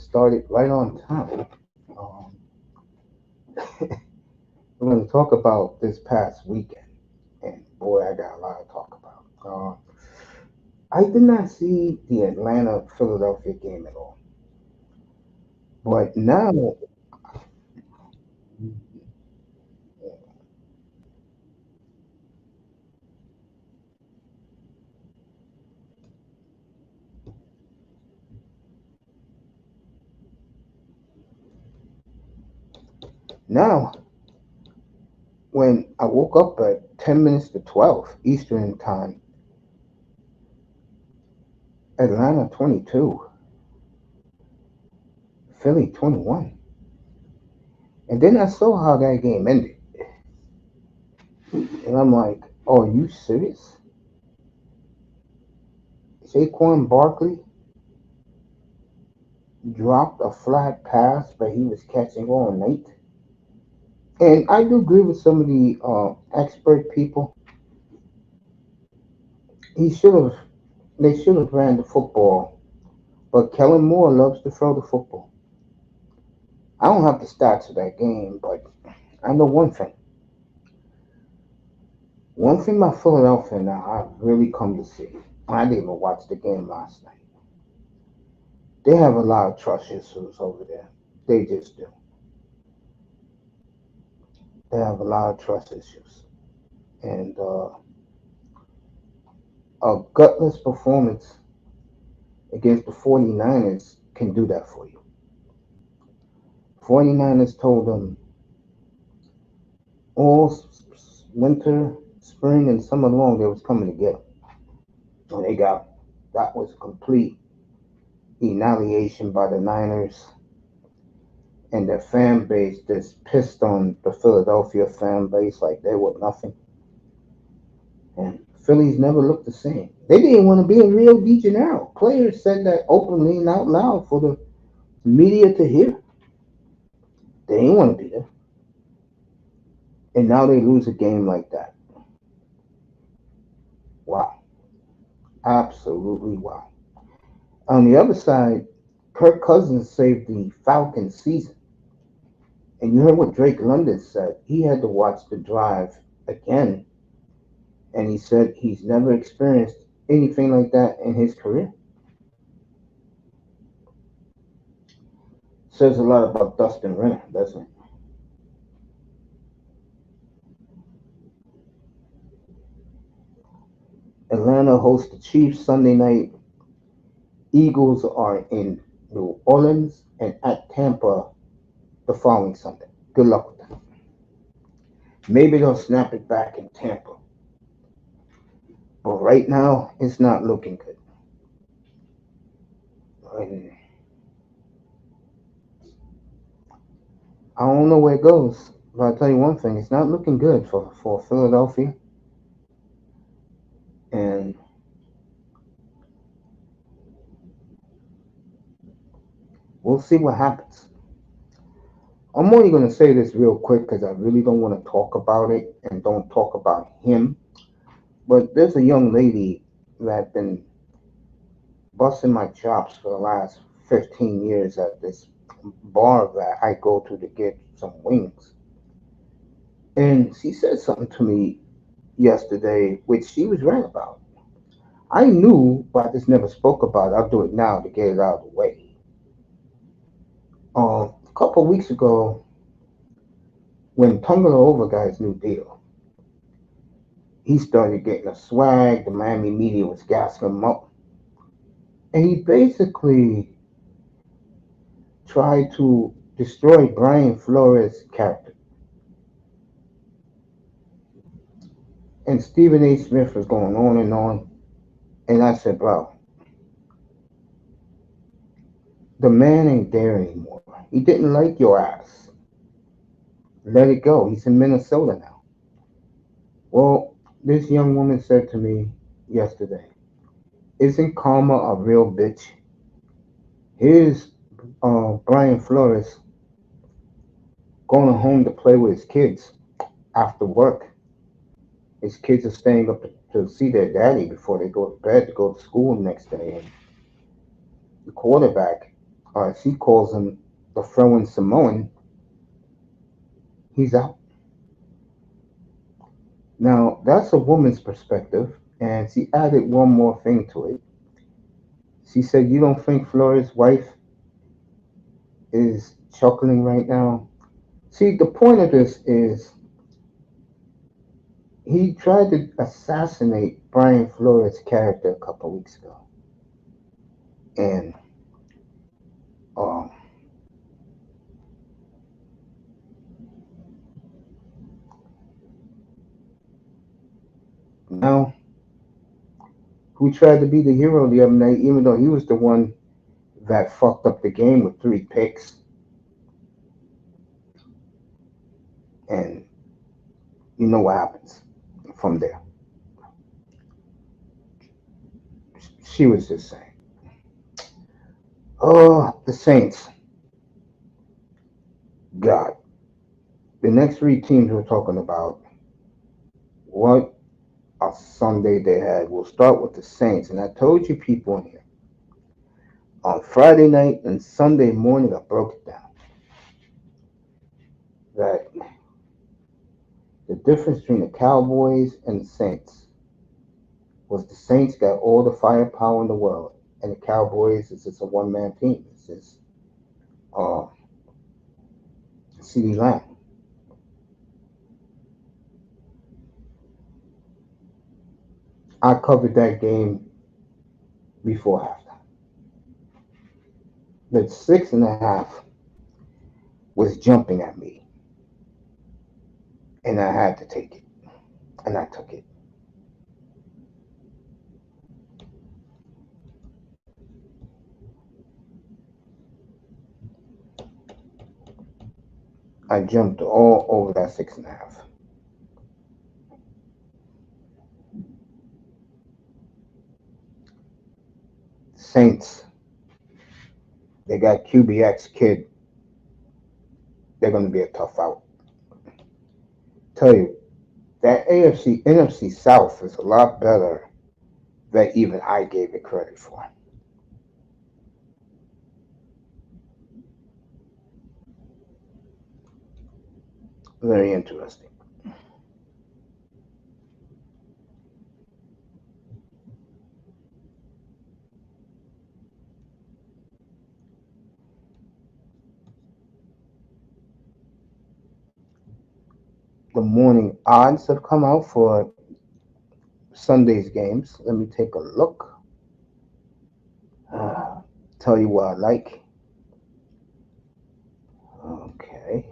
started right on time. Um, we're going to talk about this past weekend, and boy, I got a lot to talk about. I did not see the Atlanta Philadelphia game at all, but now when I woke up at 10 minutes to 12 Eastern time, Atlanta 22, Philly 21, and then I saw how that game ended, and I'm like, "Oh, are you serious?" Saquon Barkley dropped a flat pass, but he was catching all night. And I do agree with some of the expert people. He should have. They should have ran the football. But Kellen Moore loves to throw the football. I don't have the stats of that game, but I know one thing. One thing about Philadelphia now, I've really come to see. I didn't even watch the game last night. They have a lot of trust issues over there. They just do. They have a lot of trust issues. And a gutless performance against the 49ers can do that for you. 49ers told them all winter, spring, and summer long they was coming to get them. And that was complete annihilation by the Niners and their fan base just pissed on the Philadelphia fan base like they were nothing. And Phillies never looked the same. They didn't want to be in Rio de Janeiro. Players said that openly and out loud for the media to hear. They didn't want to be there. And now they lose a game like that. Wow. Absolutely wow. On the other side, Kirk Cousins saved the Falcons season. And you heard what Drake London said. He had to watch the drive again. And he said he's never experienced anything like that in his career. Says a lot about Dustin Renner, doesn't it? Atlanta hosts the Chiefs Sunday night. Eagles are in New Orleans and at Tampa the following Sunday. Good luck with that. Maybe they'll snap it back in Tampa. But right now, it's not looking good. And I don't know where it goes. But I'll tell you one thing, it's not looking good for Philadelphia. And we'll see what happens. I'm only going to say this real quick because I really don't want to talk about it and don't talk about him. But there's a young lady that been busting my chops for the last 15 years at this bar that I go to get some wings. And she said something to me yesterday, which she was right about. I knew, but I just never spoke about it. I'll do it now to get it out of the way. A couple of weeks ago, when Over got his new deal, he started getting a swag. The Miami media was gassing him up. And he basically tried to destroy Brian Flores' character. And Stephen A. Smith was going on and on. And I said, bro, the man ain't there anymore. He didn't like your ass. Let it go. He's in Minnesota now. Well, this young woman said to me yesterday, isn't karma a real bitch? Here's Brian Flores going home to play with his kids after work. His kids are staying up to see their daddy before they go to bed to go to school the next day. And the quarterback or as he calls him, the Froen Samoan, he's out. Now, that's a woman's perspective, and she added one more thing to it. She said, "You don't think Flores' wife is chuckling right now?" See, the point of this is he tried to assassinate Brian Flores' character a couple of weeks ago. And um, now, who tried to be the hero the other night, even though he was the one that fucked up the game with 3 picks. And you know what happens from there. She was just saying, "Oh, the Saints, God." The next 3 teams we're talking about, what a Sunday they had. We'll start with the Saints. And I told you people in here, on Friday night and Sunday morning, I broke it down. That the difference between the Cowboys and the Saints was the Saints got all the firepower in the world, and the Cowboys is just a one-man team. It's just uh, CeeDee Lamb. I covered that game before halftime. The 6.5 was jumping at me, and I had to take it, and I took it. I jumped all over that 6.5. Saints, they got QBX kid. They're going to be a tough out. Tell you, that AFC NFC South is a lot better than even I gave it credit for. Very interesting. The morning odds have come out for Sunday's games. Let me take a look. Uh, Tell you what I like. Okay.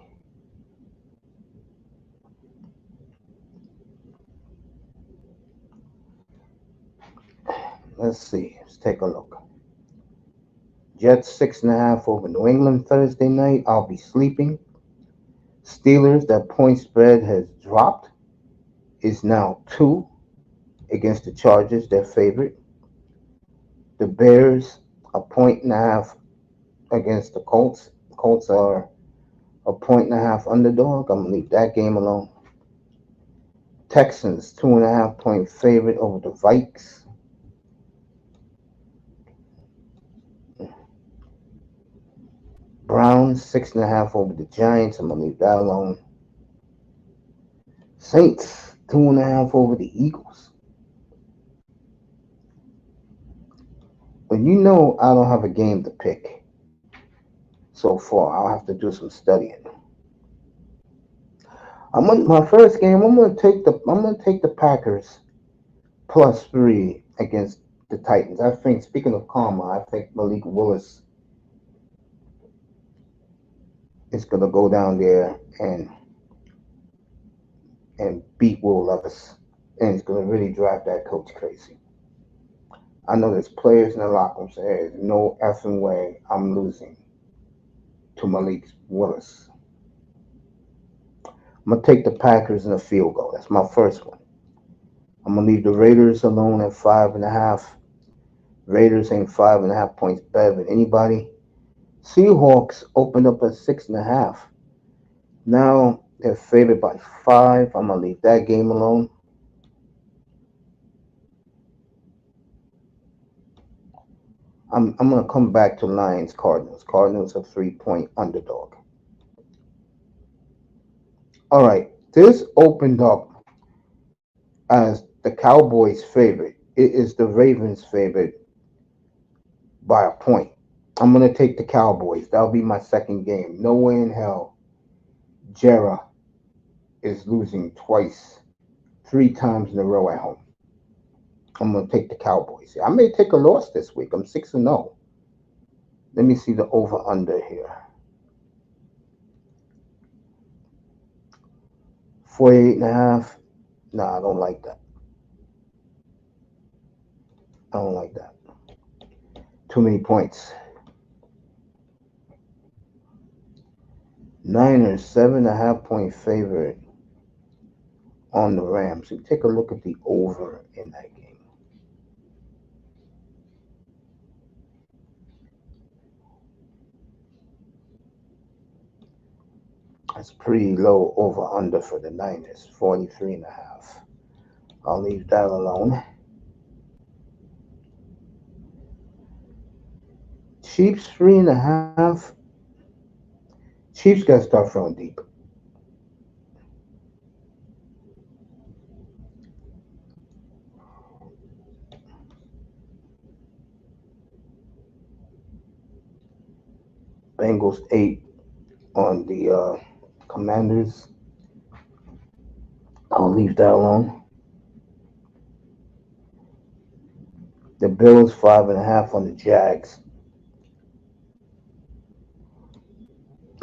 Let's see. Let's take a look. Jets 6.5 over New England Thursday night. I'll be sleeping. Steelers, that point spread has dropped. Is now 2 against the Chargers, their favorite. The Bears, a point and a half against the Colts. Colts are a point and a half underdog. I'm gonna leave that game alone. Texans, 2.5 point favorite over the Vikes. Browns, 6.5 over the Giants. I'm gonna leave that alone. Saints, 2.5 over the Eagles. But you know I don't have a game to pick so far. I'll have to do some studying. I'm on my first game. I'm gonna take the Packers +3 against the Titans. I think, speaking of karma, I think Malik Willis is gonna go down there and beat Will Levis, and he's gonna really drive that coach crazy. I know there's players in the locker room saying, "There's no effing way I'm losing to Malik Willis." I'm gonna take the Packers in a field goal. That's my first one. I'm gonna leave the Raiders alone at 5.5. Raiders ain't 5.5 points better than anybody. Seahawks opened up at 6.5. Now they're favored by 5. I'm gonna leave that game alone. I'm gonna come back to Lions Cardinals. Cardinals are 3-point underdog. All right, this opened up as the Cowboys' favorite. It is the Ravens' favorite by a point. I'm gonna take the Cowboys. That'll be my second game. No way in hell Jera is losing twice, 3 times in a row at home. I'm gonna take the Cowboys. I may take a loss this week. I'm 6-0. Let me see the over under here. 48.5. Nah, I don't like that. I don't like that. Too many points. Niners 7.5 point favorite on the Rams. So take a look at the over in that game. That's pretty low over under for the Niners. 43.5. I'll leave that alone. Chiefs 3.5. Chiefs got to start throwing deep. Bengals 8 on the Commanders. I'll leave that alone. The Bills 5.5 on the Jags.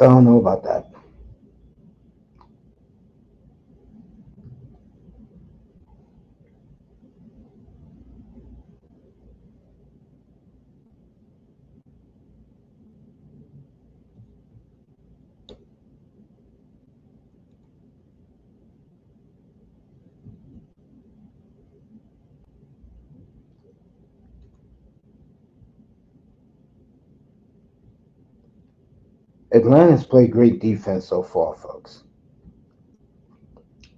I don't know about that. Atlanta's played great defense so far, folks.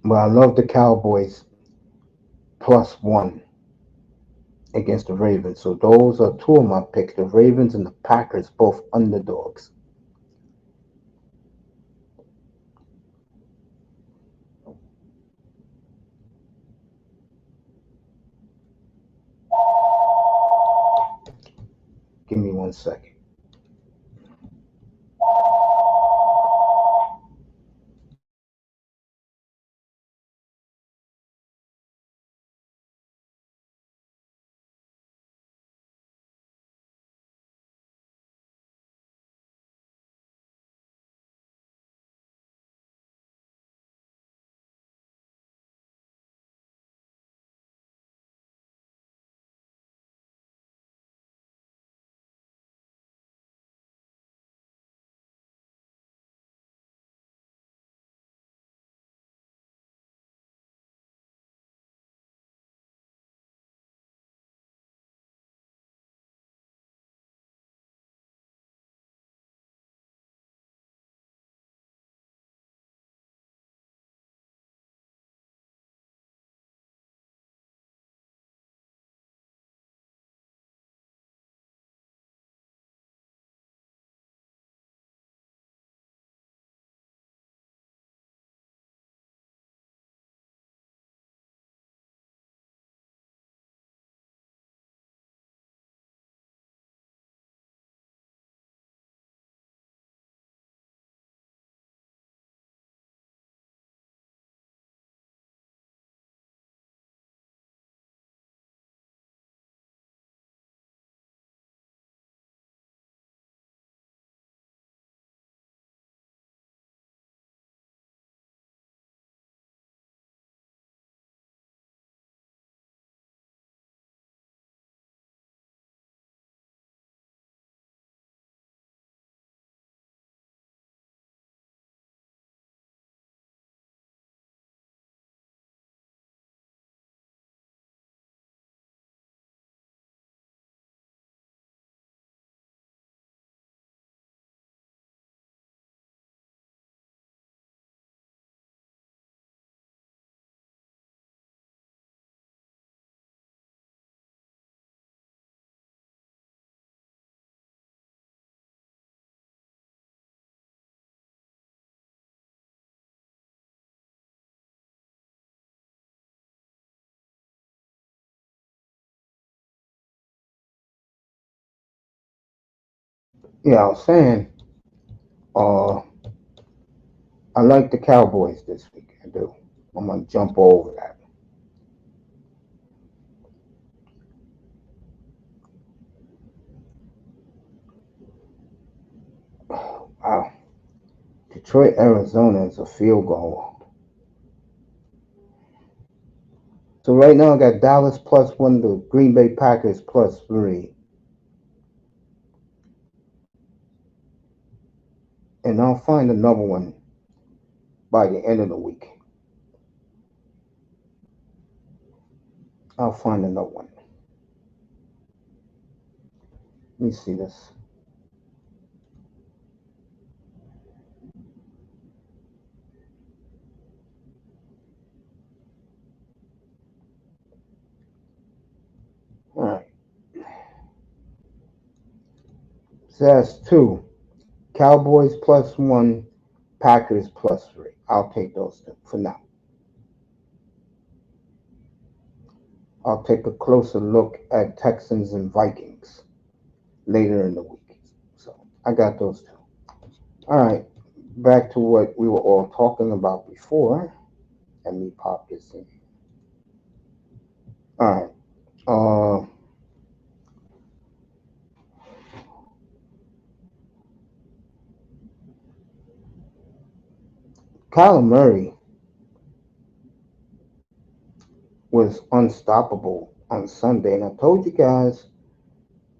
But I love the Cowboys +1 against the Ravens. So those are two of my picks. The Ravens and the Packers, both underdogs. Give me 1 second. Yeah, I was saying, uh, I like the Cowboys this week. I do. I'm gonna jump over that. Wow, Detroit, Arizona is a field goal. So right now I got Dallas +1, the Green Bay Packers +3, and I'll find another one by the end of the week. I'll find another one. Let me see this. All right, so that's two. Cowboys +1, Packers +3. I'll take those two for now. I'll take a closer look at Texans and Vikings later in the week. So I got those two. All right, back to what we were all talking about before. Let me pop this in. All right. Kyler Murray was unstoppable on Sunday, and I told you guys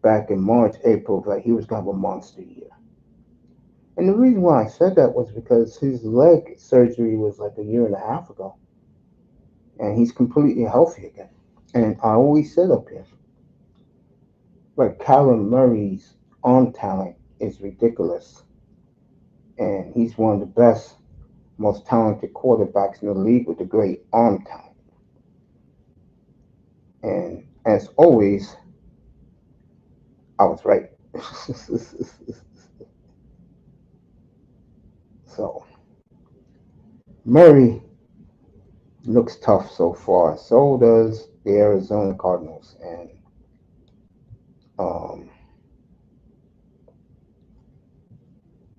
back in March, April that he was going to have a monster year. And the reason why I said that was because his leg surgery was like a year and a half ago, and he's completely healthy again. And I always said up here, like Kyler Murray's arm talent is ridiculous, and he's one of the best, most talented quarterbacks in the league with a great arm talent. And as always, I was right. So Murray looks tough so far. So does the Arizona Cardinals, and um,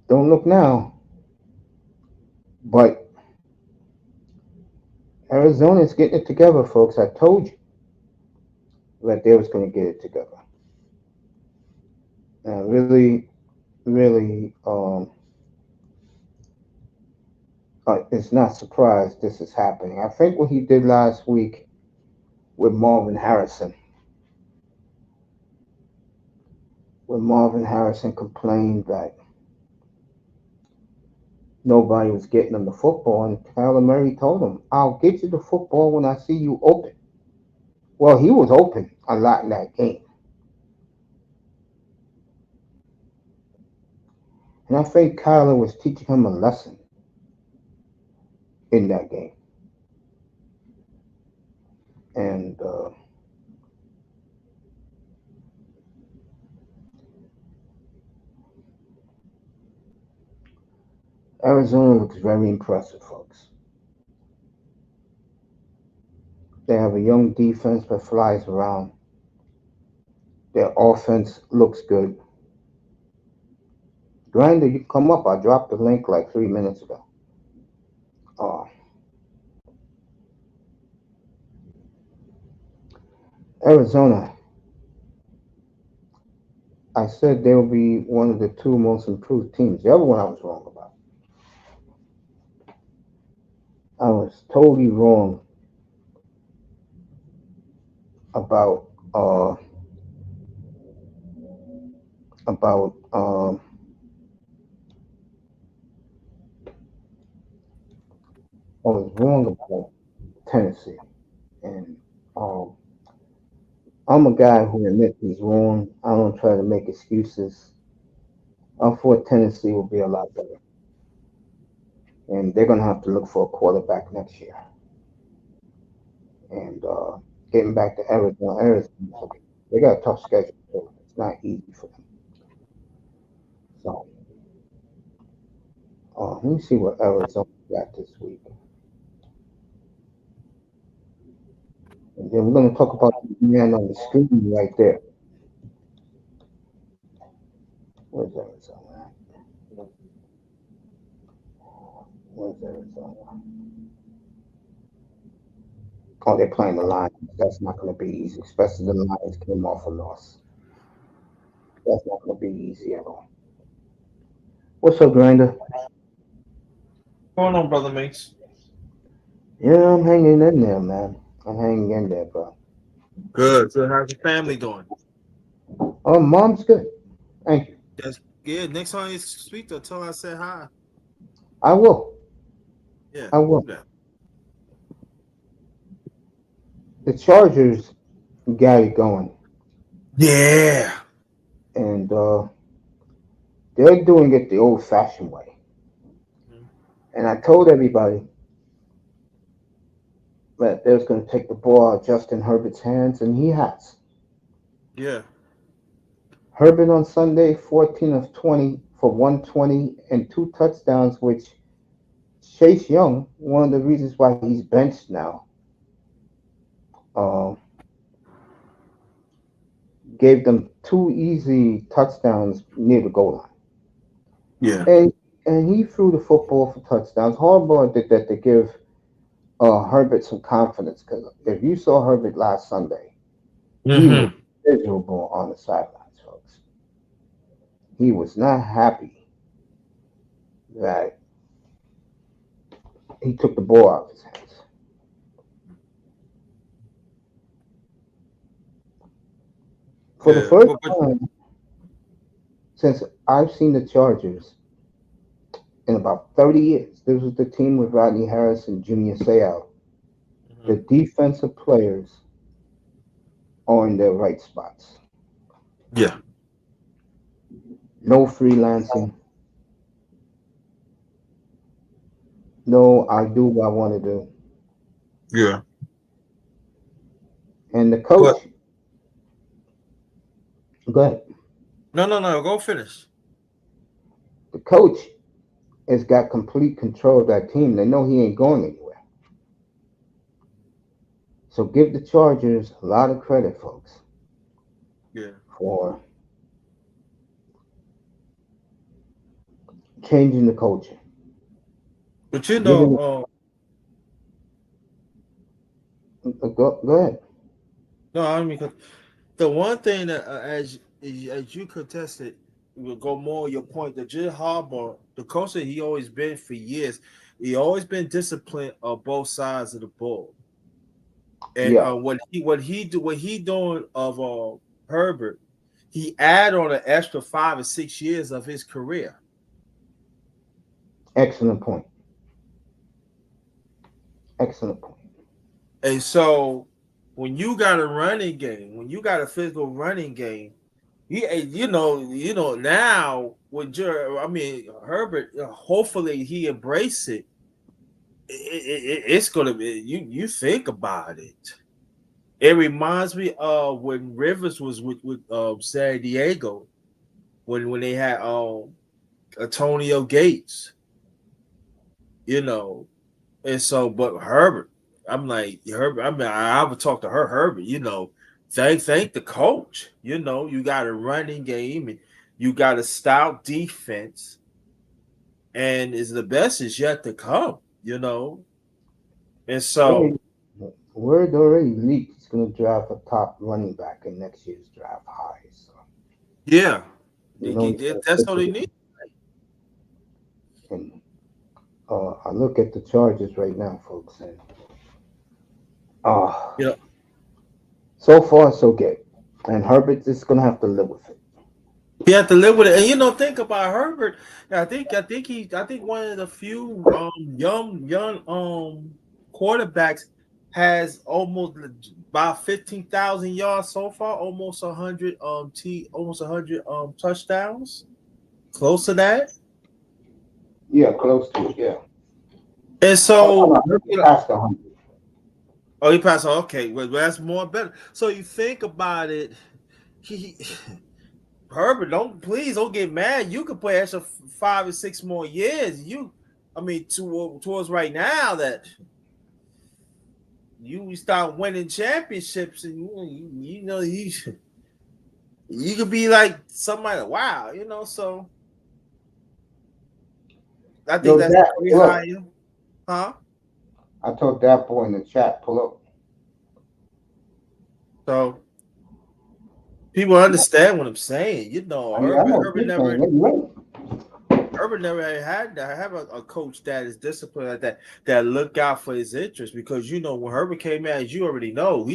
don't look now, but Arizona's getting it together, folks. I told you that they was going to get it together. And really, really, it's not surprised this is happening. I think what he did last week with Marvin Harrison, when Marvin Harrison complained that nobody was getting him the football, and Kyler Murray told him, "I'll get you the football when I see you open." Well, he was open a lot in that game. And I think Kyler was teaching him a lesson in that game. And Arizona looks very impressive, folks. They have a young defense that flies around. Their offense looks good. Grinder, you come up. I dropped the link like 3 minutes ago. Uh, Arizona, I said they will be one of the two most improved teams. The other one I was wrong about. I was totally wrong about about I was wrong about Tennessee, and um, I'm a guy who admits he's wrong. I don't try to make excuses. I thought Tennessee will be a lot better, and they're gonna have to look for a quarterback next year. And getting back to Arizona, they got a tough schedule. So it's not easy for them. So let me see what Arizona got this week, and then we're gonna talk about the man on the screen right there. Where's Arizona at? Where's Arizona? Oh, they're playing the Lions. That's not going to be easy, especially the Lions came off a loss. That's not going to be easy at all. What's up, Grinder? Going on, brother mates? Yeah, I'm hanging in there, man. I'm hanging in there, bro. Good. So how's your family doing? Oh, mom's good. Thank you. That's good. Next time you speak to her, tell her I said hi. I will. Yeah, I will. do that. The Chargers got it going, Yeah. and they're doing it the old-fashioned way. Mhm. And I told everybody that they was going to take the ball out of Justin Herbert's hands, and he has. Yeah. Herbert on Sunday, 14 of 20 for 120 and two touchdowns, which Chase Young, one of the reasons why he's benched now, uh, gave them two easy touchdowns near the goal line. Yeah. And he threw the football for touchdowns. Harbaugh did that to give Herbert some confidence because if you saw Herbert last Sunday, he was Mm-hmm. miserable on the sidelines, folks. He was not happy that he took the ball out of his hands. For the Yeah. first But time since I've seen the Chargers in about 30 years, this was the team with Rodney Harris and Junior Seau. The mhm. defensive players are in their right spots. Yeah. No freelancing, no, I do what I want to do. Yeah. And the But coach, go ahead. no. Go finish. The coach has got complete control of that team. They know he ain't going anywhere. So give the Chargers a lot of credit, folks, Yeah. for changing the culture. But you know, Giving go ahead. no, I mean, 'cause the one thing that as you contested, will go more your point that Jim Harbaugh, the coach that he always been for years, he always been disciplined on both sides of the ball. And Yeah, what he doing of Herbert, he add on an extra 5 or 6 years of his career. excellent point. Excellent point. And so when you got a running game, when you got a physical running game, you know now with your, I mean Herbert, hopefully he embrace it. It's gonna be you think about it. It reminds me of when Rivers was with San Diego when they had Antonio Gates, you know, and so but Herbert, I'm like Herbert. I mean, I would talk to Herbert. Thank the coach. You got a running game and you got a stout defense, and is the best is yet to come. And so Word, word already leaked. He's going to draft a top running back in next year's draft high. So yeah, you know he's going to that's stick all with they it. need. And I look at the Chargers right now, folks, and uh, You know, so far so good. And Herbert is going to have to live with it. you have to live with it, and think about Herbert. I think one of the few young quarterbacks has almost about 15,000 yards so far, almost 100 almost 100 touchdowns, close to that. Yeah, close to it. Yeah. And Oh, no, so no, Herbert passed 100. oh, he passed. Okay, well, that's more better. So you think about it, he Herbert, don't get mad. You could play extra 5 or 6 more years. I mean, towards right now that you start winning championships, and you know You could be like somebody, wow, So I think Yo, that's Dap, pretty pull up. high, huh? I told that boy in the chat, pull up. So people understand what I'm saying. I know what you're saying. You're right. Urban never had to have a coach that is disciplined like that, that look out for his interests. Because when Herbert came out, as you already know,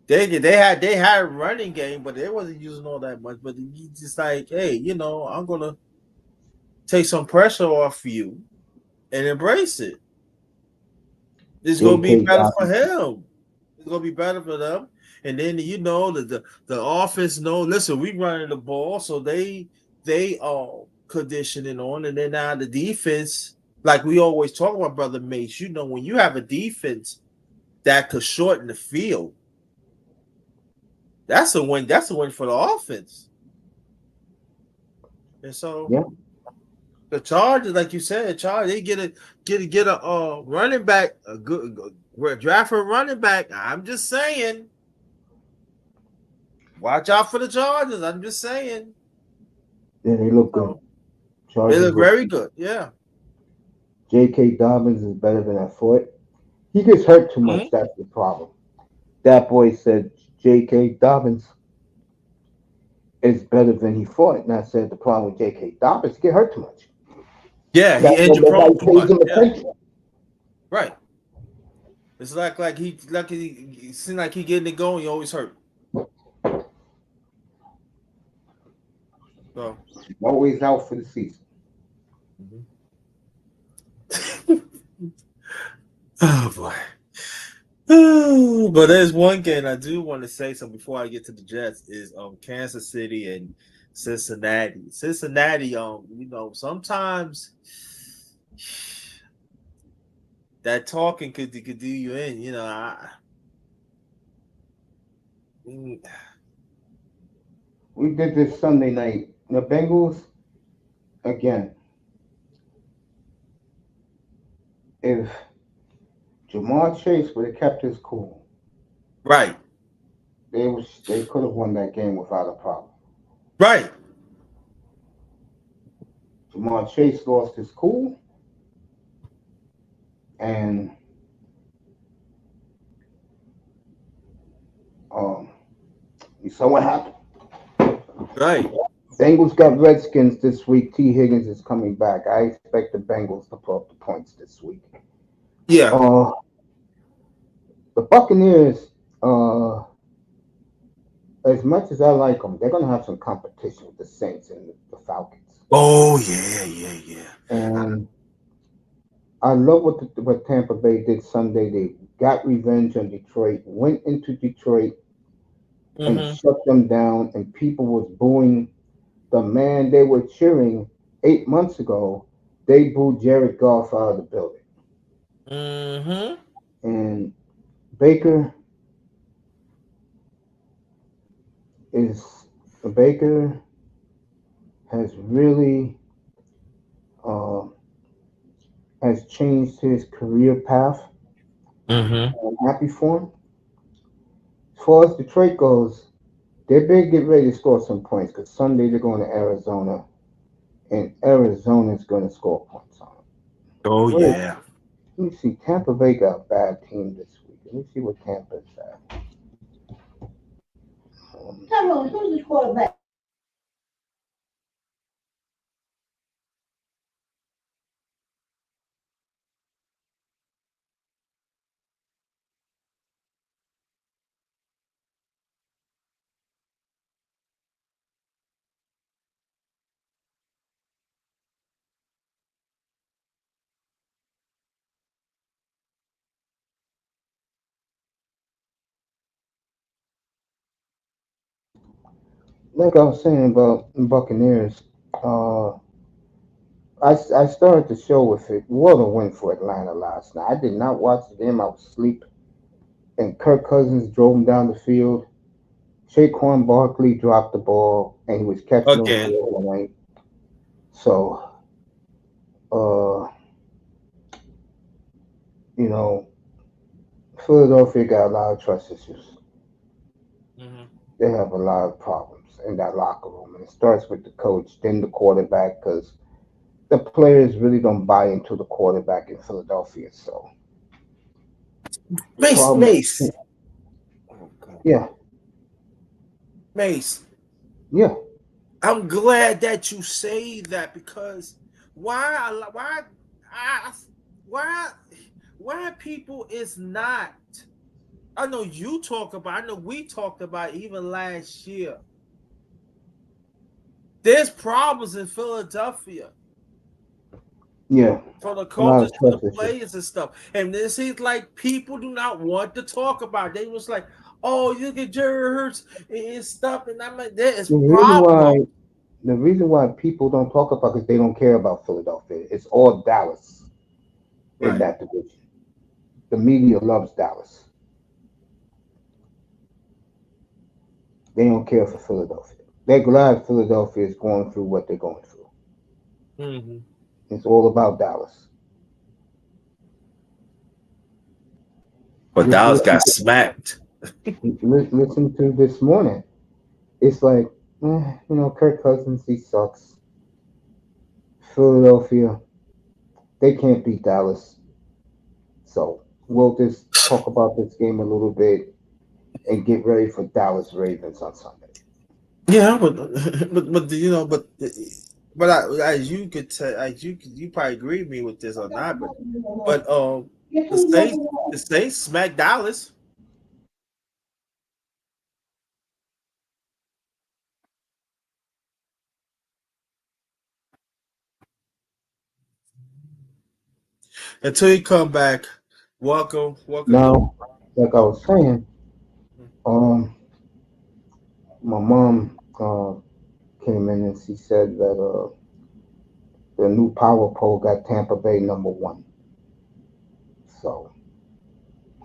they had a running game, but they wasn't using all that much. But he just like, hey, I'm gonna take some pressure off you and embrace it. It's gonna be J.K. better for Dobbins. him. It's gonna be better for them. And then the offense know. Listen, we running the ball, so they conditioning on, and then now the defense, like we always talk about, brother Mace. When you have a defense that could shorten the field, that's a win. That's a win for the offense. And so Yeah. the Chargers, like you said, they get a running back, a good draft for a running back. I'm just saying, watch out for the Chargers. I'm just saying. Yeah, they look good. So they Chargers look look very good. good. Yeah. J.K. Dobbins is better than I thought. He gets hurt too much. Mhm. That's the problem. That boy said J.K. Dobbins is better than he thought. And I said the problem with J.K. Dobbins, he get hurt too much. Yeah, he That's why injured prone nobody too pays much. him Yeah. attention. Right. It's he seems like he getting it going. He always hurt. So. Always out for the season. Mhm. Oh boy. But there's one game I do want to say something before I get to the Jets is Kansas City and Cincinnati. Cincinnati, sometimes that talking could do you in. Mm, We did this Sunday night. The Bengals, again, if Jamar Chase would have kept his cool, right, they could have won that game without a problem. right. Jamar Chase lost his cool, and um, you saw what happened. Right. Bengals got Redskins this week. T. Higgins is coming back. I expect the Bengals to put up the points this week. Yeah. Uh, the Buccaneers, uh, as much as I like them, they're going to have some competition with the Saints and the Falcons. Oh yeah, yeah, yeah. And I love what Tampa Bay did Sunday. They got revenge on Detroit, went into Detroit and Mm-hmm. shut them down, and people was booing the man they were cheering 8 months ago. They booed Jared Goff out of the building. Mm-hmm. And Baker is Baker has really uh, has changed his career path. Mm-hmm. I'm happy for him. As far as Detroit goes, they better get ready to score some points because Sunday they're going to Arizona, and Arizona's going to score points on them. Oh Where, yeah. let me see. Tampa Bay got a bad team this week. Let me see what Tampa's at. Tyrone, who's the quarterback? Like I was saying about Buccaneers, uh, I started the show with it. What a win for Atlanta last night. I did not watch the game. I was asleep. And Kirk Cousins drove him down the field. Saquon Barkley dropped the ball, and he was catching those Again. balls away. So, uh, you know, Philadelphia got a lot of trust issues. Mm-hmm. they have a lot of problems in that locker room, and it starts with the coach, then the quarterback, because the players really don't buy into the quarterback in Philadelphia. So Mace, problem, Mace. Oh God. yeah, Mace. yeah. I'm glad that you say that because why I, why why people is not. I know you talk about. I know we talked about even last year. There's problems in Philadelphia Yeah, from the a lot coaches of to the trust issues. players and stuff. And this seems like people do not want to talk about it. They was like, oh, you get Jerry Hurts and stuff. And I'm like, there is The reason problem. why the reason why people don't talk about it is they don't care about Philadelphia. It's all Dallas in Right. that division. The media loves Dallas. They don't care for Philadelphia. They're glad Philadelphia is going through what they're going through. Mm-hmm. It's all about Dallas. But Just Dallas got smacked. listen to this morning. It's like, Kirk Cousins, he sucks. Philadelphia, they can't beat Dallas. So we'll just talk about this game a little bit and get ready for Dallas Ravens on Sunday. Yeah, but as you could tell, you probably agree with me with this or not, but the Saints the Saints smacked Dallas. Until you come back, welcome to. Now, like I was saying, um, my mom came in and she said that the new power pole got Tampa Bay number one. So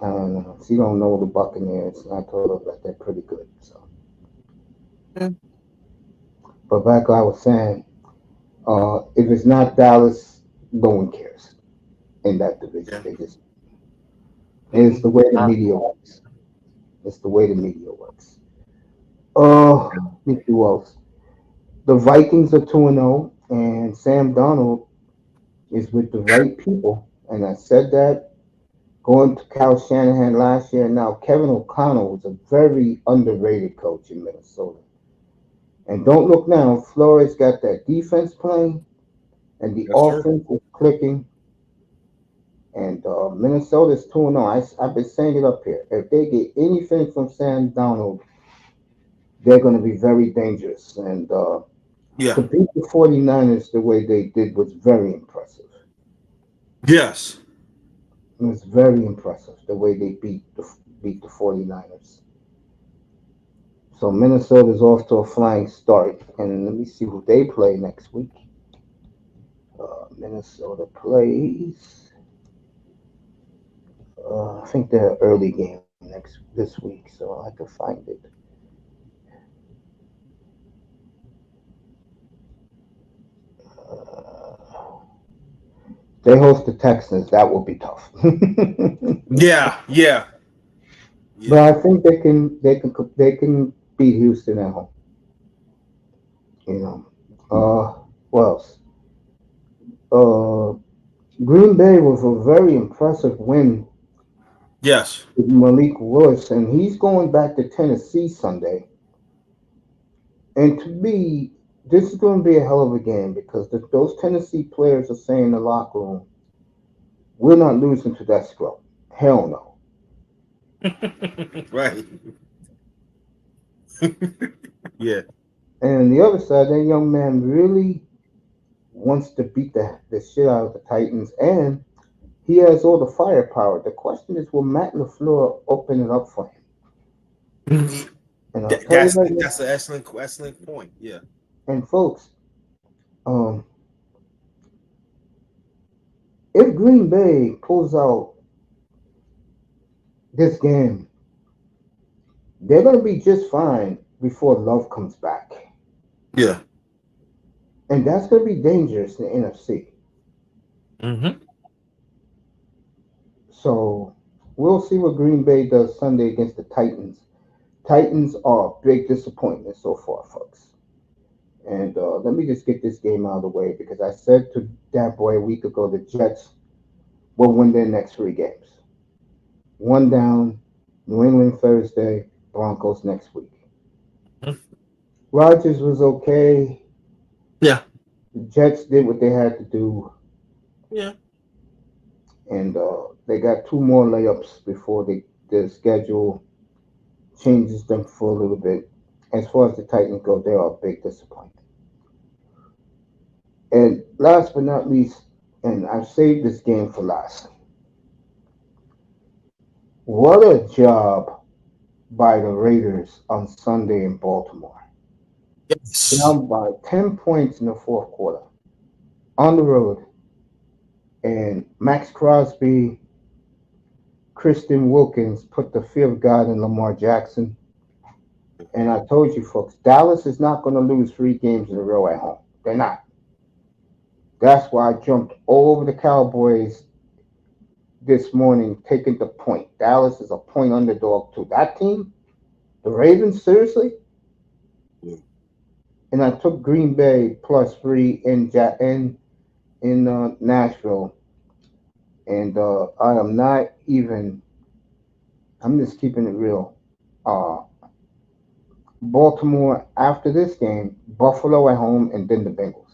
I don't know. She don't know the Buccaneers, and I told her that they're pretty good. So, but like I was saying, if it's not Dallas, no one cares in that division. Yeah. They just it's Mm-hmm. the way the media works. It's the way the media works. Let me see who else. The Vikings are 2-0, and Sam Donald is with the right people. And I said that going to Cal Shanahan last year. Now, Kevin O'Connell was a very underrated coach in Minnesota. And don't look now, Flores got that defense playing, and the That's true. offense is clicking. And Minnesota's 2-0. I've been saying it up here. If they get anything from Sam Donald, they're going to be very dangerous. And Yeah. to beat the 49ers the way they did was very impressive. Yes. It was very impressive the way they beat the 49ers. So Minnesota's off to a flying start. And let me see who they play next week. Minnesota plays. I think they're early game this week, so I have to find it. They host the Texans. That will be tough. Yeah. Yeah. But Yeah. I think they can beat Houston at home. You know. What else? Uh, Green Bay was a very impressive win Yes. with Malik Willis, and he's going back to Tennessee Sunday. And to me, this is going to be a hell of a game because those Tennessee players are saying in the locker room, "We're not losing to that scrub. Hell no." Right. Yeah. And on the other side, that young man really wants to beat the shit out of the Titans, and he has all the firepower. The question is, will Matt LaFleur open it up for him? And I'll tell you That's right now, that's an excellent point. Yeah. and folks, um, if Green Bay pulls out this game, they're going to be just fine before Love comes back. Yeah. And that's going to be dangerous in the NFC. Mm-hmm. So we'll see what Green Bay does Sunday against the Titans. Titans are a big disappointment so far, folks. And let me just get this game out of the way because I said to that boy a week ago the Jets will win their next three games. One down, New England Thursday, Broncos next week. Mhm. Rodgers was okay. Yeah. The Jets did what they had to do, Yeah. and they got two more layups before the schedule changes them for a little bit. As far as the Titans go, they are a big disappointment. And last but not least, and I've saved this game for last. What a job by the Raiders on Sunday in Baltimore. Yes. Down by 10 points in the fourth quarter on the road. And Max Crosby, Kristen Wilkins put the fear of God in Lamar Jackson. And I told you folks, Dallas is not going to lose three games in a row at home. They're not. That's why I jumped all over the Cowboys this morning, taking the point. Dallas is a point underdog to that team. The Ravens, seriously? Mm. And I took Green Bay plus three in Nashville, and I am not even. I'm just keeping it real. Uh, Baltimore after this game, Buffalo at home, and then the Bengals.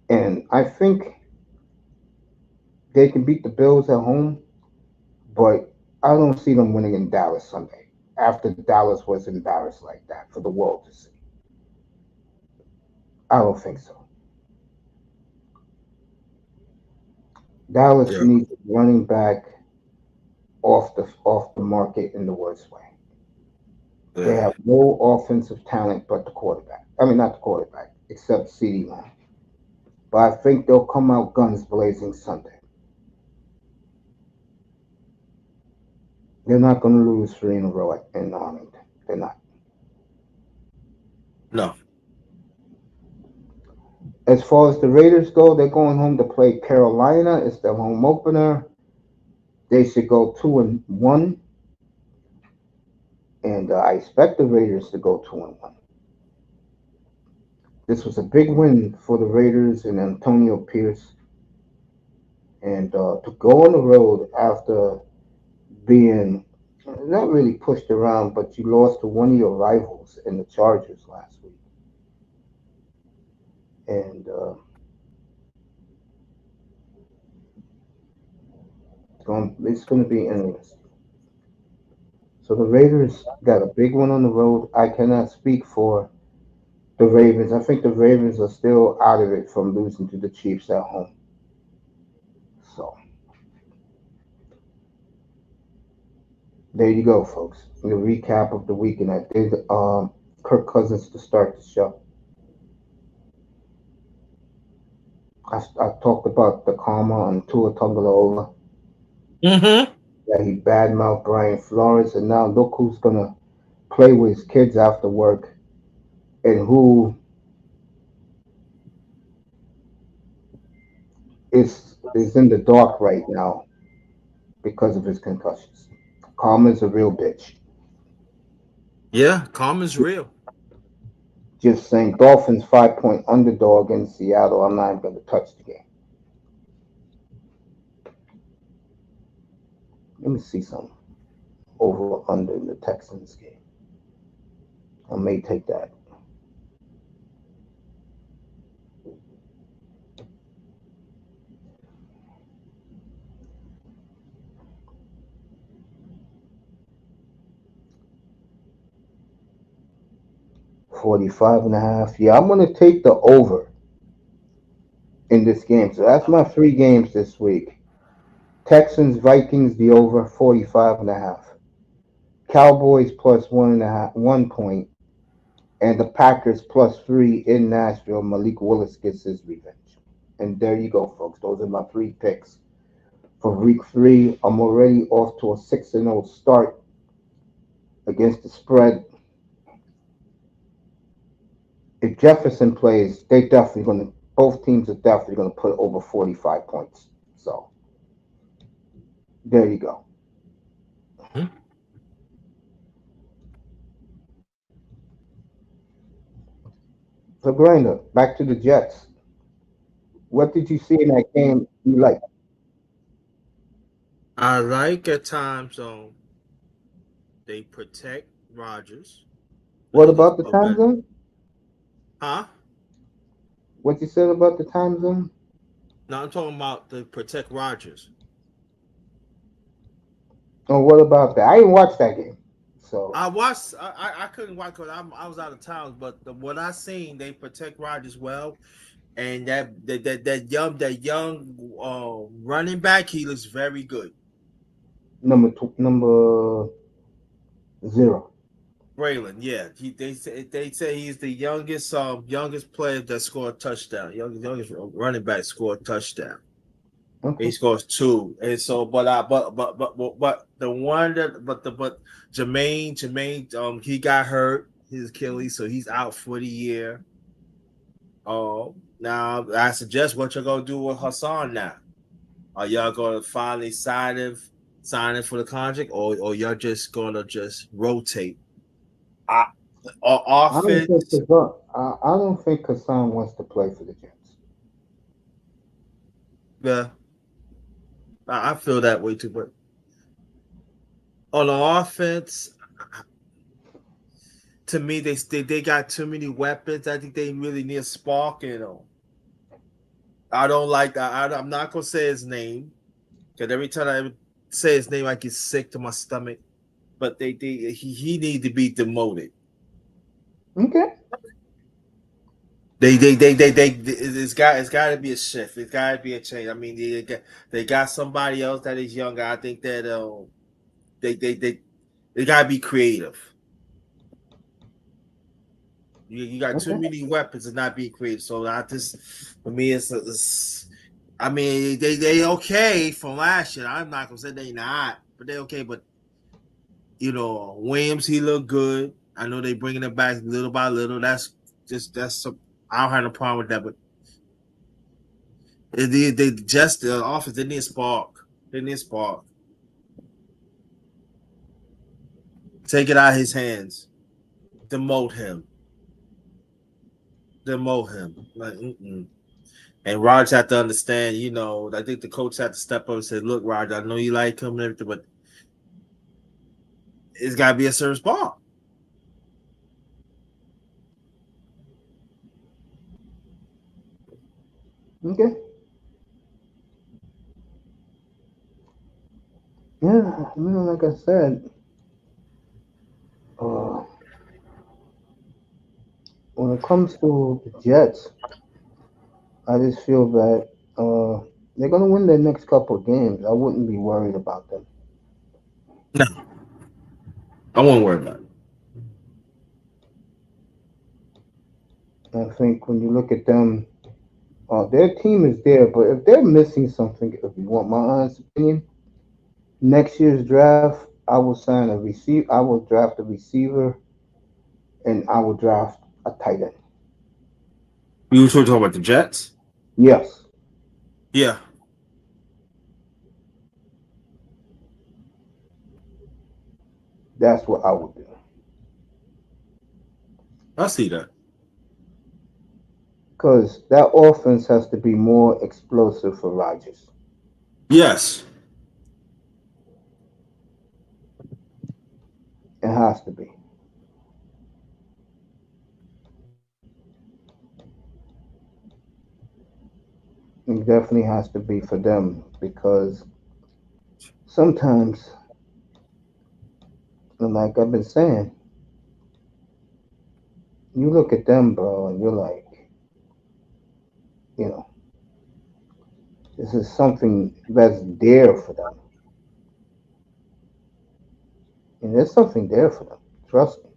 And I think they can beat the Bills at home, but I don't see them winning in Dallas Sunday. After Dallas was embarrassed like that for the world to see, I don't think so. Dallas Yeah. needs a running back off the market in the worst way. They Yeah. have no offensive talent but the quarterback. I mean, not the quarterback, except CD Lamb. But I think they'll come out guns blazing Sunday. They're not going to lose three in a row in Arlington. They're not. No. As far as the Raiders go, they're going home to play Carolina. It's their home opener. They should go 2-1, and I expect the Raiders to go 2-1. This was a big win for the Raiders and Antonio Pierce, and to go on the road after being not really pushed around, but you lost to one of your rivals in the Chargers last week, and it's going to be interesting. So the Raiders got a big one on the road. I cannot speak for the Ravens. I think the Ravens are still out of it from losing to the Chiefs at home. So there you go, folks. The recap of the weekend. I did Kirk Cousins to start the show. I talked about the karma on Tua Tagovailoa. Mm-hmm. That he badmouthed Brian Flores, and now look who's gonna play with his kids after work, and who is in the dark right now because of his concussions. Karma's a real bitch. Yeah. Karma's real. Just saying, Dolphins 5 point underdog in Seattle. I'm not even gonna touch the game. Let me see some over under in the Texans game. I may take that. 45 and a half. Yeah, I'm gonna take the over in this game. So that's my three games this week. Texans, Vikings, the over 45 and a half. Cowboys plus 1.5, 1 point, and the Packers plus three in Nashville. Malik Willis gets his revenge. And there you go, folks. Those are my three picks for week three. I'm already off to a 6-0 start against the spread. If Jefferson plays, they definitely going to. Both teams are definitely going to put over 45 points. So There you go. Hmm? So, Grinder, back to the Jets. What did you see in that game you like? I like at times they protect Rogers. What He needs about the to time better. zone? Huh? What you said about the time zone? No, I'm talking about the protect Rogers. Or what about that? I didn't watch that game. So, I watched. I couldn't watch because I was out of town. But what I seen, they protect Rogers well, and that young running back, he looks very good. number 0. Braylon, yeah, they say he's the youngest player that scored a touchdown. Youngest running back scored a touchdown. He Okay. scores two, and so but the one that but Jermaine he got hurt his Achilles, so he's out for the year. Now I suggest what you're gonna do with Hassan now. Are y'all gonna finally sign him for the contract, or y'all just gonna just rotate? I, I don't think offense, I don't think Hassan wants to play for the Jets. yeah, I feel that way too. But on the offense, to me, they got too many weapons. I think they really need a spark in them. I don't like that. I'm not gonna say his name because every time I say his name, I get sick to my stomach. But he need to be demoted. Okay. It's got to be a shift. It's got to be a change. I mean, they got somebody else that is younger. I think that they they they they got to be creative. You got too Okay. many weapons and not be creative. So I just for me, I mean, they okay from last year. I'm not gonna say they not, but they okay. But Williams, he looked good. I know they bringing it back little by little. I don't have no problem with that. But they just the offense. They need a spark. They need a spark. Take it out of his hands. Demote him. Demote him. Like, mm-mm. And Raj had to understand, I think the coach had to step up and say, look, Raj, I know you like him and everything, but it's got to be a certain spot. Okay. Yeah. Like I said, uh, when it comes to the Jets, I just feel that they're gonna win their next couple of games. I wouldn't be worried about them. No, I won't worry about it. I think when you look at them, their team is there, but if they're missing something, if you want my honest opinion, next year's draft, I will sign a receiver. I will draft a receiver, and I will draft a tight end. You were talking about the Jets? Yes, Yeah, that's what I would do. I see that. Because that offense has to be more explosive for Rodgers. Yes. It has to be. It definitely has to be for them because sometimes, and like I've been saying, you look at them, bro, and you're like, you know, this is something that's there for them. And there's something there for them. Trust me.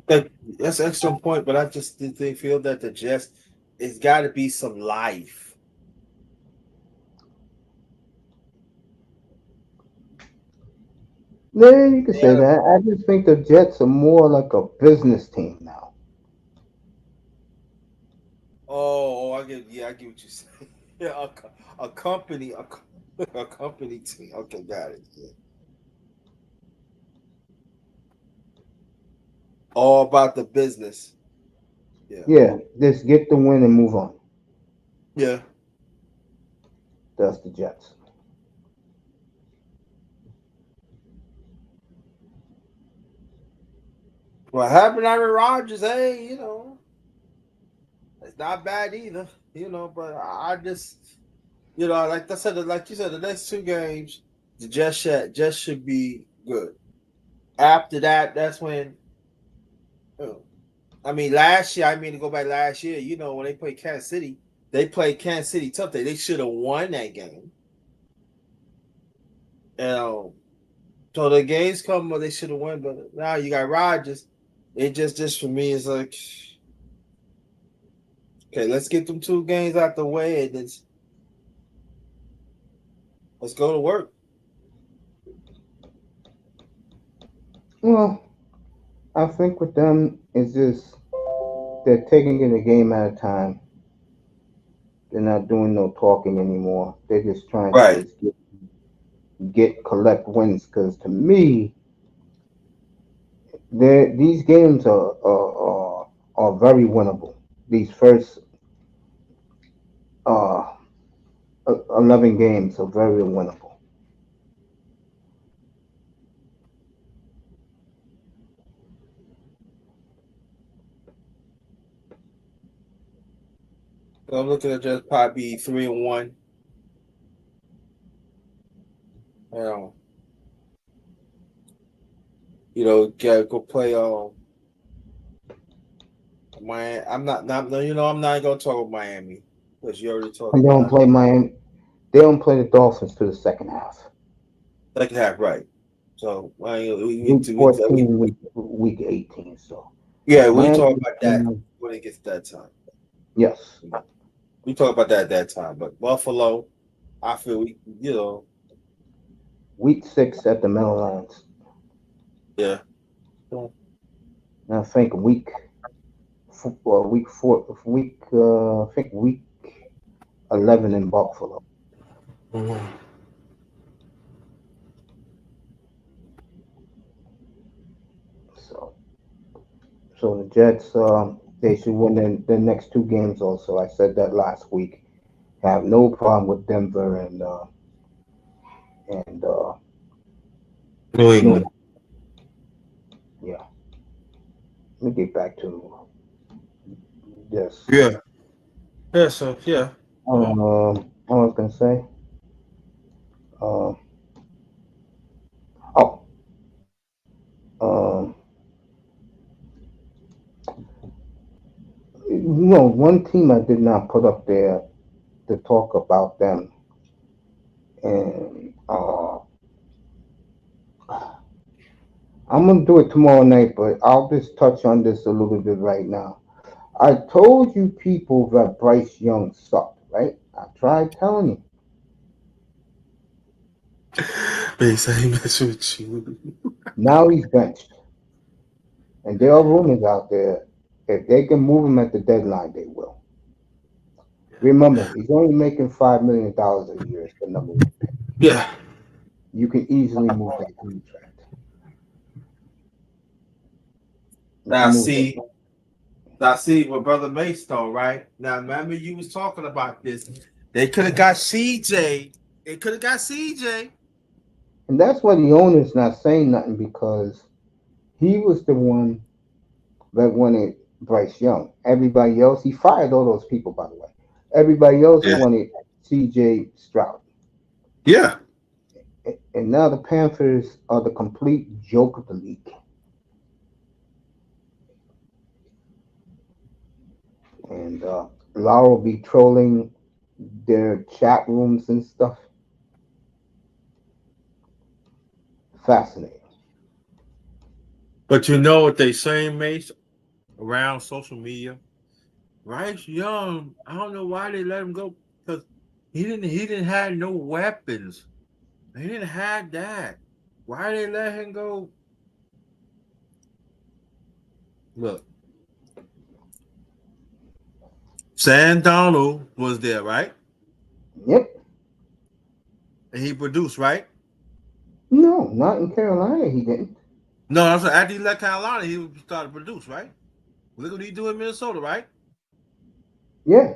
That, that's an excellent point, but I just they feel that the Jets, it's got to be some life. Yeah, you could say Yeah. that. I just think the Jets are more like a business team now. I get what you say. Yeah, a company, a company team. Okay, got it. Yeah. All about the business. Yeah, Yeah, just get the win and move on. yeah. That's the Jets. What happened to Rodgers? Hey, it's not bad either. But I just, like I said, like you said, the next two games, the Jets should be good. After that, that's when. uh, I mean, last year. I mean, to go back last year. When they played Kansas City, they played Kansas City tough. They should have won that game. Um, so the games come, they should have won. But now you got Rodgers. It just for me is like, okay, let's get them two games out the way, and then let's go to work. Well, I think with them, it's just they're taking it a game at a time. They're not doing no talking anymore. They're just trying to Right. just collect wins. Because to me, these games are very winnable. These first uh, 11 games are very winnable. So I'm looking at just probably 3-1. Um, gotta go play. Miami. I'm not. No, I'm not gonna talk about Miami because you already talked And they don't about play Miami. They don't play the Dolphins to the second half. second half, right? So Week 14, week 18. So yeah, we Miami, talk about that when it gets that time. yes. We talk about that at that time. But Buffalo, I feel Week 6 at the Meadowlands. yeah. And I think week 4, I think week 11 in Buffalo. Mhm. So, so the Jets, they should win the next two games. Also, I said that last week. Have no problem with Denver and New no, England. yeah. Let me get back to this. Yeah. Yeah. So yeah. I was gonna say, uh, oh, um, one team I did not put up there to talk about them, and I'm gonna do it tomorrow night, but I'll just touch on this a little bit right now. I told you people that Bryce Young sucked, right? I tried telling you. Base, I mess with you. Now he's benched, and there are rumors out there. If they can move him at the deadline, they will. Remember, he's only making $5 million a year as the number one pick. Yeah. You can easily move that contract. You can Now move that. see. Now see with Brother Maystone, right? Now remember you was talking about this. They could have got CJ. They could have got CJ. And that's why the owner's not saying nothing because he was the one that wanted Bryce Young. Everybody else, he fired all those people, by the way. Everybody else Yeah. wanted CJ Stroud. Yeah. And now the Panthers are the complete joke of the league. And Laura will be trolling their chat rooms and stuff. Fascinating. But you know what they saying, Mace, around social media? Bryce Young, I don't know why they let him go because he didn't have no weapons. He didn't have that. Why they let him go? Look, Sam Donald was there, right? Yep. And he produced, right? No, not in Carolina. He didn't. No, I'm saying after he left Carolina, he started to produce, right? Look what he do in Minnesota, right? Yeah,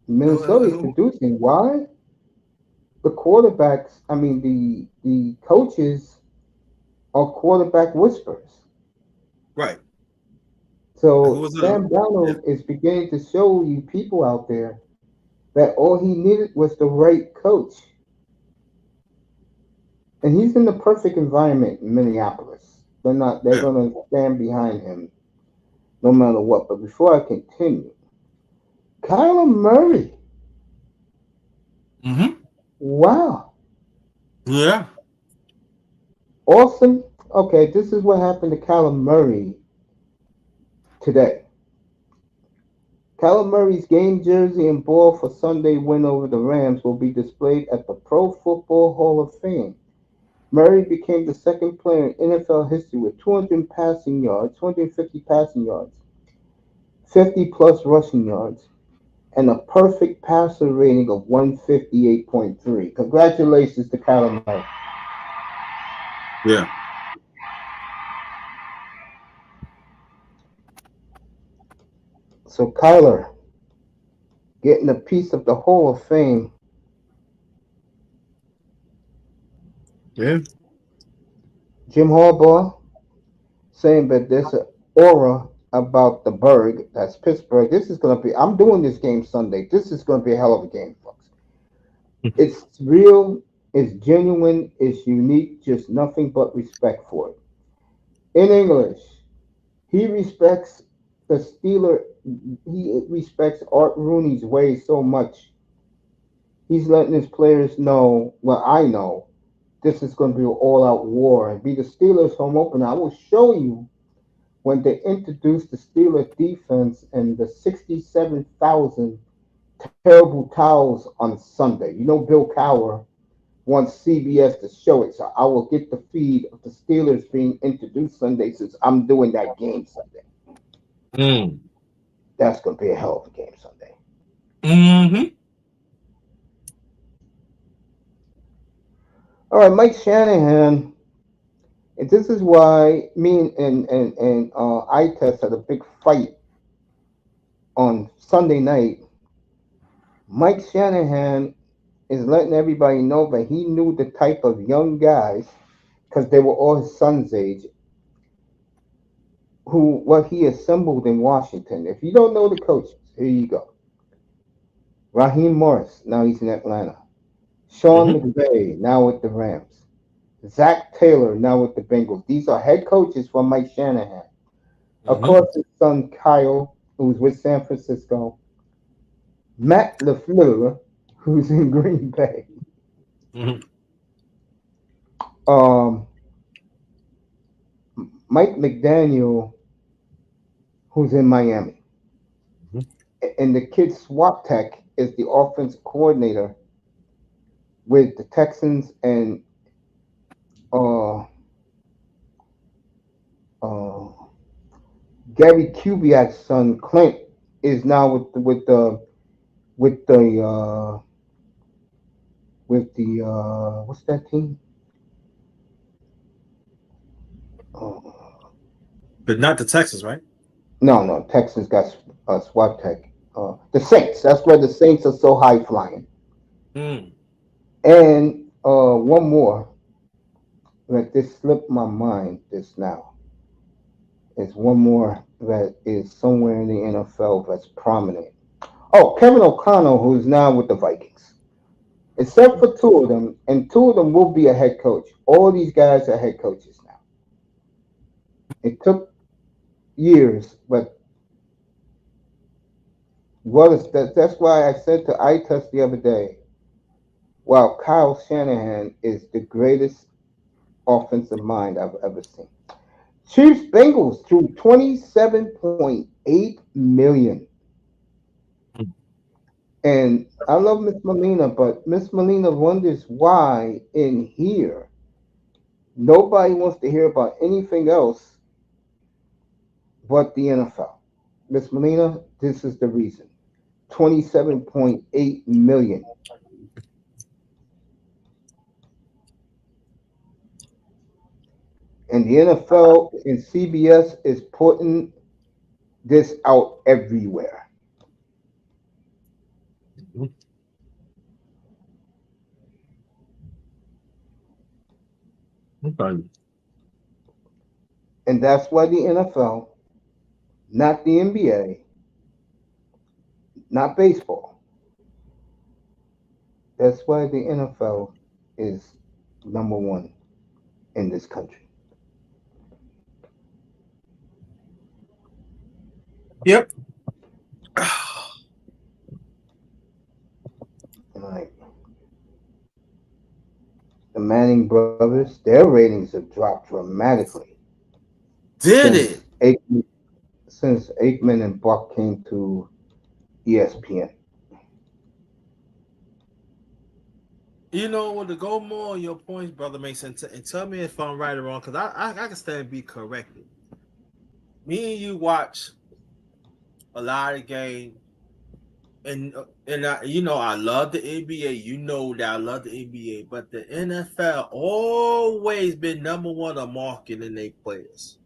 Who, Minnesota who, is who, producing. Why? The quarterbacks. I mean, the coaches are quarterback whisperers. right. Who So was the? Sam Yeah, Darnold is beginning to show you people out there that all he needed was the right coach, and he's in the perfect environment in Minneapolis. They're not. They're yeah. going to stand behind him no matter what. But before I continue, Kyler Murray. Mm-hmm. Wow, Yeah. awesome. Okay, this is what happened to Kyler Murray today. Kyler Murray's game jersey and ball for Sunday win over the Rams will be displayed at the Pro Football Hall of Fame. Murray became the second player in NFL history with 200 passing yards, 250 passing yards, 50 plus rushing yards, and a perfect passer rating of 158.3. Congratulations to Kyler Murray. Yeah. So Kyler getting a piece of the Hall of Fame. Yeah. Jim Harbaugh saying that there's an aura about the Berg, that's Pittsburgh. This is going to be, I'm doing this game Sunday. This is going to be a hell of a game, folks. It's real, it's genuine, it's unique, just nothing but respect for it. In English, he respects the Steeler, he respects Art Rooney's way so much. He's letting his players know, well, I know, this is going to be an all out war and be the Steelers' home opener. I will show you when they introduced the Steelers defense and the 67,000 terrible towels on Sunday. You know, Bill Cowher wants CBS to show it, so I will get the feed of the Steelers being introduced Sunday since I'm doing that game Sunday. Mm. That's going to be a hell of a game Sunday. Mm-hmm. All right, Mike Shanahan. And this is why me and ITEST had a big fight on Sunday night. Mike Shanahan is letting everybody know that he knew the type of young guys, because they were all his son's age, who what he assembled in Washington. If you don't know the coaches, here you go. Raheem Morris, now he's in Atlanta. Sean Mm-hmm. McVay, now with the Rams. Zach Taylor, now with the Bengals. These are head coaches for Mike Shanahan. Of Mm-hmm. course, his son Kyle, who's with San Francisco. Matt LaFleur, who's in Green Bay. Mm-hmm. Um, Mike McDaniel, who's in Miami. And the kid Swap Tech is the offense coordinator with the Texans, and uh, uh, Gary Kubiak's son Clint is now with the what's that team? Uh, But not the Texans, right? no, Texans got Swap Tech. The Saints. That's where the Saints are so high flying. Mm. And one more that this slipped my mind just now is one more that is somewhere in the NFL that's prominent. Oh, Kevin O'Connell, who's now with the Vikings. Except for two of them, and two of them will be a head coach. All these guys are head coaches now. It took years, but what is that? That's why I said to iTest the other day, wow, Kyle Shanahan is the greatest offensive mind I've ever seen. Chiefs Bengals threw 27.8 million. And I love Miss Molina, but Miss Molina wonders why in here nobody wants to hear about anything else but the NFL. Miss Molina, this is the reason. 27.8 million. And the NFL and CBS is putting this out everywhere. Okay. And that's why the NFL, not the NBA, not baseball, that's why the NFL is number one in this country. Yep. Like the Manning brothers, their ratings have dropped dramatically Did it? since Aikman and Buck came to ESPN. You know what? To go more on your points, brother, makes sense. And tell me if I'm right or wrong, because I can stand to be corrected. Me and you watch a lot of games, and you know I love the NBA. You know that I love the NBA, but the NFL always been number one on marketing their players.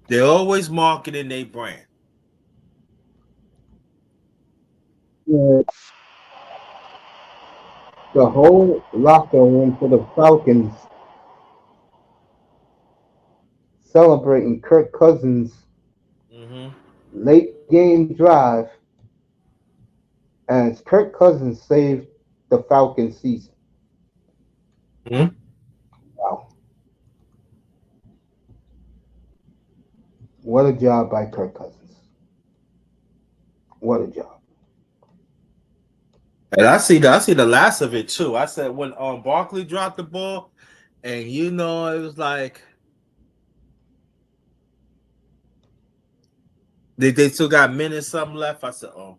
They're always marketing their brand. Yeah, the whole locker room for the Falcons celebrating Kirk Cousins' Mm-hmm. late game drive as Kirk Cousins saved the Falcons season. Mm-hmm. Wow. What a job by Kirk Cousins. What a job. And I see the last of it too. I said when Barkley dropped the ball, and you know it was like they still got minutes something left. I said, oh,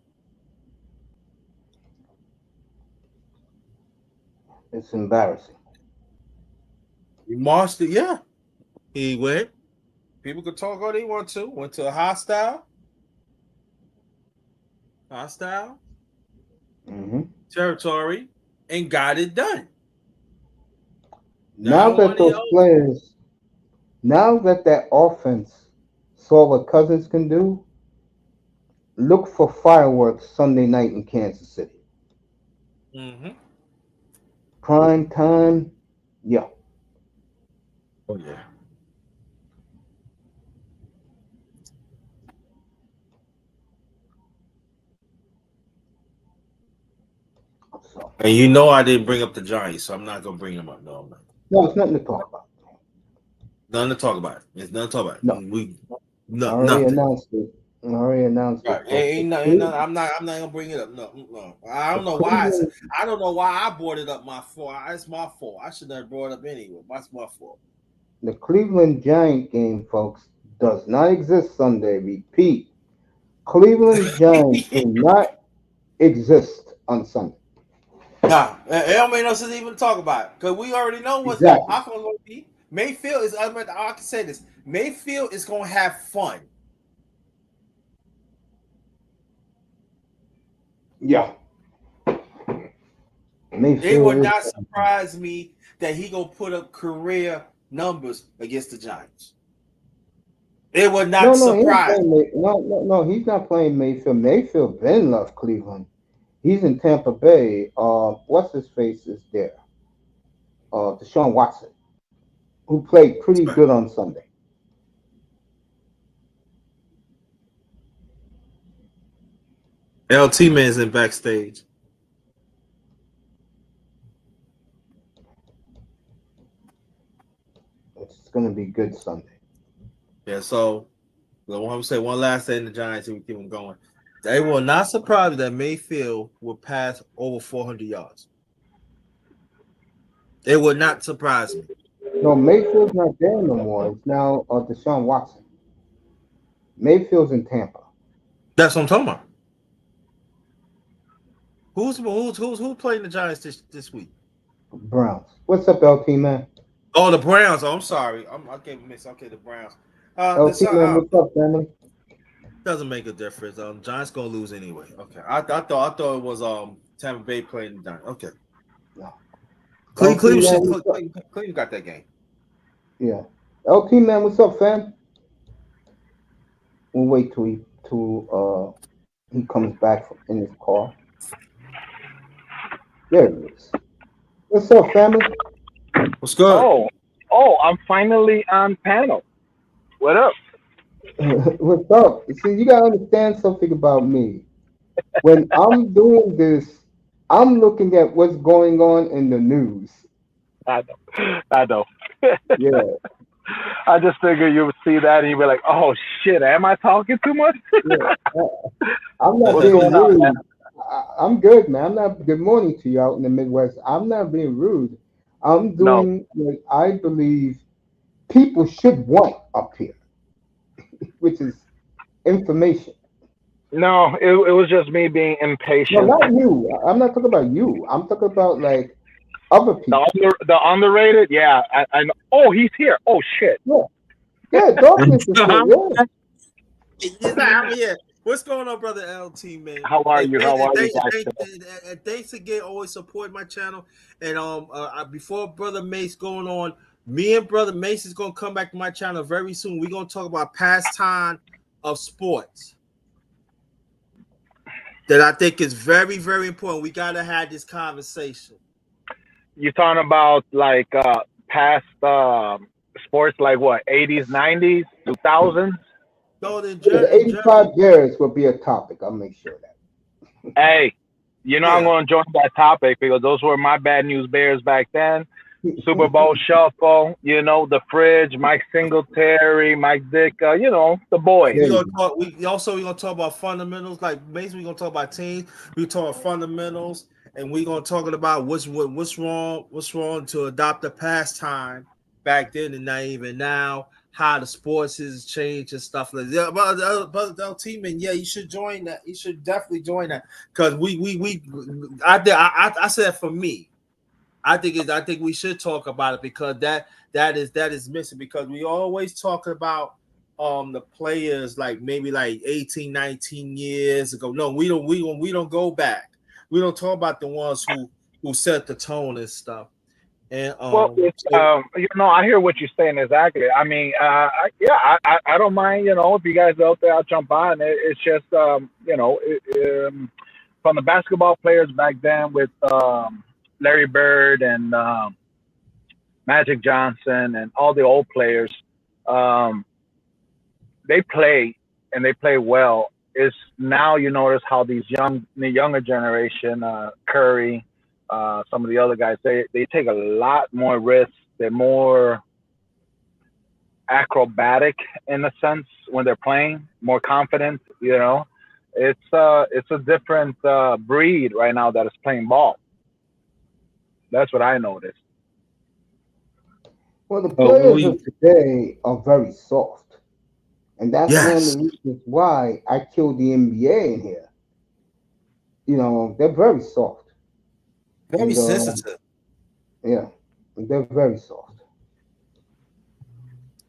It's embarrassing. he marched it. Yeah, he went. People could talk all they want to. Went to a hostile Hmm. territory and got it done. Now Now that on the those players, now that that offense saw what Cousins can do, look for fireworks Sunday night in Kansas City. mm-hmm. Prime time, yeah. Oh yeah. So And you know I didn't bring up the Giants, so I'm not gonna bring them up. No, I'm not. no, it's nothing to talk about. Nothing to talk about. It's nothing to talk about. No, We I no already nothing. announced it. I already announced Right. it, folks. Ain't nothing. I'm not gonna bring it up. No, no. I The don't know why. Cleveland, I don't know why I brought it up. My fault. It's my fault. I should have brought it up anyway. That's my fault. the Cleveland Giant game, folks, does not exist Sunday. Repeat, Cleveland Giants do not exist on Sunday. Nah, it don't make no sense even to talk about it because we already know what's Exactly. outcome going to be. Mayfield is. I can say this. Mayfield is going to have fun. Yeah, It would Mayfield is. not surprise me that he gonna put up career numbers against the Giants. It would No, not no, he ain't surprise playing. me. No. He's not playing Mayfield. Mayfield Ben left Cleveland. He's in Tampa Bay. What's his face is there? Deshaun Watson, who played pretty good on Sunday. LT man's in backstage. It's going to be good Sunday. Yeah, so I want to say one last thing. The Giants, and we keep them going. They will not surprise me that Mayfield will pass over 400 yards. It would not surprise me. No, Mayfield's not there no more. It's now Deshaun Watson. Mayfield's in Tampa. That's what I'm talking about. Who's playing the Giants this week? Browns. What's up, LT man? Oh, the Browns. Oh, I'm sorry. I gave a miss. Okay, the Browns. The LT man, what's up, family? doesn't make a difference. Giants gonna lose anyway. Okay, I thought it was Tampa Bay playing the Giants. Okay, No. LT Cleveland man, should what's up? Cleveland got that game. Yeah. LT man, what's up, fam? We'll wait till he comes back in his car. There he is. What's up, family? What's good? Oh, I'm finally on panel. What up? What's up? See, you gotta understand something about me. When I'm doing this, I'm looking at what's going on in the news. I know. I know. Yeah, I just figured you would see that and you'd be like, oh shit, am I talking too much? yeah. I'm not What's being going on, man? rude. I'm good, man. I'm not. Good morning to you out in the Midwest. I'm not being rude. I'm No. doing what I believe people should want up here, which is information. No, it was just me being No, impatient. not you. I'm not talking about you. I'm talking about like other people. The underrated, yeah. I know. Oh, he's here. Oh shit. Yeah, yeah. Darkness is here. Yeah. Yeah. What's going on, brother LT, man? How are you? How are you, Vikes? And thanks again. Always support my channel. And before brother Mace going on, me and brother Mace is gonna come back to my channel very soon. We're gonna talk about pastime of sports that I think is very, very important. We gotta have this conversation. You talking about like past sports like what, 80s, 90s, 2000s? No, in Yeah, the general, 85 Bears will be a topic. I'll make sure of that. Hey, I'm yeah. going to join that topic because those were my bad news bears back then. Super Bowl shuffle, the fridge, Mike Singletary, Mike Dick, the boys. There We you gonna go. talk. We gonna talk about fundamentals. Like basically, we gonna talk about teams. We talk about fundamentals, and we gonna talking about what's wrong. What's wrong to adopt a pastime back then and not even now. How the sports has changed and stuff like that. Yeah, but team and yeah, you should join that. You should definitely join that because I said for me. I think we should talk about it because that is missing because we always talk about the players like maybe like 18, 19 years ago. No, we don't go back. We don't talk about the ones who set the tone and stuff. And Well, so I hear what you're saying exactly. I mean, I don't mind, if you guys out there, I'll jump on. It's just, from the basketball players back then with Larry Bird and Magic Johnson and all the old players, um, they play and they play well. Is now you notice how the younger generation, Curry, some of the other guys, they take a lot more risks. They're more acrobatic in a sense when they're playing, more confident. It's a different breed right now that is playing ball. That's what I noticed. Well, the well, players of today are very soft, and that's one of yes, the reasons why I killed the NBA in here. They're very soft, very and sensitive. yeah, they're very soft.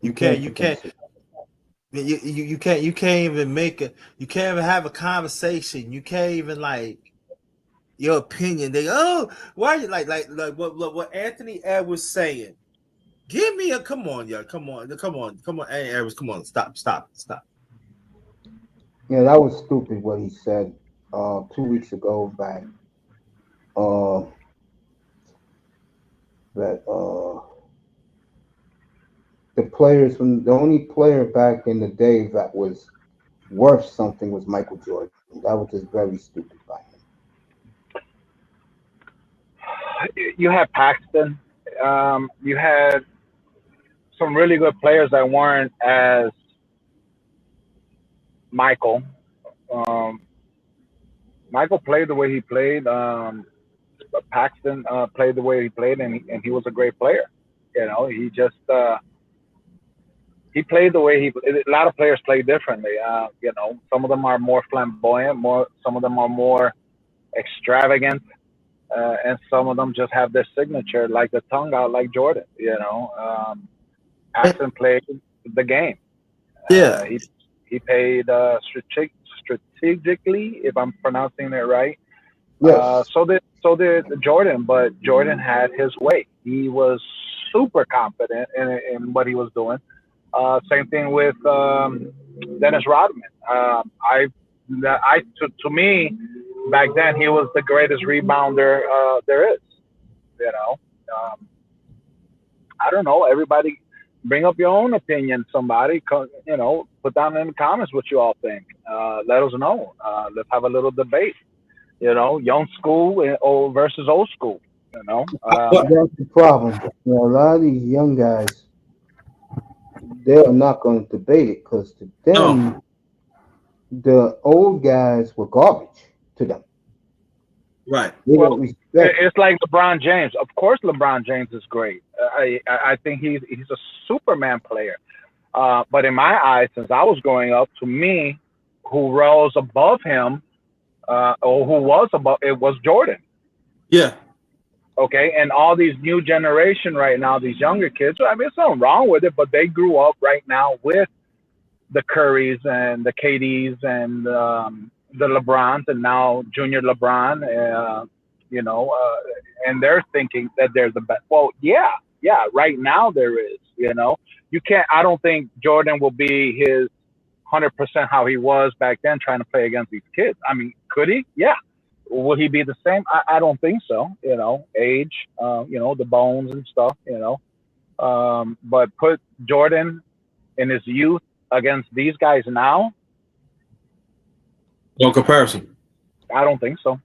You You can't can't you take them can't serious. you can't even make it. You can't even have a conversation. You can't even like your opinion. They why are you like what Anthony Edwards saying? Give me a come on, yeah, come on, Anthony Edwards, come on, stop. Yeah, that was stupid what he said 2 weeks ago uh, that the only player back in the day that was worth something was Michael Jordan. That was just very stupid by him. You had Paxton. You had some really good players that weren't as Michael. Um, Michael played the way he played. But Paxton played the way he played, and he was a great player. He just he played the way he. A lot of players play differently. Some of them are more flamboyant, some of them are more extravagant, and some of them just have their signature, like the tongue out, like Jordan. Paxton played the game. Yeah, He He paid strategically, if I'm pronouncing it right. Yes. So did Jordan, but Jordan had his way. He was super confident in what he was doing. Same thing with Dennis Rodman. To me, back then he was the greatest rebounder there is. You know, um, I don't know. Everybody, bring up your own opinion. Somebody, put down in the comments what you all think. Let us know. Let's have a little debate. Young school or versus old school. You know, But That's the problem. You know, a lot of these young guys, they're not going to debate it because to no, them, the old guys were garbage to them. right. They well, don't respect. it's like LeBron James. Of course, LeBron James is great. I think he's a Superman player. But in my eyes, since I was growing up, to me, who rose above him, or who was above, it was Jordan. Yeah. Okay, and all these new generation right now, these younger kids. I mean, there's nothing wrong with it, but they grew up right now with the Currys and the KDs and the LeBrons, and now Junior LeBron. And they're thinking that they're the best. Well, yeah, yeah. Right now there is. You can't. I don't think Jordan will be his 100% how he was back then trying to play against these kids. I mean, could he? Yeah. Will he be the same? I don't think so. Age, the bones and stuff. But put Jordan in his youth against these guys now, No comparison. I don't think so.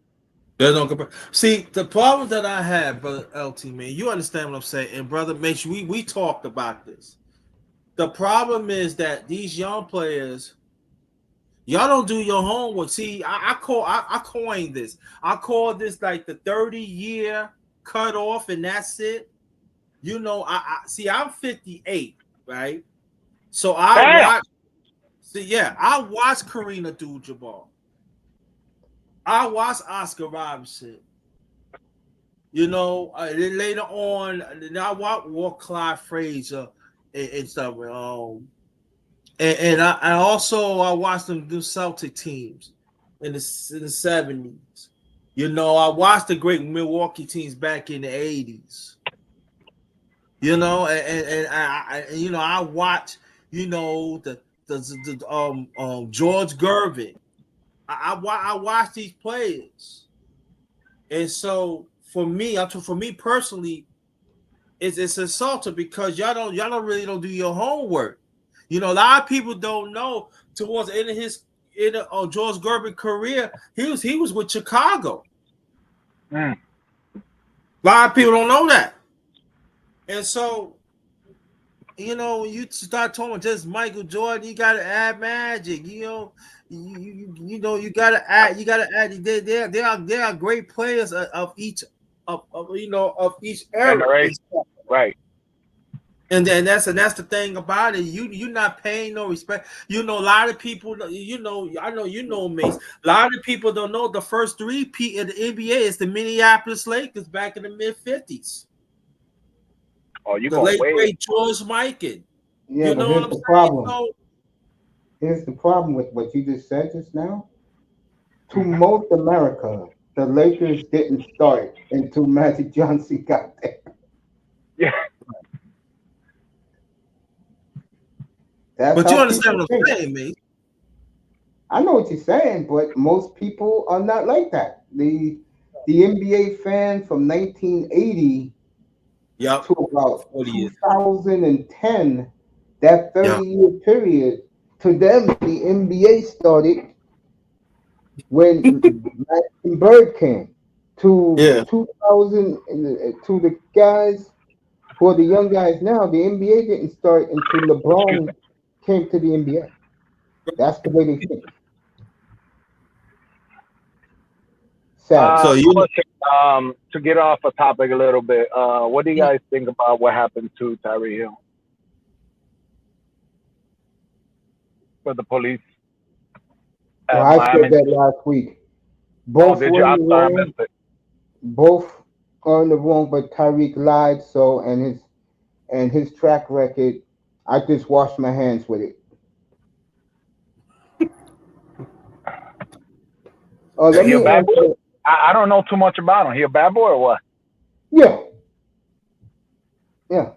There's no comparison. See, the problem that I have, brother LT, man, you understand what I'm saying, and brother, make sure we talked about this. The problem is that these young players, y'all don't do your homework. See, I coined this. I call this like the 30-year cutoff, and that's it. I see. I'm 58, right? So I Damn. watch. See, yeah, I watched Karina Abdul-Jabbar. I watched Oscar Robinson. Then later on, then I watched Clyde Frazier and stuff. And I also I watched them do Celtic teams in the 70s. I watched the great Milwaukee teams back in the 80s. I watch the George Gervin. I watch these players, and so for me personally, it's insulting because y'all don't really don't do your homework. A lot of people don't know towards the end of his George Gervin career, he was with Chicago. Mm. A lot of people don't know that, and so you start talking just Michael Jordan, you gotta add Magic. You gotta add. They are great players of each of each era. Generation. Right. And then that's the thing about it. You're not paying no respect. A lot of people. I know Mace. A lot of people don't know the first three-peat in the NBA is the Minneapolis Lakers back in the mid-50s. Oh, you The going late way. great George Mikan. Yeah, You but know what here's I'm the saying? problem. So Here's the problem with what you just said just now. To Hmm. most America, the Lakers didn't start until Magic Johnson got there. Yeah. That's but you how understand people what I'm think. saying, Mace? I know what you're saying, but most people are not like that. The NBA fan from 1980 Yep. to about 40 years. 2010, that Yeah. 30-year period, to them, the NBA started when Maxim Bird came. To Yeah. 2000, to the guys who are the young guys now, the NBA didn't start until Excuse LeBron me. came to the NBA. That's the way they think. Sadly. So you Question. To get off a topic a little bit. What do you guys think about what happened to Tyree Hill with the police Well, at I said Miami? that last week. Oh, Both did were you? in I'm the sorry, I missed wrong. it. Both are in the wrong, but Tyreek lied. So and his track record, I just washed my hands with it. Let Is he a me bad boy? answer. I don't know too much about him. He a bad boy or what? Yeah, yeah.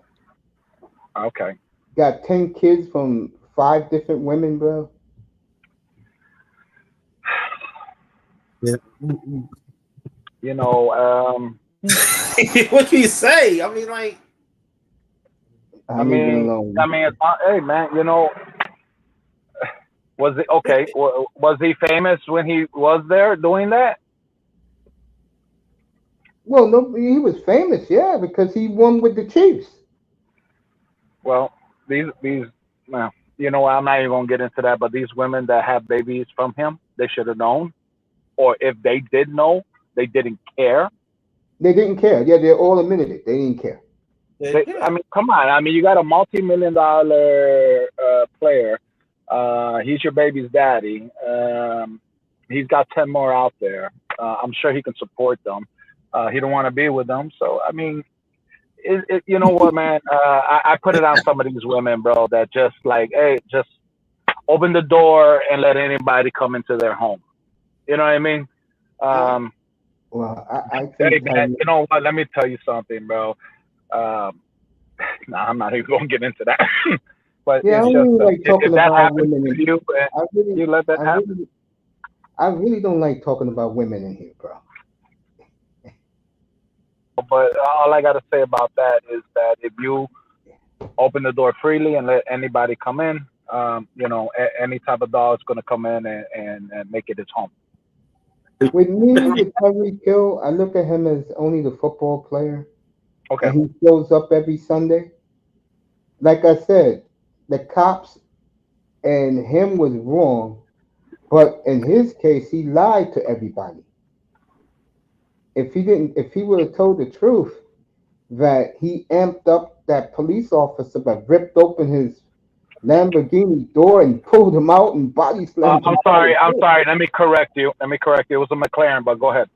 Okay. Got 10 kids from 5 different women, bro. Yeah. You know, What can you say? I mean, like, I I leave it mean, alone. hey man, you know, was it okay? Was he famous when he was there doing that? Well, no, he was famous, yeah, because he won with the Chiefs. Well, these, well, you know, I'm not even gonna get into that. But these women that have babies from him, they should have known, or if they did know, they didn't care. They didn't care. Yeah, they all admitted it. They didn't care. I yeah. mean, come on. I mean, you got a multi-million-dollar player. He's your baby's daddy. He's got 10 more out there. I'm sure he can support them. He don't want to be with them. So, I mean, you know what, man? I put it on some of these women, bro, that just like, hey, just open the door and let anybody come into their home. You know what I mean? I, Um, well, I hey, think man, you know what? Let me tell you something, bro. Um, nah, I'm not even gonna get into that. But yeah, I it's don't just really like if talking that about happens women to in. you, I really, you let that I happen. really, I really don't like talking about women in here, bro. But all I gotta say about that is that if you open the door freely and let anybody come in, you know, any type of dog is gonna come in and make it its home. With me, with Tyreek Hill, I look at him as only the football player, Okay. and he shows up every Sunday. Like I said, the cops and him was wrong, but in his case, he lied to everybody. If he would have told the truth that he amped up that police officer but ripped open his Lamborghini door and pulled him out and body slammed I'm him out of sorry. the I'm car. sorry. Let me correct you. Let me correct you. It was a McLaren, but go ahead.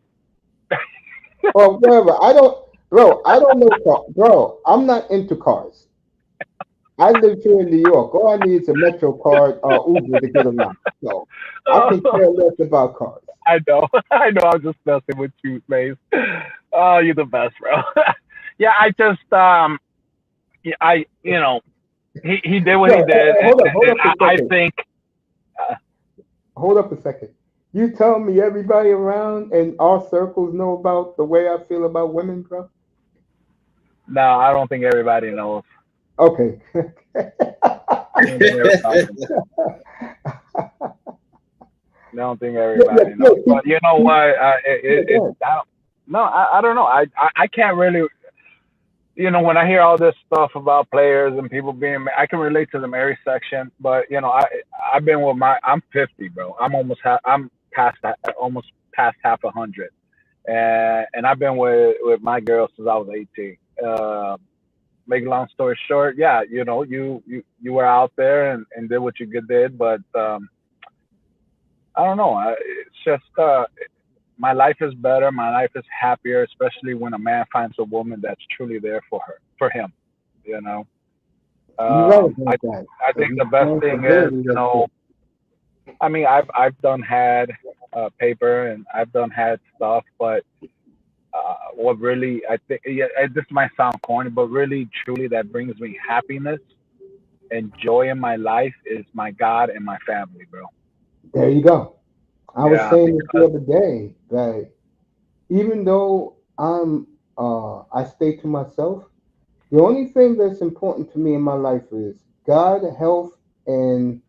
Or whatever. I don't, bro. I don't know, bro. I'm not into cars. I live here in New York. All I need is a Metro card or Uber to get around. So I can care less about cars. I know. I know. I'm just messing with you, Mace. Oh, you're the best, bro. Yeah, I just yeah, you know, he did what Yo, he did, hold and up a I second. think uh, Hold up a second. You tell me everybody around in our circles know about the way I feel about women, bro? no, I don't think everybody knows. Okay. I don't think everybody. I don't think Yeah, yeah, everybody yeah, knows. But you know keep, what? yeah, It go ahead. I don't, no, I don't know. I can't really. You know, when I hear all this stuff about players and people being, I can relate to the married section. But you know, I've been with I'm 50, bro. I'm past almost past half 100, and I've been with my girl since I was 18. Make a long story short, yeah, you know, you were out there and did what you did, but I don't know. It's just my life is better. My life is happier, especially when a man finds a woman that's truly there for him. You know, You're right I about that. I The think the best thing is, responsibility you that's know, there. I mean, I've done had paper and I've done had stuff, but what really I think, yeah, this might sound corny, but really truly that brings me happiness and joy in my life is my God and my family, bro. There you go. I was Yeah, saying this the because other day that even though I stay to myself, the only thing that's important to me in my life is God, health, and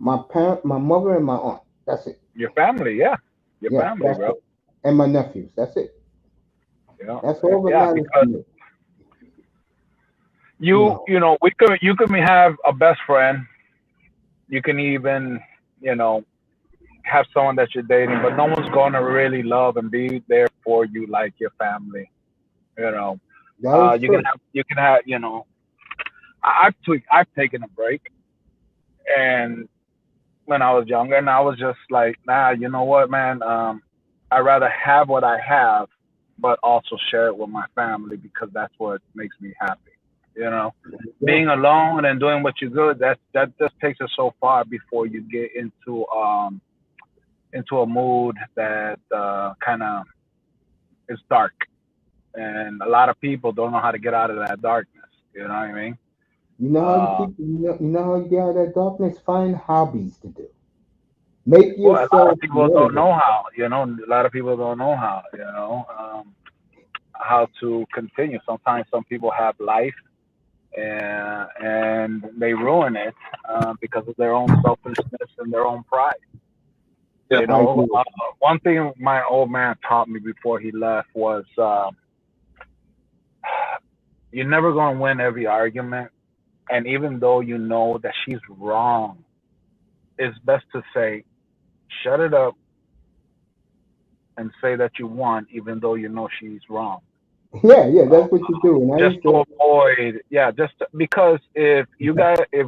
my mother and my aunt. That's it. your family, yeah, your Yeah, family, that's bro. it. And my nephews. That's it. You know, That's all that yeah, matters to because me. You you know, you know you can have a best friend. You can even you know have someone that you're dating, but no one's gonna really love and be there for you like your family. You know, that is true. you can have you know I've taken a break and when I was younger and I was just like nah, you know what, man, I'd rather have what I have, but also share it with my family because that's what makes me happy. You know, There you being go. alone and doing what you good, that just takes us so far before you get into a mood that kind of is dark, and a lot of people don't know how to get out of that darkness. You know what I mean? You know how you Uh, keep, you know how you get out of that darkness? Find hobbies to do. Make well, a lot yourself of people don't relevant. know how. You know, a lot of people don't know how. How to continue. Sometimes some people have life and they ruin it because of their own selfishness and their own pride. Yeah. You I know, agree with one thing my old man taught me before he left was you're never going to win every argument. And even though you know that she's wrong, it's best to say, shut it up and say that you won, even though you know she's wrong. you. Yeah, yeah, Uh, that's what you do. And I just used to to, avoid, yeah, because if you guys, if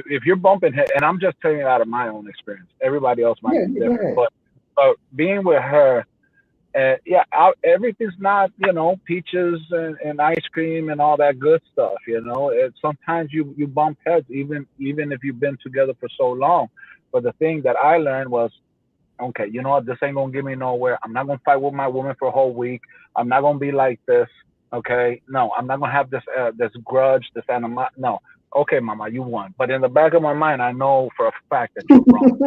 if you're bumping head, and I'm just telling you out of my own experience, everybody else might yeah, be yeah, go different, ahead. but being with her, yeah, everything's not peaches and ice cream and all that good stuff. Sometimes you bump heads, even if you've been together for so long. But the thing that I learned was, okay, you know what, this ain't gonna get me nowhere. I'm not gonna fight with my woman for a whole week. I'm not gonna be like this. Okay, no, I'm not gonna have this grudge, this anima. No, okay, mama, you won. But in the back of my mind, I know for a fact that you're wrong.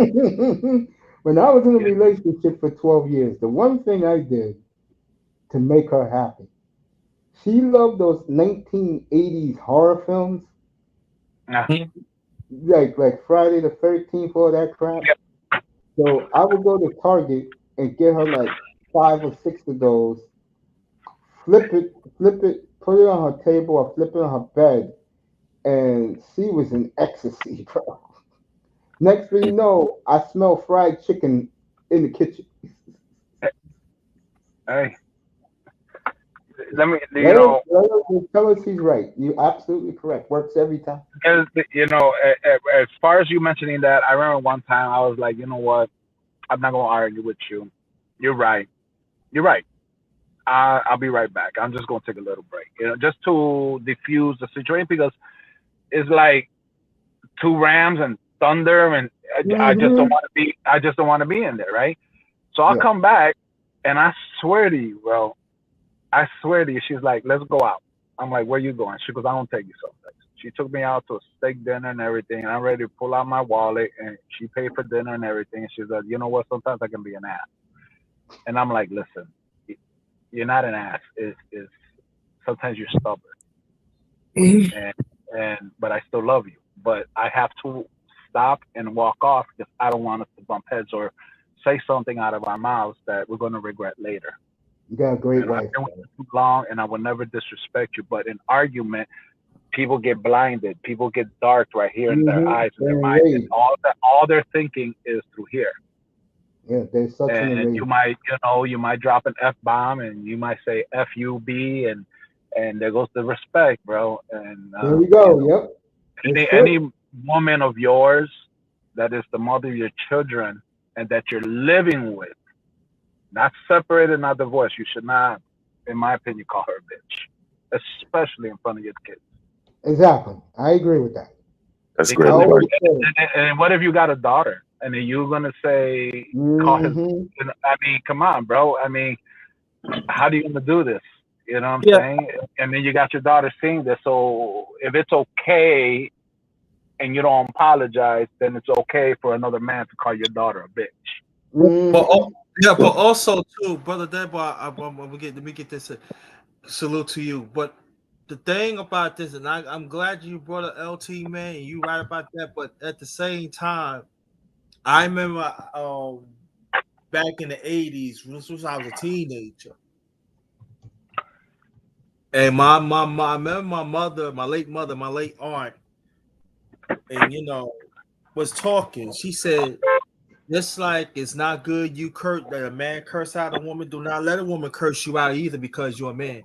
When I was in a Yeah. relationship for 12 years, the one thing I did to make her happy, she loved those 1980s horror films, Yeah. like Friday the 13th, all that crap. Yeah. So I would go to Target and get her like 5 or 6 of those, flip it, put it on her table or flip it on her bed, and she was in ecstasy, bro. Next thing you know, I smell fried chicken in the kitchen. Hey, let me, Tell us he's right. You're absolutely correct. Works every time. because as far as you mentioning that, I remember one time I was like, you know what, I'm not gonna argue with you. You're right. You're right. I'll be right back. I'm just gonna take a little break, just to diffuse the situation because it's like two Rams and Thunder, and I just don't Hmm. want to be. I just don't want to be in there, right? So I'll Yeah. come back, and I swear to you, bro, I swear to you, she's like, let's go out. I'm like, where you going? She goes, I don't take you someplace. She took me out to a steak dinner and everything, and I'm ready to pull out my wallet, and she paid for dinner and everything. And she's like, you know what? Sometimes I can be an ass, and I'm like, listen, you're not an ass. Is sometimes you're stubborn, and but I still love you. But I have to stop and walk off because I don't want us to bump heads or say something out of our mouths that we're going to regret later. You got a great I've wife, been with brother. you too long, and I will never disrespect you. But in argument, people get blinded. People get dark right here in their Mm-hmm. eyes and They're their mind, and enraged. all they're thinking is through here. Yeah, they're such an And enraged. you might drop an F bomb, and you might say FUB, and there goes the respect, bro. And There we go. Yep. It's true. any woman of yours that is the mother of your children and that you're living with, not separated, not divorced, you should not, in my opinion, call her a bitch, especially in front of your kids. Exactly. I agree with that. That's I great Because advice. always say. and what if you got a daughter and then you're gonna say call his? Mm-hmm. I mean, come on, bro. I mean, how do you gonna do this? You know what I'm Yeah. saying? And then you got your daughter seeing this. So if it's okay and you don't apologize, then it's okay for another man to call your daughter a bitch. But Mm-hmm. yeah, but also too, brother Debo, let me get this salute to you. But the thing about this, and I'm glad you brought up LT, man, and you right about that. But at the same time, I remember back in the '80s, this was I was a teenager, and I remember my mother, my late aunt, and was talking. She said, "Just like it's not good that a man curse out a woman. Do not let a woman curse you out either because you're a man.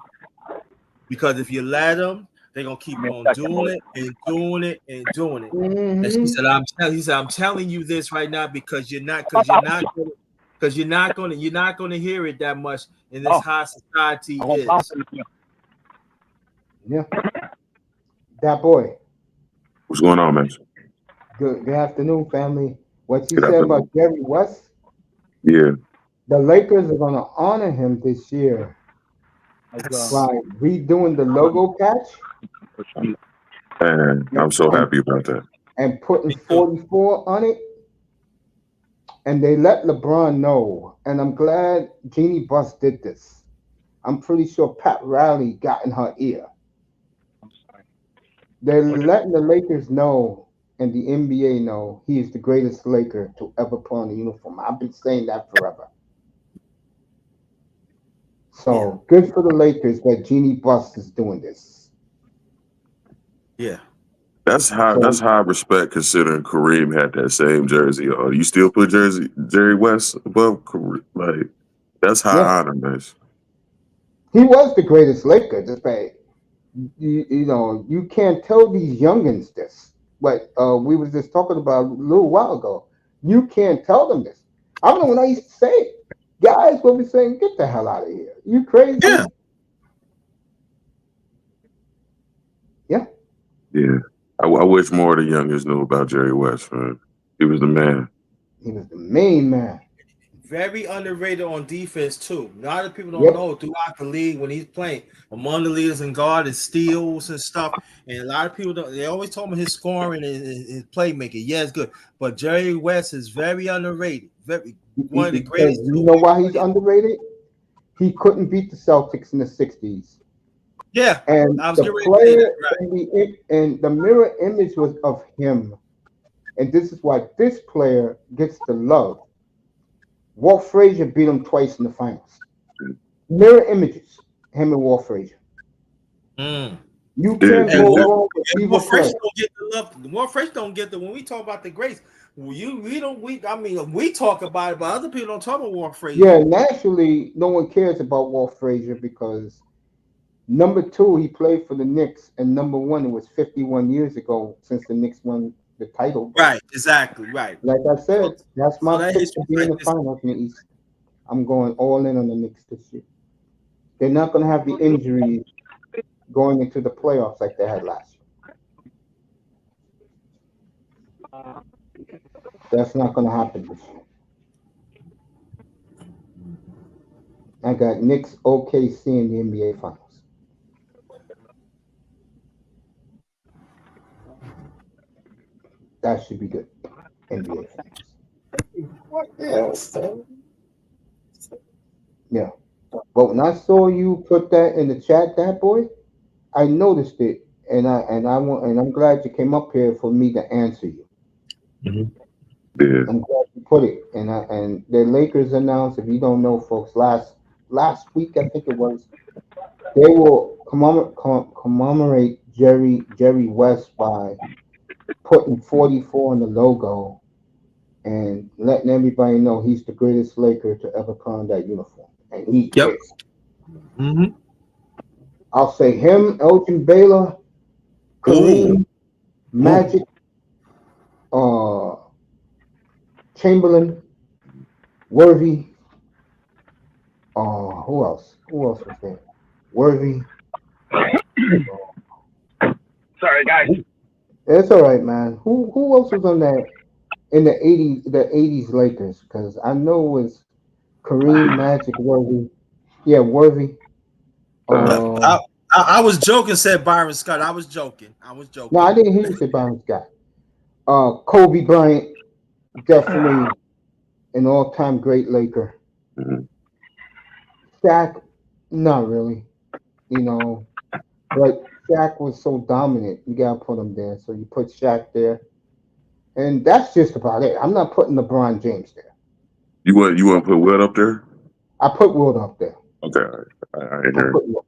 Because if you let them, they're gonna keep on doing it and doing it and doing it." And she Mm-hmm. said, I'm telling you this right now because you're not gonna hear it that much in this Oh, high society I won't bounce is. in the Yeah. That boy. What's going on, man? Good afternoon, family. What you Good said about afternoon. Jerry West, Yeah, the Lakers are going to honor him this year That's, by redoing the logo patch and and, I'm so and, happy about that. and putting Me too. 44 on it. And they let LeBron know. And I'm glad Jeannie Buss did this. I'm pretty sure Pat Riley got in her ear. I'm sorry. They're letting the Lakers know and the NBA know he is the greatest Laker to ever put on a uniform. I've been saying that forever. Yeah, So good for the Lakers that Jeannie Buss is doing this. yeah, That's So high respect considering Kareem had that same jersey on. You still put Jerry West above Kareem? Like that's high yeah, honor, man. he was the greatest Laker. Just by you know, you can't tell these youngins this. But we was just talking about a little while ago. You can't tell them this. I don't know when I used to say it. Guys will be saying, "Get the hell out of here! You yeah. crazy?" Yeah, Yeah, I wish more of the youngers knew about Jerry West, man. He was the man. he was the main man. Very underrated on defense too. A lot of people don't Yep. know throughout the league when he's playing among the leaders in guard and steals and stuff. And a lot of people don't. They always talk about his scoring and his playmaking. Yeah, it's good, but Jerry West is very underrated. Very one of the Because greatest you two know way why he's players. underrated? He couldn't beat the Celtics in the '60s, Yeah, and I was the getting ready to say that. player Right. and the mirror image was of him. And this is why this player gets the love. Walt Frazier beat him twice in the finals. Mirror images, him and Walt Frazier. Mm. You Did, can't Hey, did, go did, wrong with either More fresh player. don't get the love. More fresh don't get the when we talk about the greats. We don't we I mean we talk about it, but other people don't talk about War Yeah, Frazier. naturally, no one cares about Walt Frazier because number two, he played for the Knicks, and number one, it was 51 years ago since the Knicks won the title. But Right, exactly, right. like I So, said, that's so my that pick to history be in like the this. finals in the East. I'm going all in on the Knicks this year. They're not going to have the injuries going into the playoffs like they had last year. That's not going to happen this year. I got Knicks OKC in the NBA Finals. That should be good. NBA Finals. What else? Yeah. But when I saw you put that in the chat, that boy, I noticed it, and I'm glad you came up here for me to answer you. did. I'm glad you put it. And the Lakers announced, if you don't know, folks, last week I think it was, they will commemorate Jerry West by putting 44 on the logo and letting everybody know he's the greatest Laker to ever put on that uniform, and he Yep. is. Mm-hmm. I'll say him, Elgin Baylor, Ooh, Kareem, ooh. Magic, uh, Chamberlain, Worthy. Who else? Who else was there? Worthy. Sorry, guys. It's all right, man. Who else was on that in the '80s Lakers? Because I know it was Kareem, Magic, Worthy. Yeah, Worthy. Uh, I, Uh, I, I was joking, said Byron Scott. I was joking. I was no, I joking. didn't hear you say Brown's guy. Kobe Bryant, definitely an all-time great Laker. mhm. Shaq, not really, you know, but Shaq was so dominant. You gotta put him there. So you put Shaq there, and that's just about it. I'm not putting LeBron James there. You want to put Wilt up there? I put Wilt up there. Okay, all right. I ain't I heard. put Wilt.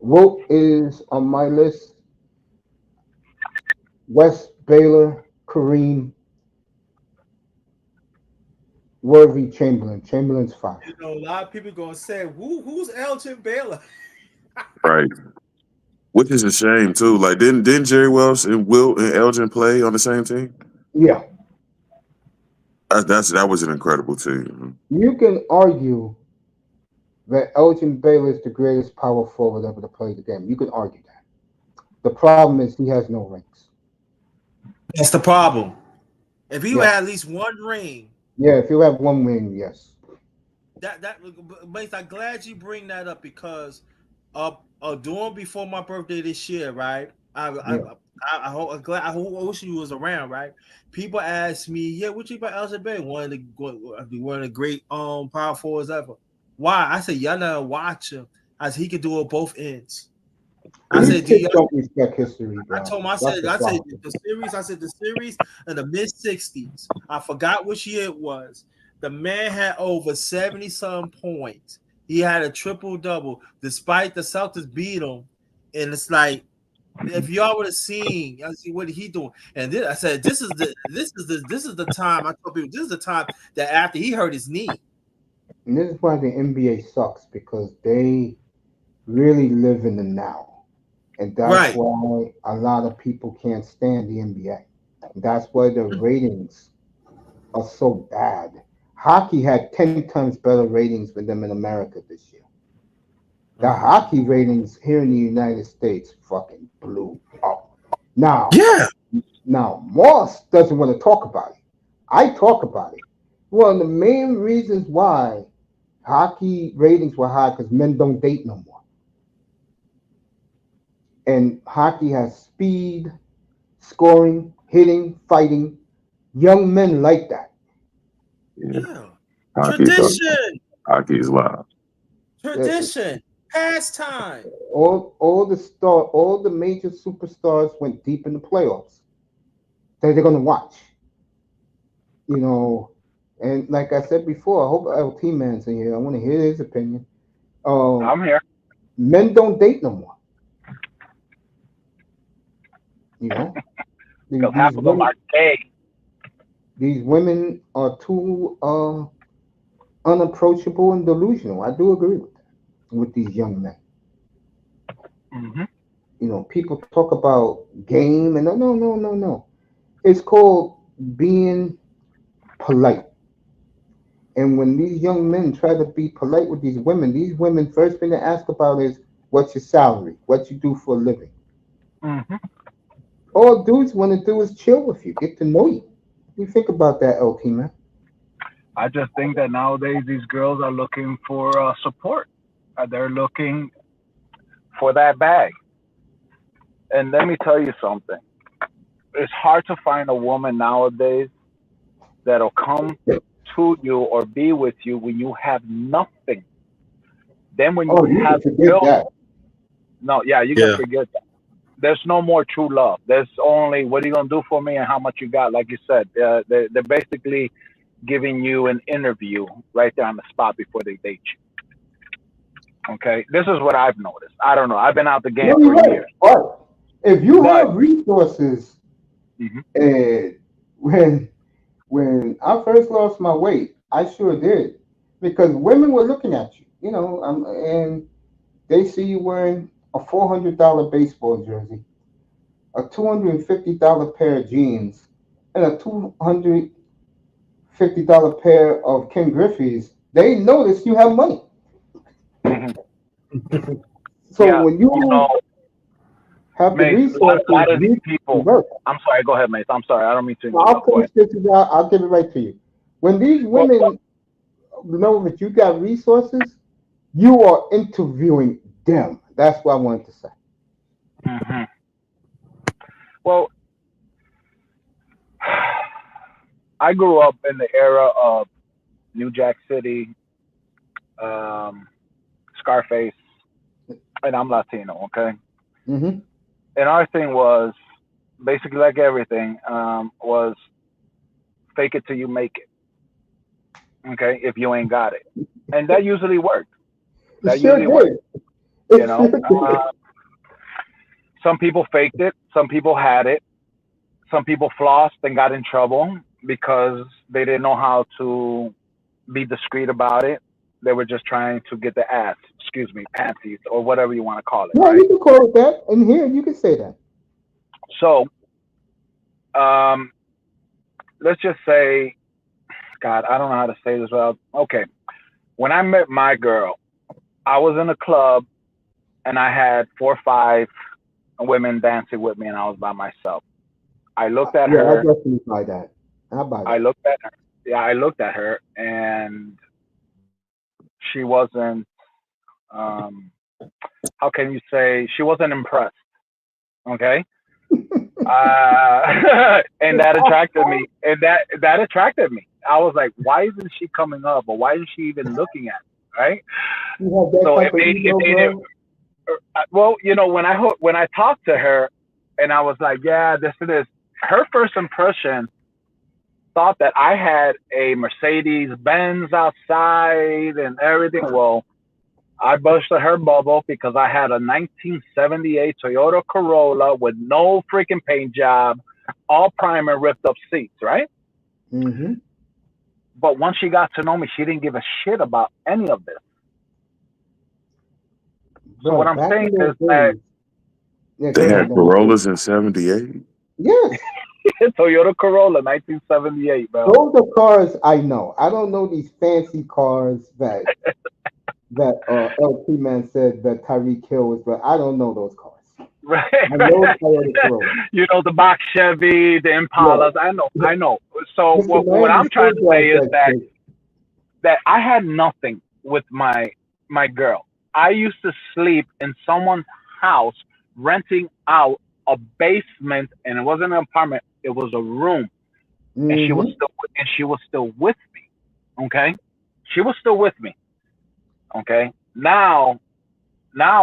Wilt is on my list. West, Baylor, Kareem, Worthy, Chamberlain. Chamberlain's five. You know, a lot of people gonna say, who's Elgin Baylor? Right, which is a shame too. Like, didn't Jerry Wells and Wilt and Elgin play on the same team? Yeah, That was an incredible team. you can argue that Elgin Baylor is the greatest power forward ever to play the game. You can argue that. The problem is he has no rings. That's the problem. If he Yeah. had at least one ring, Yeah, if you have one ring, yes. that Mace, I'm glad you bring that up because doing before my birthday this year, right? Yeah. I'm glad. I wish you was around, right? People ask me, yeah, what you about Elsa Bay? One of the great power forwards ever. Why? I said, y'all not watch him as he could do it both ends. I These said, do kids y'all don't respect history, I bro. told him, I That's said, the I said problem. the series, in the mid 60s. I forgot which year it was. The man had over 70 some points. He had a triple double, despite the Celtics beat him. And it's like, if y'all would have seen, I see what he doing. And then I said, this is the time. I told people this is the time that after he hurt his knee. And this is why the NBA sucks because they really live in the now. And that's Right. why a lot of people can't stand the NBA. That's why the ratings are so bad. Hockey had 10 times better ratings for them in America this year. The hockey ratings here in the United States fucking blew up. Now, Yeah. Moss doesn't want to talk about it. I talk about it. One of the main reasons why hockey ratings were high because men don't date no more. And hockey has speed, scoring, hitting, fighting. Young men like that. Yeah, Yeah. hockey's Tradition. hockey's live. Uh, Tradition. Pastime. all the major superstars went deep in the playoffs. They're gonna watch, you know. And like I said before, I hope LT Man's in here. I want to hear his opinion. Um, I'm here. Men don't date no more. You know, Because these half of them women, are gay. these women are too unapproachable and delusional. I do agree with that. With these young men, Hmm. people talk about game and no. It's called being polite. And when these young men try to be polite with these women first thing they ask about is what's your salary, what you do for a living. Hmm. All dudes want to do is chill with you, get to know you. You think about that, LT man. I just think that nowadays these girls are looking for support. They're looking for that bag. And let me tell you something. It's hard to find a woman nowadays that'll come to you or be with you when you have nothing. Then when you Oh, you can have forget built, that. no, yeah, you can Yeah. forget that. There's no more true love. There's only what are you gonna do for me and how much you got. Like you said, they're basically giving you an interview right there on the spot before they date you. Okay, this is what I've noticed. I don't know. I've been out the game No, you're for right. years, But if you but have resources, mhm, and when I first lost my weight, I sure did because women were looking at you, and they see you wearing a $400 baseball jersey, a $250 pair of jeans, and a $250 pair of Ken Griffey's. They notice you have money. mhm. So Yeah, when you you know, have the Mace. resources, A lot of these you people. convert. I'm sorry. Go ahead, Mace. I'm sorry. I don't mean to I'll interrupt. Go finish ahead. this. I'll give it right to you. When these Well, women know that you got resources, you are interviewing them. That's what I wanted to say. mhm. Well, I grew up in the era of New Jack City, um, Scarface, and I'm Latino. Okay, Hmm. and our thing was basically like everything was fake it till you make it. Okay, if you ain't got it, and that usually worked. It That sure usually worked. did. You It sure know, did. some people faked it. Some people had it. Some people flossed and got in trouble because they didn't know how to be discreet about it. They were just trying to get the ass, excuse me, panties, or whatever you want to call it, No, right? you can call it that. And here, you can say that. So, um, let's just say, God, I don't know how to say this well. Okay, when I met my girl, I was in a club and I had 4 or 5 women dancing with me, and I was by myself. I looked at Yeah, I her. definitely buy that. How about I it? looked at her. Yeah, I looked at her, and she wasn't. Um, how can you say she wasn't impressed? Okay, and that attracted me. And that attracted me. I was like, why isn't she coming up, or why isn't she even looking at me? Right. You have that So type of ego, made it. bro? Well, when I talked to her, and I was like, yeah, this it is. Her first impression thought that I had a Mercedes Benz outside and everything. Well, I busted her bubble because I had a 1978 Toyota Corolla with no freaking paint job, all primer, ripped up seats, right? Mm-hmm. But once she got to know me, she didn't give a shit about any of this. So Bro, what I'm back saying in those is that days. Yeah, They go ahead, had man. Corollas in '78. Yes. Toyota Corolla, 1978, bro. Those are cars I know. I don't know these fancy cars that LT man said that Tyreek Hill was, but I don't know those cars. Right, I right. know Toyota Corolla. The Box Chevy, the Yeah. Impalas. I know. So Mr. what Miami I'm trying still to say drives is that that shit. I had nothing with my girl. I used to sleep in someone's house, renting out a basement, and it wasn't an apartment. It was a room, and Mm-hmm. she was still with me. Okay, she was still with me. Okay, now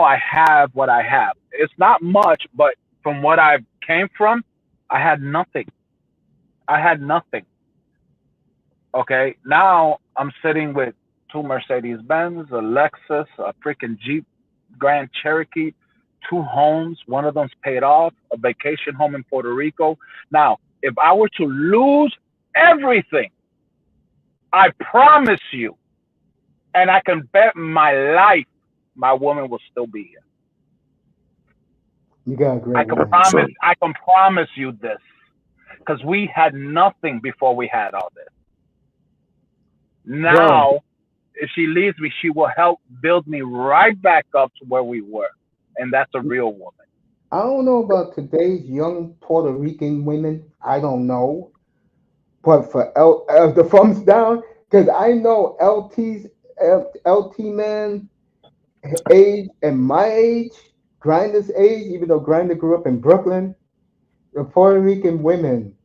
I have what I have. It's not much, but from what I came from, I had nothing. I had nothing. Okay, now I'm sitting with two Mercedes Benz, a Lexus, a freaking Jeep Grand Cherokee, two homes. One of them's paid off, a vacation home in Puerto Rico. Now, if I were to lose everything, I promise you, and I can bet my life, my woman will still be here. You got a great I can woman, promise. bro. So I can promise you this because we had nothing before we had all this. Bro, Now, if she leaves me, she will help build me right back up to where we were, and that's a real woman. I don't know about today's young Puerto Rican women. I don't know. But for the thumbs down, because I know LT man age and my age, Grinder's age, even though Grinder grew up in Brooklyn, the Puerto Rican women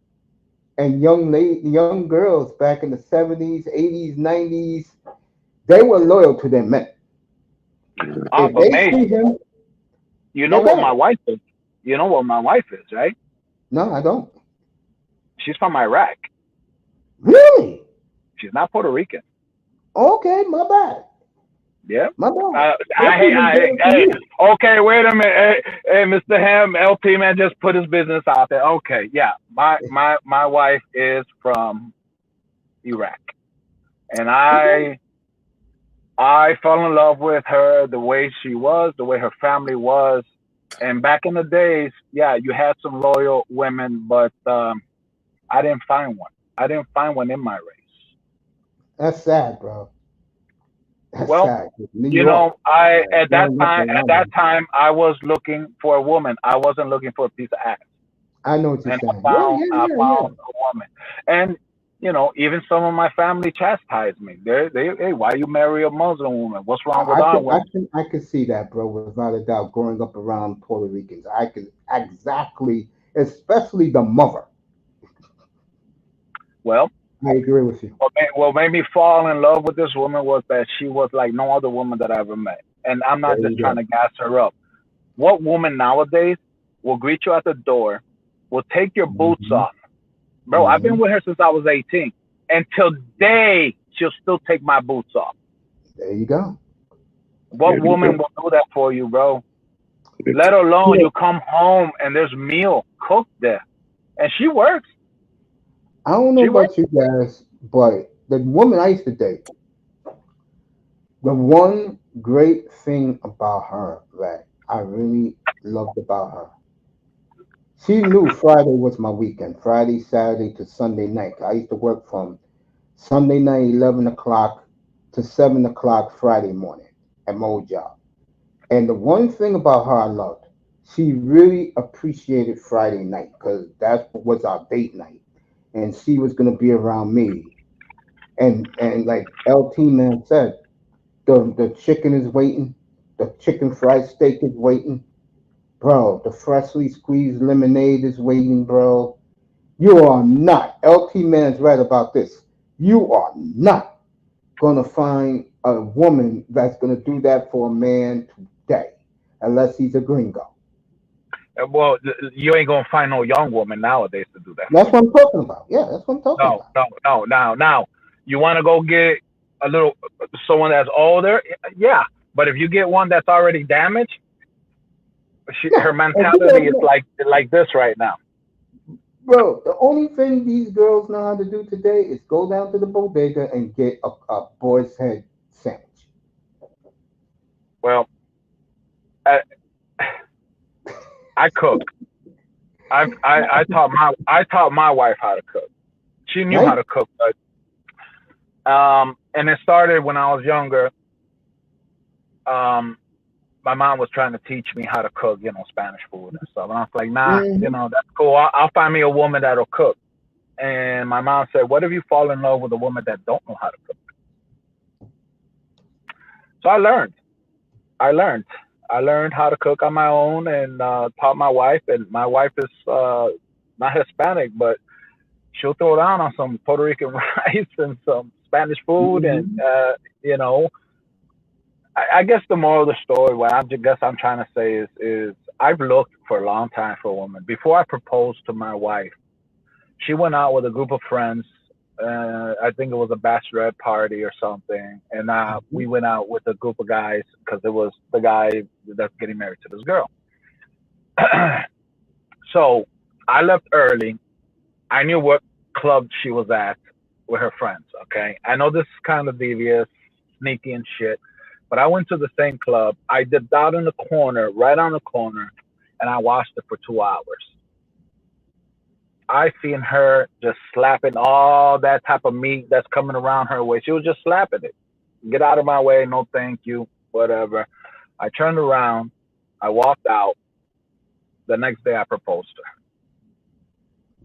and young girls back in the 70s, 80s, 90s, they were loyal to their men. yeah, If But they Mace, see him, you yeah, know go what my ahead. wife is? You know what my wife is, right? No, I don't. She's from Iraq. Really? She's not Puerto Rican. Okay, my bad. Yeah. My bad. That's even Hey, better for you. okay, wait a minute. Hey, Mr. Ham, LP man just put his business out there. Okay, yeah, my wife is from Iraq, and Okay. I fell in love with her the way she was, the way her family was. And back in the days, yeah, you had some loyal women, but I didn't find one. I didn't find one in my race. That's sad, bro. That's Well, sad. New York, I at growing up at around that them. time I was looking for a woman. I wasn't looking for a piece of ass, I know what you're and saying. Yeah, yeah, I yeah, yeah. found a woman. And even some of my family chastised me. Hey, why you marry a Muslim woman? What's wrong with I our can, I women? can, I can see that, bro. Without a doubt, growing up around Puerto Ricans, I can exactly, especially the mother. Well, I agree with you. what made me fall in love with this woman was that she was like no other woman that I ever met. And I'm There not just you trying go. to gas her up. What woman nowadays will greet you at the door, will take your boots Hmm. off? Bro, I've been Hmm. with her since I was 18. And today, she'll still take my boots off. There you go. What yeah, woman because will do that for you, bro? it's, Let alone Yeah, you come home and there's meal cooked there. And she works. I don't know She works. about you guys, but the woman I used to date, the one great thing about her that I really loved about her, she knew Friday was my weekend, Friday, Saturday to Sunday night. I used to work from Sunday night, 11 o'clock to 7 o'clock Friday morning at my old job. And the one thing about her I loved, she really appreciated Friday night because that was our date night. and she was gonna be around me. And like LT man said, the chicken is waiting, the chicken fried steak is waiting, bro. The freshly squeezed lemonade is waiting, bro. You are not. LT man's right about this. You are not gonna find a woman that's gonna do that for a man today, unless he's a gringo. Well, you ain't gonna find no young woman nowadays to do that That's for you. what I'm talking about. Yeah, that's what I'm talking No, about. no, no. Now, you want to go get a little someone that's older, yeah. But if you get one that's already damaged, her No, and you mentality is know, like this right now. bro, the only thing these girls know how to do today is go down to the bodega and get a boy's head sandwich. Well, I, I cook. I taught my wife how to cook. She knew how Nice. to cook, but and it started when I was younger. Um, my mom was trying to teach me how to cook, Spanish food and stuff. And I was like, nah, Hmm. that's cool. I'll find me a woman that'll cook. And my mom said, what if you fall in love with a woman that don't know how to cook? So I learned. I learned. I learned how to cook on my own and taught my wife. And my wife is not Hispanic, but she'll throw down on some Puerto Rican rice and some Spanish food. And, Hmm. you know, I guess the moral of the story, what I'm trying to say is I've looked for a long time for a woman. Before I proposed to my wife, she went out with a group of friends. I think it was a bachelorette party or something, and we went out with a group of guys because it was the guy that's getting married to this girl. So I left early. I knew what club she was at with her friends. Okay, I know this is kind of devious, sneaky and shit, but I went to the same club. I dipped out in the corner, right on the corner, and I watched it for 2 hours. I seen her just slapping all that type of meat that's coming around her way. She was just slapping it. Get out of my way, no thank you, whatever. I turned around, I walked out. The next day I proposed to her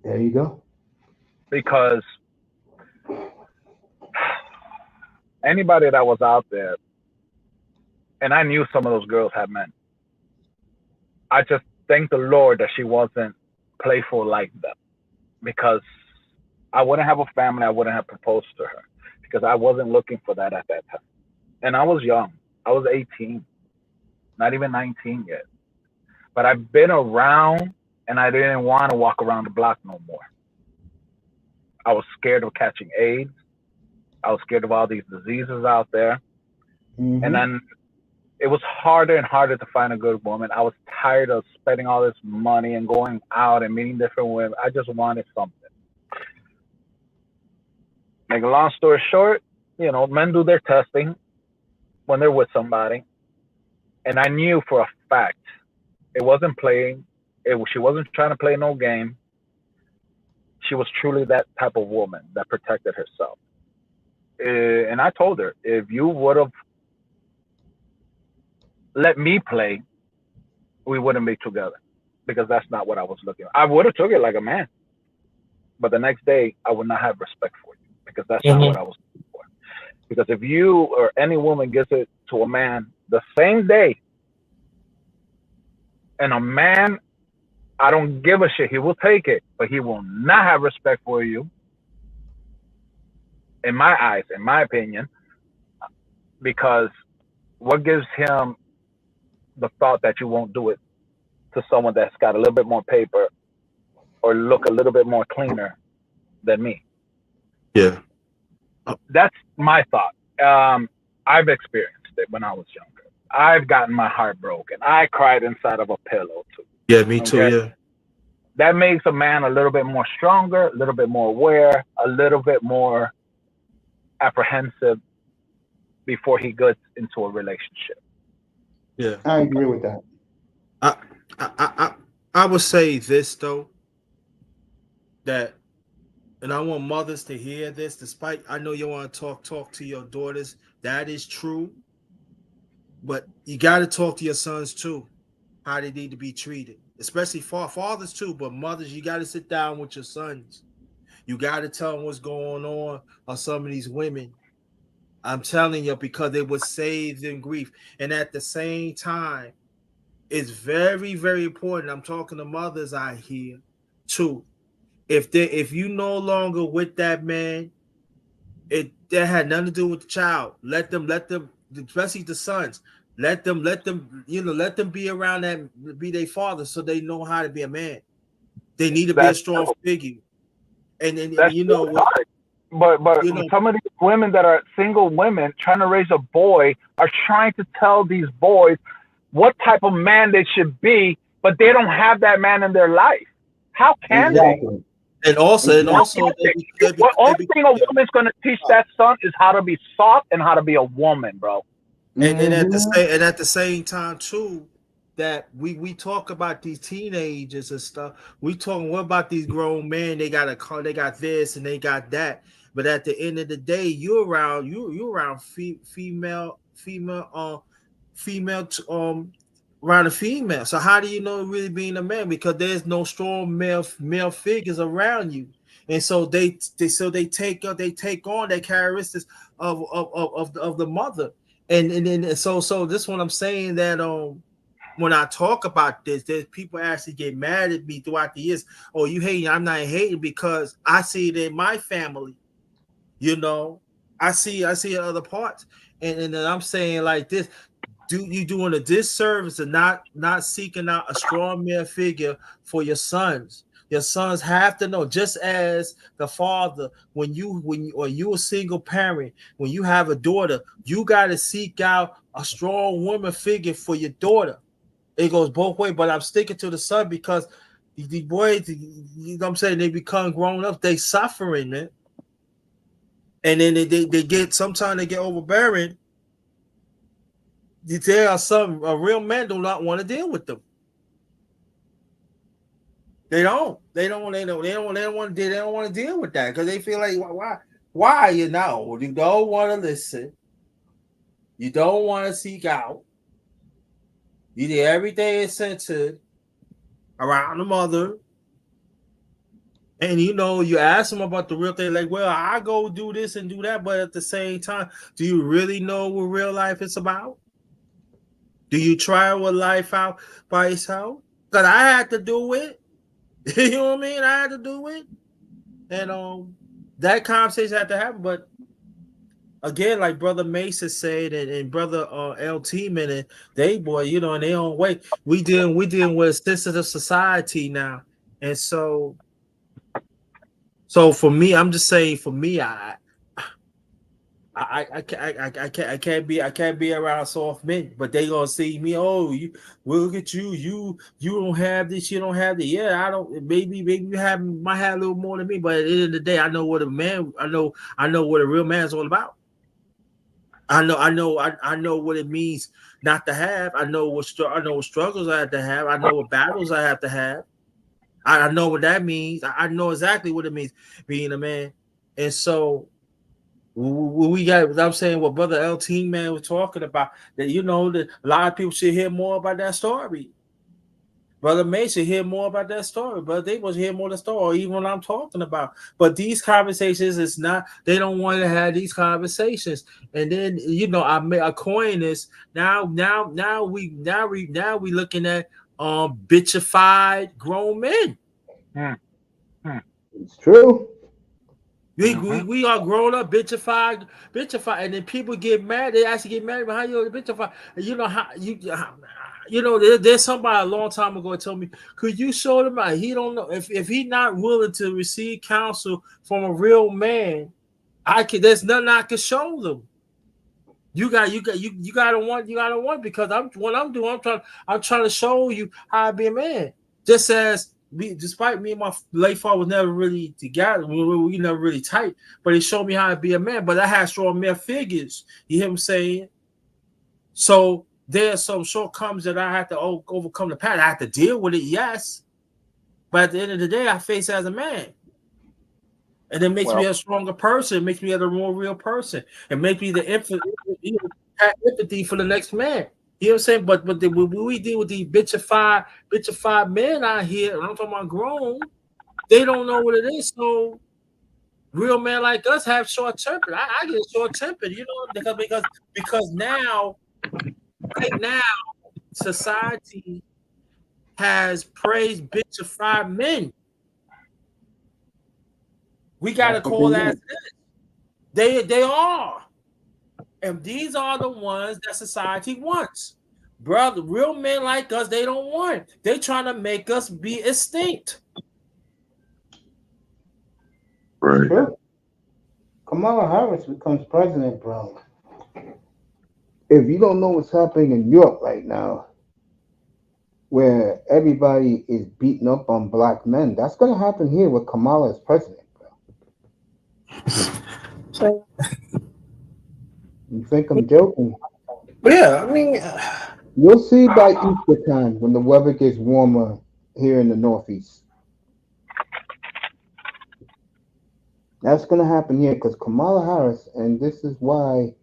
There you go. because anybody that was out there, and I knew some of those girls had men. I just thank the Lord that she wasn't playful like them because I wouldn't have a family. I wouldn't have proposed to her because I wasn't looking for that at that time. And I was young. I was 18, not even 19 yet. But I've been around and I didn't want to walk around the block no more. I was scared of catching AIDS. I was scared of all these diseases out there. And Hmm. then it was harder and harder to find a good woman. I was tired of spending all this money and going out and meeting different women. I just wanted something. Make a long story short, men do their testing when they're with somebody. And I knew for a fact it wasn't playing. She wasn't trying to play no game. She was truly that type of woman that protected herself. And I told her, if you would have let me play, we wouldn't be together because that's not what I was looking for. I would have took it like a man, but the next day I would not have respect for you because that's not what Mhm. I was looking for. Because if you or any woman gives it to a man the same day, and a man, I don't give a shit, he will take it, but he will not have respect for you, in my eyes, in my opinion, because what gives him the thought that you won't do it to someone that's got a little bit more paper or look a little bit more cleaner than me? Yeah. That's my thought. I've experienced it when I was younger. I've gotten my heart broken. I cried inside of a pillow too. Yeah, me too. Okay. Yeah. That makes a man a little bit more stronger, a little bit more aware, a little bit more apprehensive before he gets into a relationship. Yeah. I agree with that. I I I I I would say this though, that and I want mothers to hear this, despite I know you want to talk to your daughters. That is true, but you got to talk to your sons too, how they need to be treated, especially for fathers too, but mothers, you got to sit down with your sons. You got to tell them what's going on some of these women. I'm telling you, because they were saved in grief. And at the same time, it's very, very important. I'm talking to mothers out here too. If you no longer with that man, that had nothing to do with the child. Let them, especially the sons. Let them, let them be around that, be their father, so they know how to be a man. They need to be a That's strong figure. And that's you know what, but you know, some of these women that are single women trying to raise a boy are trying to tell these boys what type of man they should be, but they don't have that man in their life. How can they? Exactly. and also, How Exactly. can they? What only thing a woman's gonna teach that son is how to be soft and how to be a woman, bro. and Mm-hmm. at the same time too, that we talk about these teenagers and stuff. We talking what about these grown men? They got a car, they got this and they got that. But at the end of the day, you around female around a female. So how do you know really being a man? Because there's no strong male figures around you, and so they take on that characteristics of the mother, and so this one I'm saying that when I talk about this, there's people actually get mad at me throughout the years. Oh, you hating? I'm not hating because I see it in my family. You know, I see other parts, and then I'm saying like this: do you doing a disservice and not seeking out a strong male figure for your sons? Your sons have to know, just as the father, or you a single parent, when you have a daughter, you got to seek out a strong woman figure for your daughter. It goes both ways, but I'm sticking to the son because the boys, you know what I'm saying, they become grown up, they suffering, man. And then they get, sometimes they get overbearing. There are some a real men do not want to deal with them. They don't. They don't want to deal with that because they feel like why you know you don't want to listen. You don't want to seek out. You did everything is centered around the mother. And you know, you ask them about the real thing, like, well, I go do this and do that, but at the same time, do you really know what real life is about? Do you try what life out by yourself? Because I had to do it. You know what I mean? I had to do it. And that conversation had to happen. But again, like Brother Mason said, and Brother LT man, they boy, you know, in their own way, we dealing with a sensitive society now. And so for me, I'm just saying for me, I can't be around soft men, but they gonna see me. Oh, you look at you don't have this, you don't have that. Yeah, I don't. Maybe you might have a little more than me, but at the end of the day, I know what a man. I know what a real man's all about. I know what it means not to have. I know what struggles I have to have. I know what battles I have to have. I know what that means. I know exactly what it means being a man, and so we got. I'm saying what Brother LT man was talking about, that you know that a lot of people should hear more about that story. Brother May should hear more about that story, but they was hear more of the story, or even what I'm talking about. But these conversations is not. They don't want to have these conversations. And then you know I coin this now we looking at bitchified grown men. Hmm. Hmm. It's true. We are grown up, bitchified, and then people get mad. They actually get mad about how you're bitchified. And you know how you know, there's somebody a long time ago told me, could you show them out? He don't know if he not willing to receive counsel from a real man. There's nothing I can show them. You gotta want because I'm trying to show you how to be a man. Just as despite me and my late father was never really together, we never really tight, but he showed me how to be a man. But I had strong male figures. You hear him saying? So there's some shortcomings that I have to overcome the past. I have to deal with it, yes. But at the end of the day, I face it as a man. And it makes me a stronger person. It makes me a more real person. It makes me the empathy for the next man. You know what I'm saying? But when we deal with these bitchified men out here, and I'm talking about grown, they don't know what it is. So Real men like us have short tempered. I get short tempered, you know, because now, right now, society has praised bitchified men. We gotta That's what call they that do. they are. And these are the ones that society wants. Brother, real men like us, they don't want. They trying to make us be extinct. It's Right. true. Kamala Harris becomes president, bro. If you don't know what's happening in Europe right now, where everybody is beating up on black men, that's going to happen here with Kamala as president, bro. So, You think I'm joking? yeah, I mean, You'll see by Easter time when the weather gets warmer here in the Northeast. That's going to happen here because Kamala Harris, and this is why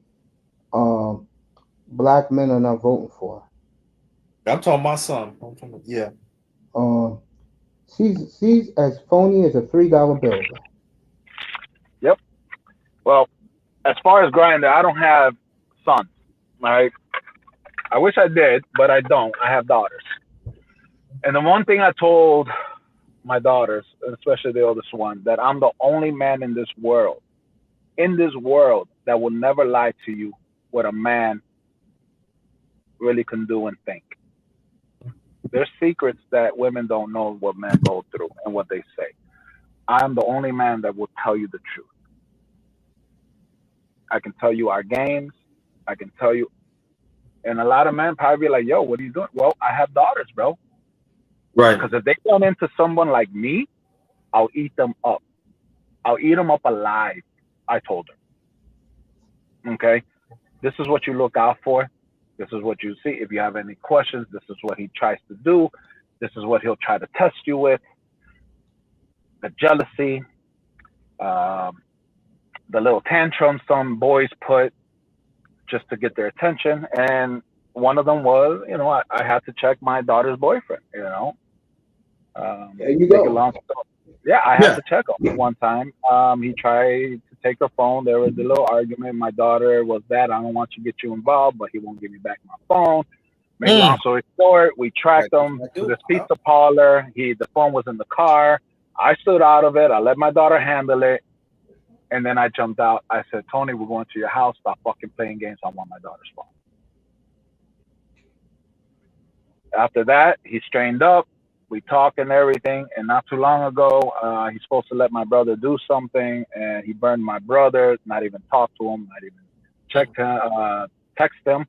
um, black men are not voting for I'm talking my son. Yeah. her. She's as phony as a $3 bill, bro. Yep. Well, as far as Grinder, I don't have sons. Right? I wish I did, but I don't. I have daughters. And the one thing I told my daughters, especially the oldest one, that I'm the only man in this world, that will never lie to you what a man really can do and think. There's secrets that women don't know what men go through and what they say. I'm the only man that will tell you the truth. I can tell you our games. I can tell you, and a lot of men probably be like, "Yo, what are you doing?" Well, I have daughters, bro. Right. Because if they run into someone like me, I'll eat them up. I'll eat them up alive. I told her. Okay, this is what you look out for. This is what you see. If you have any questions, this is what he tries to do. This is what he'll try to test you with. The jealousy, um, the little tantrums some boys put just to get their attention. And one of them was, I had to check my daughter's boyfriend, There you make it go. long story. Yeah, I had Yeah. to check him one time. He tried to take her phone. There was a little argument. My daughter was that I don't want to get you involved, but he won't give me back my phone. Make a long story short, we Right. tracked That's him what I to do. this pizza parlor. The phone was in the car. I stood out of it. I let my daughter handle it. And then I jumped out. I said, Tony, we're going to your house. Stop fucking playing games. I want my daughter's phone. After that, he strained up. We talked and everything. And not too long ago, he's supposed to let my brother do something. And he burned my brother, not even talked to him, not even checked him, text him.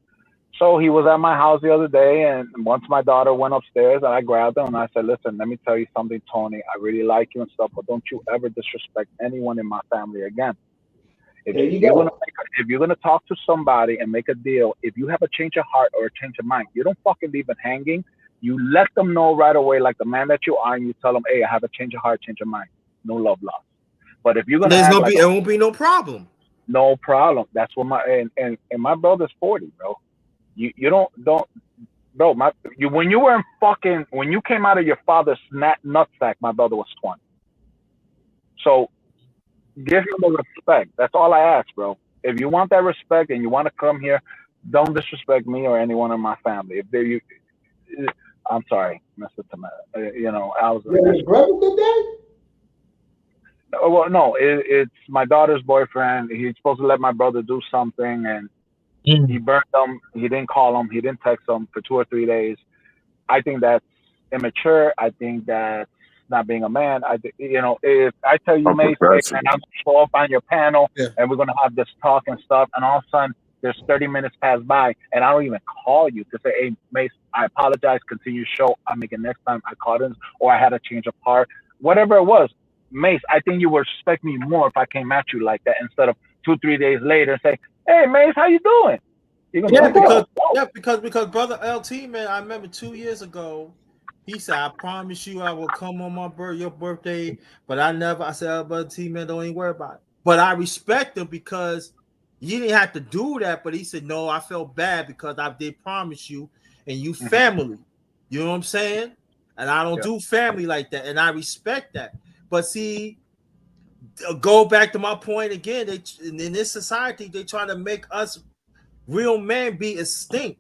So he was at my house the other day, and once my daughter went upstairs, and I grabbed him and I said, "Listen, let me tell you something, Tony. I really like you and stuff, but don't you ever disrespect anyone in my family again. If There you you're gonna go. if you're gonna talk to somebody and make a deal, if you have a change of heart or a change of mind, you don't fucking leave it hanging. You let them know right away, like the man that you are, and you tell them, "Hey, I have a change of heart, change of mind. No love lost." But if you're And gonna there's act gonna like be, it won't be no problem. no problem, that's what and my brother's 40, bro. You don't bro, when you were in when you came out of your father's nutsack, my brother was 20. So give him the respect. That's all I ask, bro. If you want that respect and you want to come here, don't disrespect me or anyone in my family. I'm sorry, Mr. Tomato. I was Yeah, your brother did that? well, no, it's my daughter's boyfriend. He's supposed to let my brother do something, and he burned him. He didn't call him. He didn't text him for 2 or 3 days. I think that's immature. I think that's not being a man. If I tell you, Mace, hey, man, Unprofessional. I'm gonna show up on your panel Yeah. and we're gonna have this talk and stuff, and all of a sudden there's 30 minutes pass by and I don't even call you to say, hey, Mace, I apologize. Continue show. I'll make it next time. I called in, or I had a change of heart, whatever it was. Mace, I think you would respect me more if I came at you like that instead of 2, 3 days later and say, hey, Mace, how you doing? You're gonna be Yeah, like, yo, because brother LT, man, I remember 2 years ago, he said, "I promise you, I will come on your birthday." But I never. I said, "Brother T, man, don't even worry about it." But I respect him because you didn't have to do that. But he said, "No, I felt bad because I did promise you, and you mhm, family." You know what I'm saying? And I don't yeah, do family like that, and I respect that. But see, go back to my point again. They in this society they try to make us real men be extinct.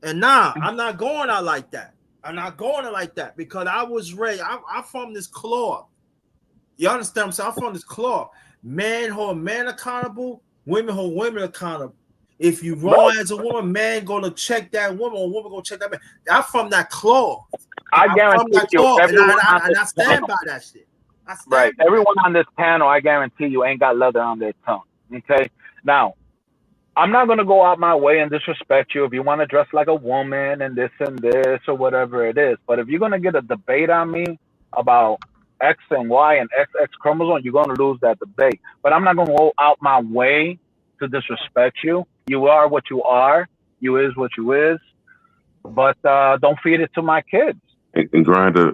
And nah, I'm not going out like that. I'm not going out like that because I was raised. I'm from this cloth. You understand what I'm saying? I'm from this cloth. Man hold man accountable, women hold women accountable. If you wrong as a woman, man gonna check that woman, or woman gonna check that man. I'm from that cloth. I I'm from guarantee that you, cloth, and everyone on I this stand panel, by that shit. I right? stand by that. Everyone on this panel, I guarantee you, ain't got leather on their tongue. Okay, now I'm not gonna go out my way and disrespect you if you want to dress like a woman and this or whatever it is. But if you're gonna get a debate on me about X and Y and XX chromosome, you're gonna lose that debate. But I'm not gonna go out my way to disrespect you. You are what you are. You is what you is. But don't feed it to my kids. And Grinder,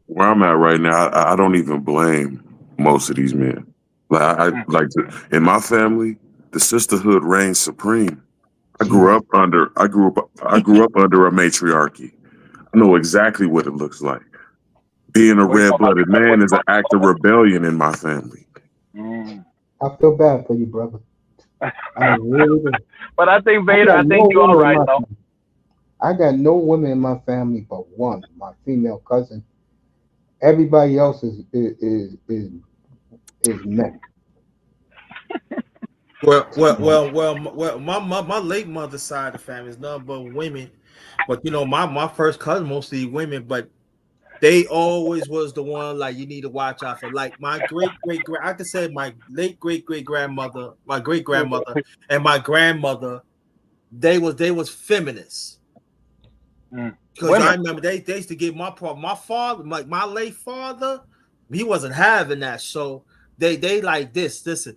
where I'm at right now, I don't even blame most of these men. Like Mm. in my family, the sisterhood reigns supreme. Yeah. I grew up under a matriarchy. I know exactly what it looks like. Being a What you talking red-blooded about? What man you is an act of rebellion in my family. Mm. I feel bad for you, brother. I really do. But I think I Vader, got I no think you're all women in right my though. family. I got no women in my family but one, my female cousin. Everybody else is men. My late mother's side of the family is nothing but women. But you know, my first cousin mostly women, but they always was the one like you need to watch out for. Like my great I could say my late great grandmother, my great grandmother, and my grandmother, they was feminists. Mm. Because I Women. remember they used to give my father, like my late father, he wasn't having that. So they like this is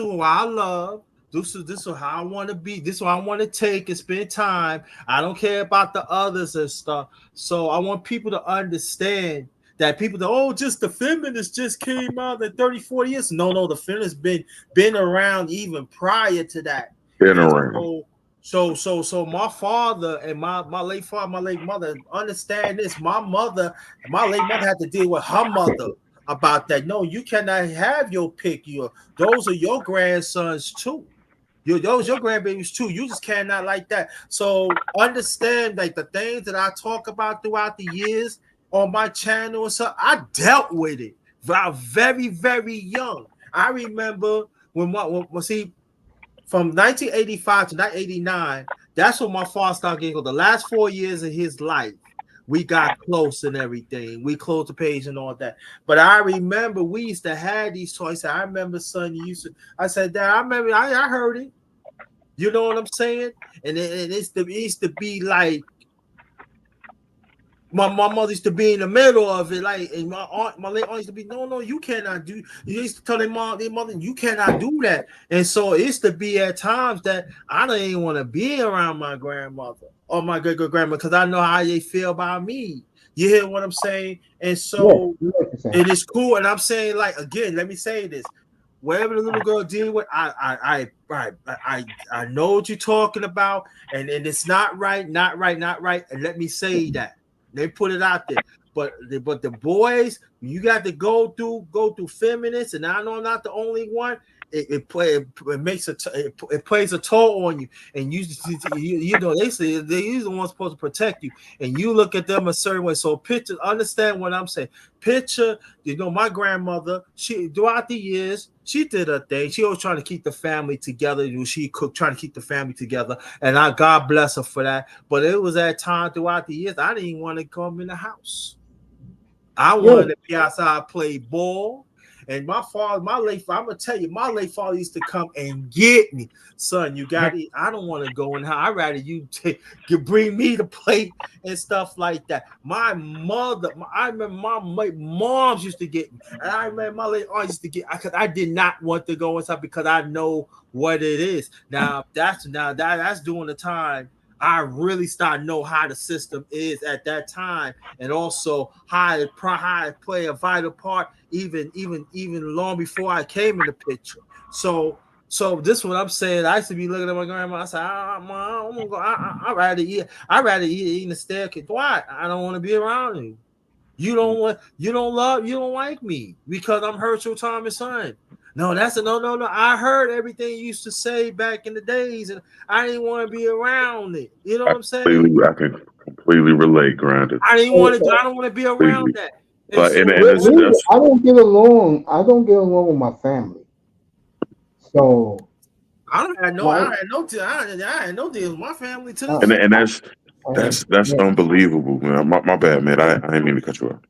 what I love. This is how I want to be. This is what I want to take and spend time. I don't care about the others and stuff. So I want people to understand that people that just the feminists just came out in 30, 40 years. No, the feminists been around even prior to that. Been And around. so my father and my late father, my late mother understand this. My late mother had to deal with her mother about that. No, you cannot have your pick. Those are your grandsons too. Those your grandbabies too. You just cannot like that. So understand like the things that I talk about throughout the years on my channel and stuff. I dealt with it. I was very, very young. I remember when see from 1985 to 1989, that's when my father started getting the last 4 years of his life. We got close and everything. We closed the page and all that. But I remember we used to have these toys. I remember, son, you used to. I said, Dad, I remember. I heard it. You know what I'm saying? And it used to be like my mother used to be in the middle of it, like, and my late aunt used to be, no, you cannot do. You used to tell their mother, you cannot do that. And so it used to be at times that I don't even want to be around my grandmother or my great grandma because I know how they feel about me. You hear what I'm saying? And Yeah, so you know what I'm saying. it is cool. And I'm saying, like, again, let me say this. Whatever the little girl deal with, I know what you're talking about, and it's not right. And let me say that. They put it out there. But the boys, you got to go through feminists, and I know I'm not the only one. It plays a toll on you, and you know they say they're the ones supposed to protect you, and you look at them a certain way. So picture, understand what I'm saying. Picture, you know, my grandmother, she throughout the years, she did her thing. She was trying to keep the family together. She cooked, trying to keep the family together, and God bless her for that. But it was that time throughout the years, I didn't want to come in the house. I Yeah, wanted to be outside, play ball. And my father, my late father, I'm gonna tell you, my late father used to come and get me, son. You got it. I don't want to go in the house. I'd rather you bring me the plate and stuff like that. My mother, I remember my moms used to get me, and I remember my late aunt used to get because I did not want to go inside because I know what it is. That's during the time I really start know how the system is at that time, and also how it play a vital part even long before I came in the picture. So this is what I'm saying. I used to be looking at my grandma. I said, Mom, I'm gonna go. I rather eat in the staircase. Why? I don't want to be around you. You don't want, you don't love, you don't like me because I'm Herschel Thomas' son. No, that's a no. I heard everything you used to say back in the days, and I didn't want to be around it. You know what I'm saying? I can completely relate, Grinder. I didn't want to. I don't want to be around Completely. that. And But so and With it's me, that's I don't get along. I don't get along with my family. So, I don't had no. my, I had no. I had no deal with my family to uh, this. and that's uh, that's yeah, unbelievable, man. My bad, man. I didn't mean to cut you off.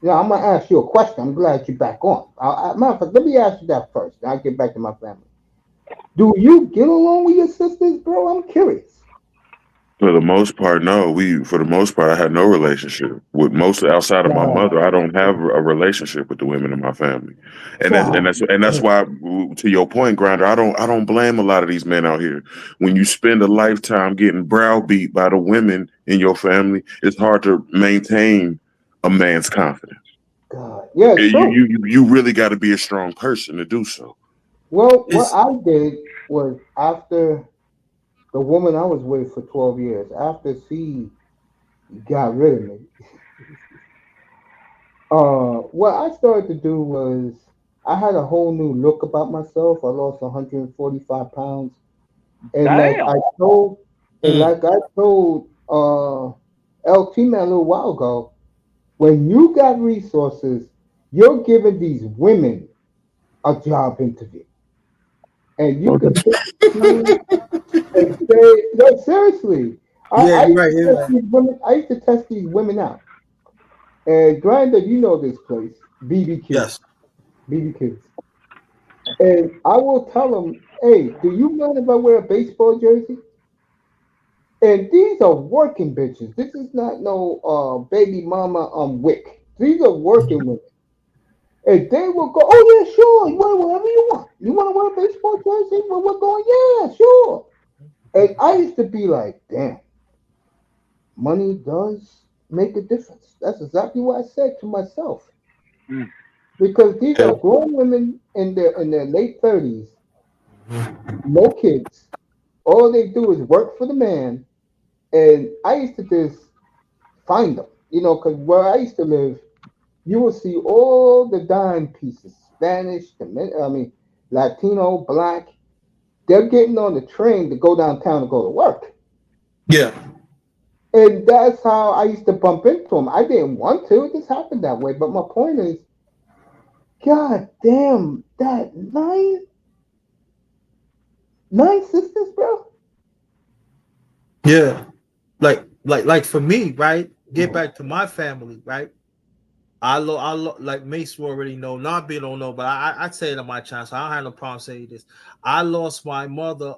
yeah, I'm gonna ask you a question. I'm glad you're back on. Matter of fact, let me ask you that first. Then I'll get back to my family. Do you get along with your sisters, bro? I'm curious. For the most part, no. For the most part, I had no relationship with most outside of my God, mother. I don't have a relationship with the women in my family, and God, that's why, to your point, Grinder. I don't blame a lot of these men out here. When you spend a lifetime getting browbeat by the women in your family, it's hard to maintain a man's confidence. God. Yeah, it's true. You really got to be a strong person to do so. Well, what It's I did was after the woman I was with for 12 years, after she got rid of me, what I started to do was I had a whole new look about myself. I lost 145 pounds, and Damn. mm, like I told LT man a little while ago, when you got resources, you're giving these women a job interview, and you Okay. can pick and say, no, seriously. yeah, I you're used right. to You're test right. these women. I used to test these women out. And Grinder, you know this place, BBQ, Yes. BBQs. And I will tell them, hey, do you mind if I wear a baseball jersey? And these are working bitches. This is not no baby mama wick. These are working women. And they will go, oh yeah, sure, you wear whatever you want. You want to wear a baseball jersey? Well, we're going, yeah, sure. And I used to be like, damn, money does make a difference. That's exactly what I said to myself. Mm. Because these Yeah. are grown women in their late 30s, no kids. All they do is work for the man. And I used to just find them, because where I used to live, you will see all the dime pieces, Spanish, I mean, Latino, black. They're getting on the train to go downtown to go to work. Yeah. And that's how I used to bump into them. I didn't want to, it just happened that way. But my point is, God damn, that nine sisters, bro. Yeah. Like for me, right? Get back to my family, right? Like Mace will already know, not be don't know, but I'd say it on my chance. So I don't have no problem saying this. I lost my mother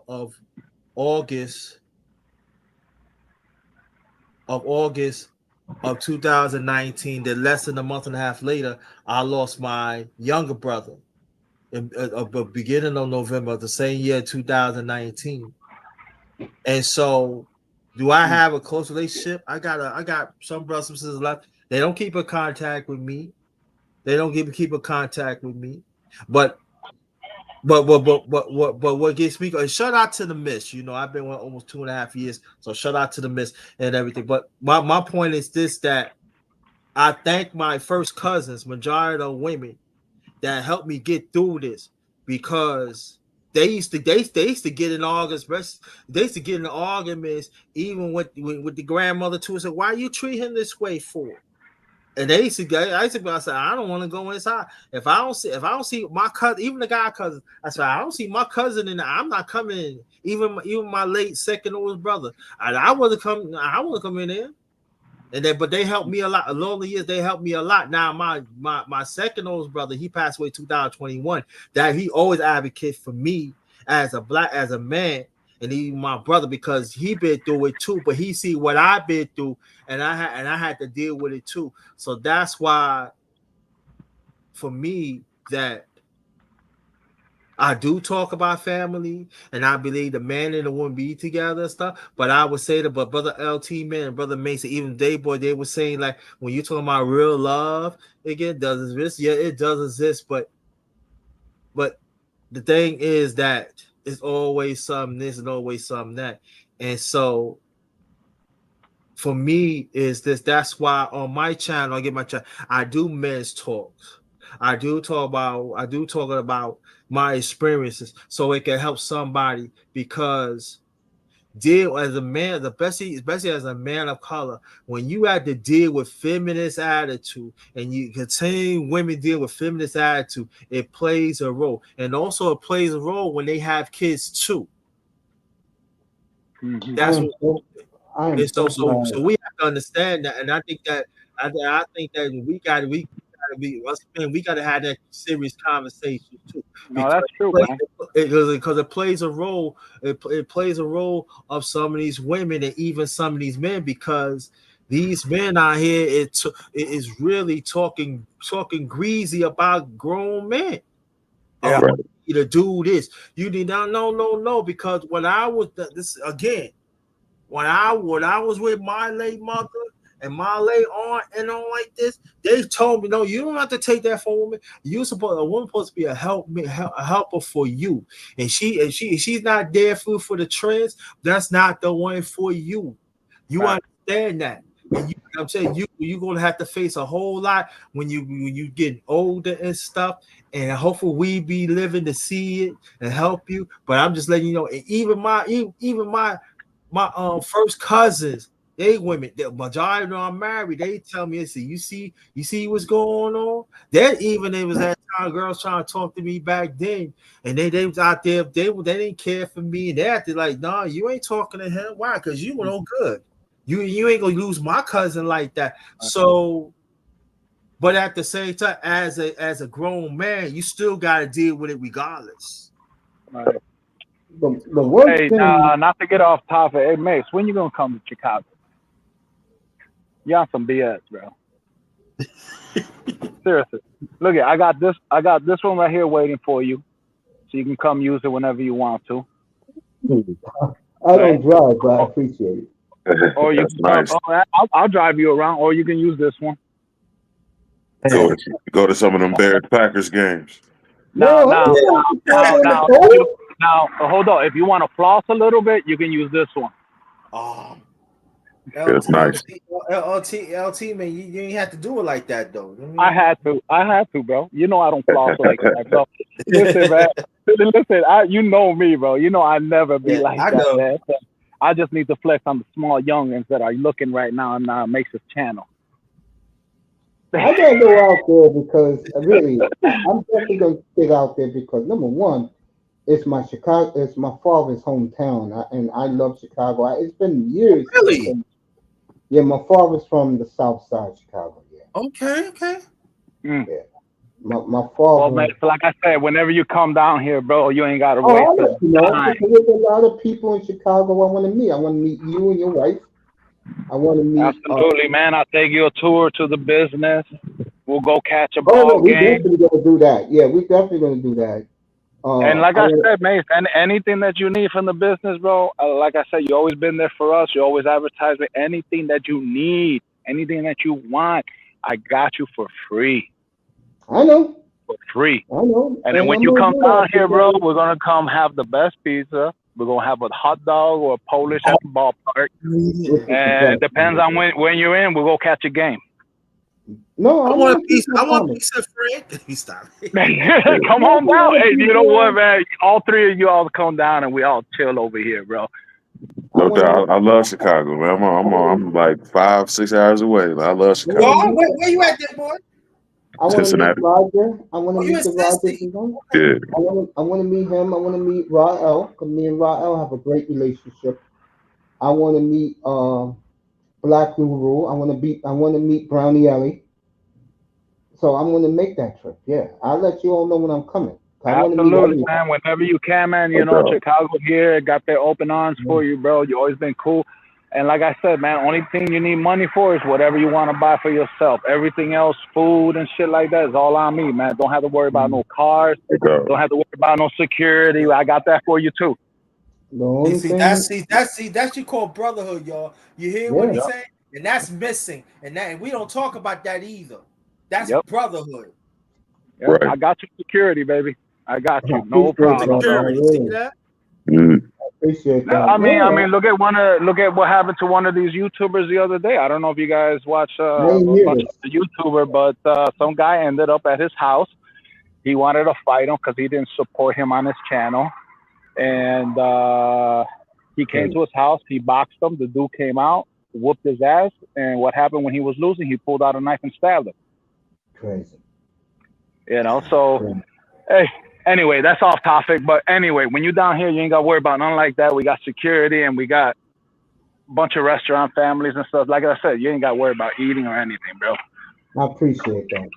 August of August of 2019. Then less than a month and a half later, I lost my younger brother in beginning of November the same year, 2019. And so, do I have a close relationship? I got some brothers and sisters left. They don't keep in contact with me. They don't keep in contact with me. But what gets me? Shout out to the Miss. I've been with almost 2.5 years, so shout out to the Miss and everything. But my point is this: that I thank my first cousins, majority of women, that helped me get through this, because they used to get in arguments. They used to get in arguments even with the grandmother too. And say, why you treat him this way for? And I used to be, I said, I don't want to go inside. If I don't see my cousin, even the guy cousin, I said, I don't see my cousin in there, I'm not coming in. Even my late second oldest brother, I wasn't coming. I want to come in there. But they helped me a lot. Along the years, they helped me a lot. Now my second oldest brother, he passed away 2021. That he always advocated for me as a man, and he my brother, because he been through it too. But he see what I've been through, and I had to deal with it too. So that's why, for me, that I do talk about family, and I believe the man and the woman be together and stuff. But I would say that, but brother LT man and brother Mason, even they were saying, like, when you talking about real love, again, does exist? Yeah, it does exist. But the thing is that it's always something this and always something that, and so for me is this. That's why on my channel, I do men's talks. I do talk about my experiences so it can help somebody, because deal as a man, especially as a man of color, when you have to deal with feminist attitude and you continue women deal with feminist attitude, it plays a role. And also it plays a role when they have kids too. Mm-hmm. That's I am so glad. so we have to understand that, and I think that we gotta be once again, we gotta have that serious conversation too. No, that's true, man. Because it plays a role. It plays a role of some of these women and even some of these men, because these men out here it is really talking greasy about grown men. Yeah. Right. You to do this. You did not no, because when I was this again. When I was with my late mother and my late aunt and all like this, they told me, no, you don't have to take that for a woman. A woman supposed to be a helper for you. And she's not there for the trends. That's not the one for you. You Right. understand that. And I'm saying you're gonna have to face a whole lot when you get older and stuff. And hopefully we be living to see it and help you. But I'm just letting you know, even my first cousins, they women, the majority of them are married. They tell me, you see what's going on. That even it was that time girls trying to talk to me back then, and they was out there, they didn't care for me, and they acted like, nah, you ain't talking to him. Why? Because you were no good. You ain't gonna lose my cousin like that. So, but at the same time, as a grown man, you still got to deal with it regardless. Right. The worst Hey, thing. not to get off topic. Hey, Mace, when you gonna come to Chicago? You on some BS, bro. Seriously. Look at I got this one right here waiting for you, so you can come use it whenever you want to. I don't drive, but I appreciate it. Or you That's can nice. I'll drive you around, or you can use this one. Go to some of them Bears Packers games. Now, No, I now, don't want to now, drive in now, the cold. now, hold on. If you want to floss a little bit, you can use this one. That's nice. LT, man, you ain't have to do it like that though. I had to, bro. You know I don't floss like that, bro. Listen, man. Listen, you know me, bro. You know I never be like I that, know. man. So I just need to flex on the small youngins that are looking right now on Mace's channel. I gotta go out there because really, I'm definitely gonna get out there because number one, it's my Chicago, it's my father's hometown, and I love Chicago. It's been years. Really? Yeah, my father's from the South Side of Chicago. Yeah, Okay. Mm. yeah. My Well, father. man, like I said, whenever you come down here, bro, you ain't got to Oh, wait I'll for let you know time. because there's a lot of people in Chicago I want to meet. I want to meet you and your wife. I want to meet. Absolutely, man. I'll take you a tour to the business. We'll go catch a Oh no, ball we game. definitely gonna do that. Yeah, we definitely gonna do that. And like I I want. said, Mace, anything that you need from the business, bro, like I said, you always been there for us. You always advertise with anything that you need, anything that you want. I got you for free. I know. For free. I know. And then when I'm you gonna come do down that here, bro, because we're going to come have the best pizza. We're going to have a hot dog or a Polish at the ballpark. this is the And it best. depends on when you're in, we'll go catch a game. No, I I'm want a not piece. keeping I want a promise. piece of Fred. He stopped. Come No, on we down. wanna Hey, be you know what, there. man? All three of you all come down and we all chill over here, bro. I No want to. doubt. I love Chicago, man. I'm like 5-6 hours away. I love I You want Chicago. to are? meet. Where you at there, boy? I want to meet Cincinnati. Roger. I want to Oh, you in meet the Rogers. Cincy? Okay. Yeah. I want to meet him. I want to meet Rael. Cause me and Rael have a great relationship. I want to meet Black Guru. I want to meet Brownie Ellie. So I'm going to make that trip. Yeah, I'll let you all know when I'm coming. I want to meet Absolutely, everybody. man. Whenever you can, man. No You know, doubt. Chicago here got their open arms Yeah. for you, bro. You always been cool. And like I said, man, only thing you need money for is whatever you want to buy for yourself. Everything else, food and shit like that, is all on me, man. Don't have to worry about no cars. No doubt. Don't have to worry about no security. I got that for you too. The only See, thing, that's you call brotherhood, y'all. You hear what yeah, he's Yep. saying? And that's missing. And we don't talk about that either. That's Yep. brotherhood. Yep. Right. I got you security, baby. I got I you. No appreciate problem, that, bro. man. Security. See Really. that? Mm. Appreciate No, that. I mean, Yeah, look at what happened to one of these YouTubers the other day. I don't know if you guys watch name hear much of this. the YouTuber, but some guy ended up at his house. He wanted to fight him because he didn't support him on his channel, and he came to his house. He boxed him. The dude came out, whooped his ass, and what happened when he was losing? He pulled out a knife and stabbed him. Crazy. So Yeah. hey, anyway, that's off topic. But anyway, when you're down here, you ain't got to worry about nothing like that. We got security and we got a bunch of restaurant families and stuff. Like I said, you ain't got to worry about eating or anything, bro. I appreciate that.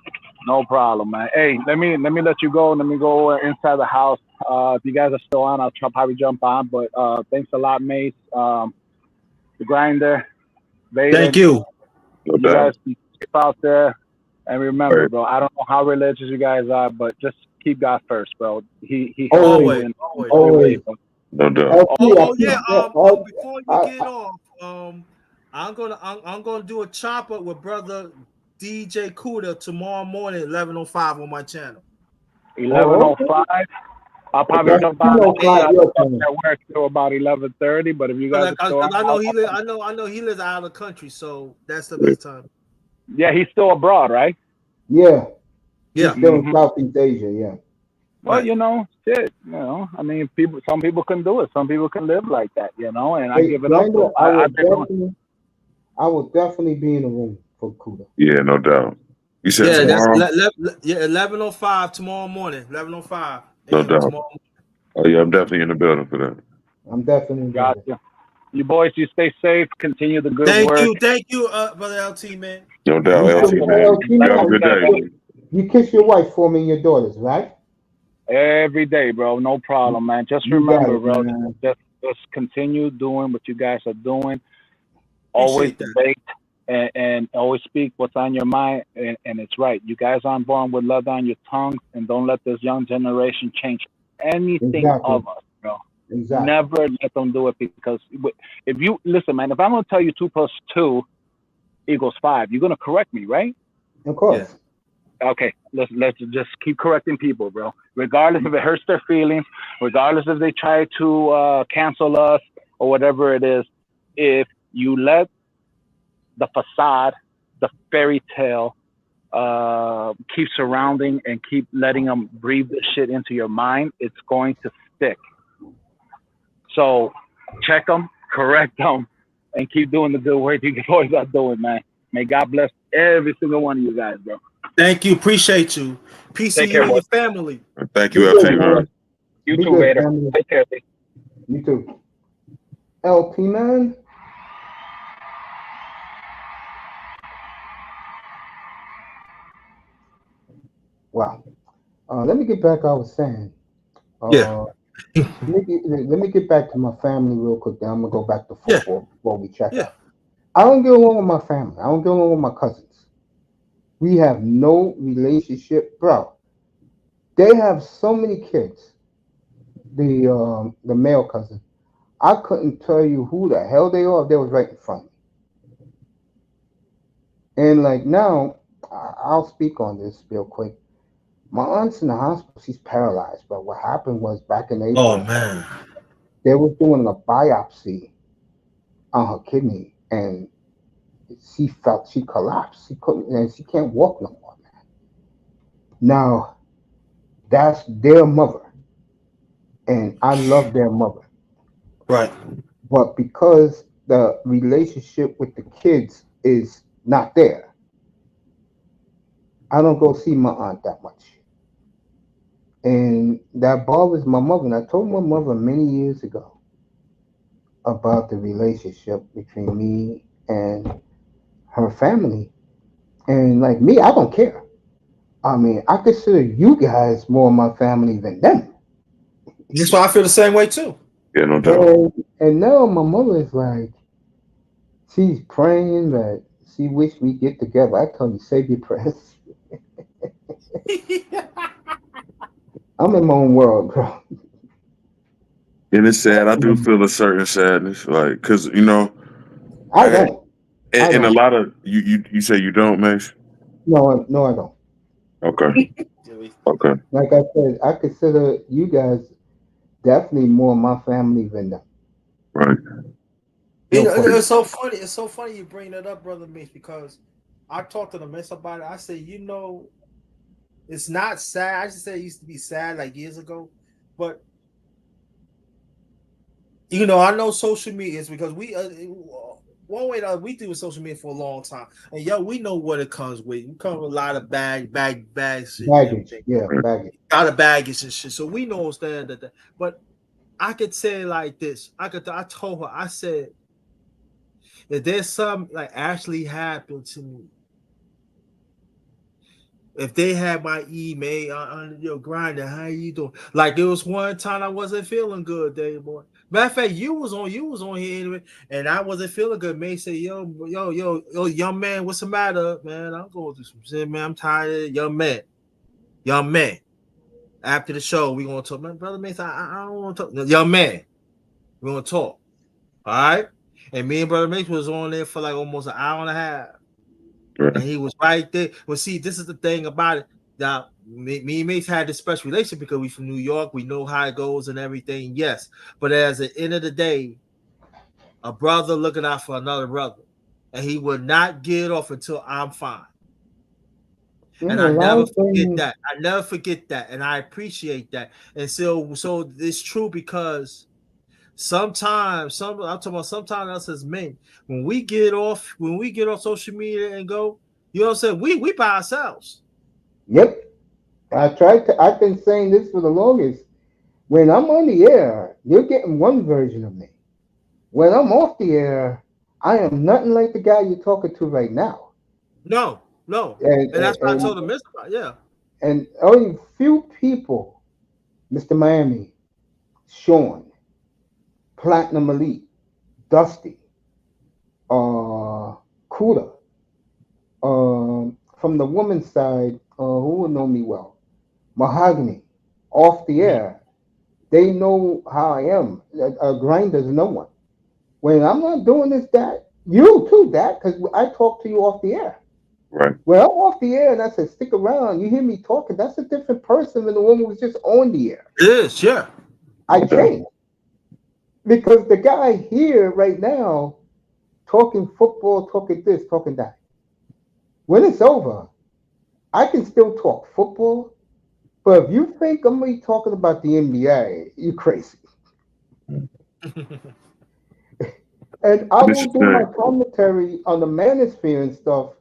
No problem, man. Hey, let me let you go. Let me go inside the house. If you guys are still on, I'll probably jump on. But thanks a lot, Mace. The grinder, Thank Vaden. you. No You doubt. guys be safe out there. And remember, Right. bro, I don't know how religious you guys are, but just keep God first, bro. He Always. helps you in Always. every way, Always. bro. No doubt. LP, I Oh yeah. appreciate Before you I, get off, I'm gonna do a chop up with brother DJ Cuda tomorrow morning, 11:05 on my channel. 11:05. I'll probably that's jump on and 10:05 your time. at work till about 11:30. But if you guys are still on, I know he lives. I know he lives out of the country, so that's the Yeah. best time. yeah, he's still abroad, right? Yeah. He's Yeah. still in Southeast Asia, yeah. Well, Right. shit. I mean, some people can do it. Some people can live like that, and I Hey, give it up to Grinder, them. I've been doing. I will definitely be in the room for Kuda. Yeah, no doubt. You said Yeah, that's tomorrow? 11:05 tomorrow morning. 11:05 No a.m. doubt. tomorrow. Oh yeah, I'm definitely in the building for that. I'm definitely there. Gotcha. You boys, you stay safe. Continue the good work. Thank you, brother LT, man. No doubt, You LT too, man. LT, You have a good man. day. You kiss your wife for me and your daughters, right? Every day, bro. No problem, man. Just You got remember, it, bro. man. Just continue doing what you guys are doing. Always Appreciate that. debate and always speak what's on your mind. And it's right. You guys aren't born with leather on your tongues, and don't let this young generation change anything Exactly. of us, bro. Exactly. Never let them do it, because if you listen, man, if I'm gonna tell you 2+2 = 5, you're gonna correct me, right? Of course. Okay, let's just keep correcting people, bro. Regardless if it hurts their feelings, regardless if they try to cancel us or whatever it is, if you let the facade, the fairy tale, keep surrounding and keep letting them breathe this shit into your mind, it's going to stick. So check them, correct them, and keep doing the good work you always are doing, man. May God bless every single one of you guys, bro. Thank you. Appreciate you. Peace to Take you care, and boy. your family. Thank Be you, good, LT man. man. You Be too, good, Vader. family. Take care. You too. LP, man. Wow. Let me get back. I was saying. Yeah. Let me get back to my family real quick. Then I'm gonna go back to Yeah. football before we check Yeah. out. I don't get along with my family. I don't get along with my cousins. We have no relationship, bro. They have so many kids. The male cousin. I couldn't tell you who the hell they are if they was right in front of me. And like now, I'll speak on this real quick. My aunt's in the hospital. She's paralyzed. But what happened was back in Oh April, man. they was doing a biopsy on her kidney, and she felt she collapsed. She couldn't, and she can't walk no more, man. Now, that's their mother, and I love their mother. Right. But because the relationship with the kids is not there, I don't go see my aunt that much. And that bothers my mother. And I told my mother many years ago about the relationship between me and her family. And like me, I don't care. I mean, I consider you guys more my family than them. That's why I feel the same way too. Yeah, no doubt. And now my mother is like, she's praying that she wish we get together. I tell you, save your prayers. I'm in my own world, bro. And it's sad. I do feel a certain sadness, like, cause I don't. I and a don't. lot of you say you don't, Mace. No, no, I don't. Okay, okay. Like I said, I consider you guys definitely more my family than them. Right. It's so funny. It's so funny you bring that up, brother Mace, because I talked to the Mace about it. I said, it's not sad. I just said it used to be sad like years ago, but I know social media is because we one way or another, we do with social media for a long time, and we know what it comes with. It comes with a lot of bag shit, baggage. Yeah, baggage. a lot of baggage and shit. So we know that. But I could say it like this. I told her. I said, if there's something like actually happened to me, if they had my email on your grinder, how you doing? Like it was one time I wasn't feeling good, day boy. Matter of fact, you was on here anyway, and I wasn't feeling good. May say, yo, young man, what's the matter, man? I'm going through some shit, man. I'm tired, young man. After the show, we gonna talk, man, brother Mason. I don't want to talk, young man. We gonna talk, all right? And me and brother Mason was on there for like almost an hour and a half. And he was right there. Well, see, this is the thing about it. Now, me and Mace had this special relationship because we from New York. We know how it goes and everything. Yes, but at the end of the day, a brother looking out for another brother, and he will not get off until I'm fine. And I never forget that. I never forget that, and I appreciate that. And so it's true because sometimes I'm talking about sometimes us as men, when we get off social media and go, you know what I'm saying? We by ourselves. Yep. I've been saying this for the longest. When I'm on the air, you're getting one version of me. When I'm off the air, I am nothing like the guy you're talking to right now. No. And And that's what I and, told him about. Yeah. and only few people, Mr. Miami, Sean, Platinum Elite, Dusty, Kuda, from the woman's side, who would know me well, Mahogany, off the air. They know how I am. Grinders, no one. When I'm not doing this, that you too, that because I talk to you off the air. Right. When I'm off the air and I said stick around, you hear me talking. That's a different person than the one who was just on the air. It is, yeah. I changed because the guy here right now talking football, talking this, talking that. When it's over, I can still talk football, but if you think I'm gonna be talking about the NBA, you crazy. And I This will is do my good. commentary on the manosphere and stuff,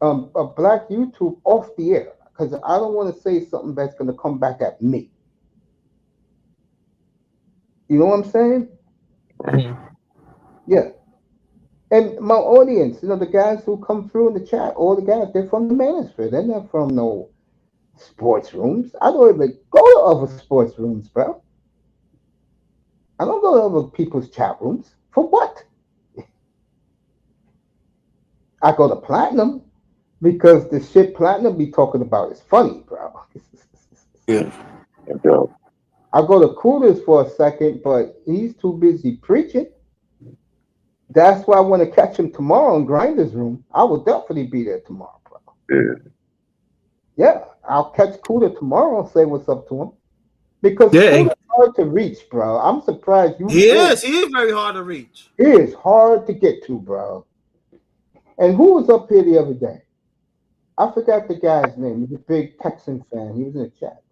Black YouTube off the air because I don't want to say something that's going to come back at me. You know what I'm saying? Yeah. And my audience, the guys who come through in the chat, all the guys, they're from the manosphere. They're not from no sports rooms. I don't even go to other sports rooms, bro. I don't go to other people's chat rooms. For what? I go to Platinum because the shit Platinum be talking about is funny, bro. Yeah. I go to Coolers for a second, but he's too busy preaching. That's why I want to catch him tomorrow in Grinder's room. I will definitely be there tomorrow, bro. Yeah. Yeah, I'll catch Cooler tomorrow and say what's up to him. Because Yeah. Cooler's hard to reach, bro. I'm surprised you He thought is very hard to reach. he is hard to get to, bro. And who was up here the other day? I forgot the guy's name. He's a big Texan fan. He was in the chat.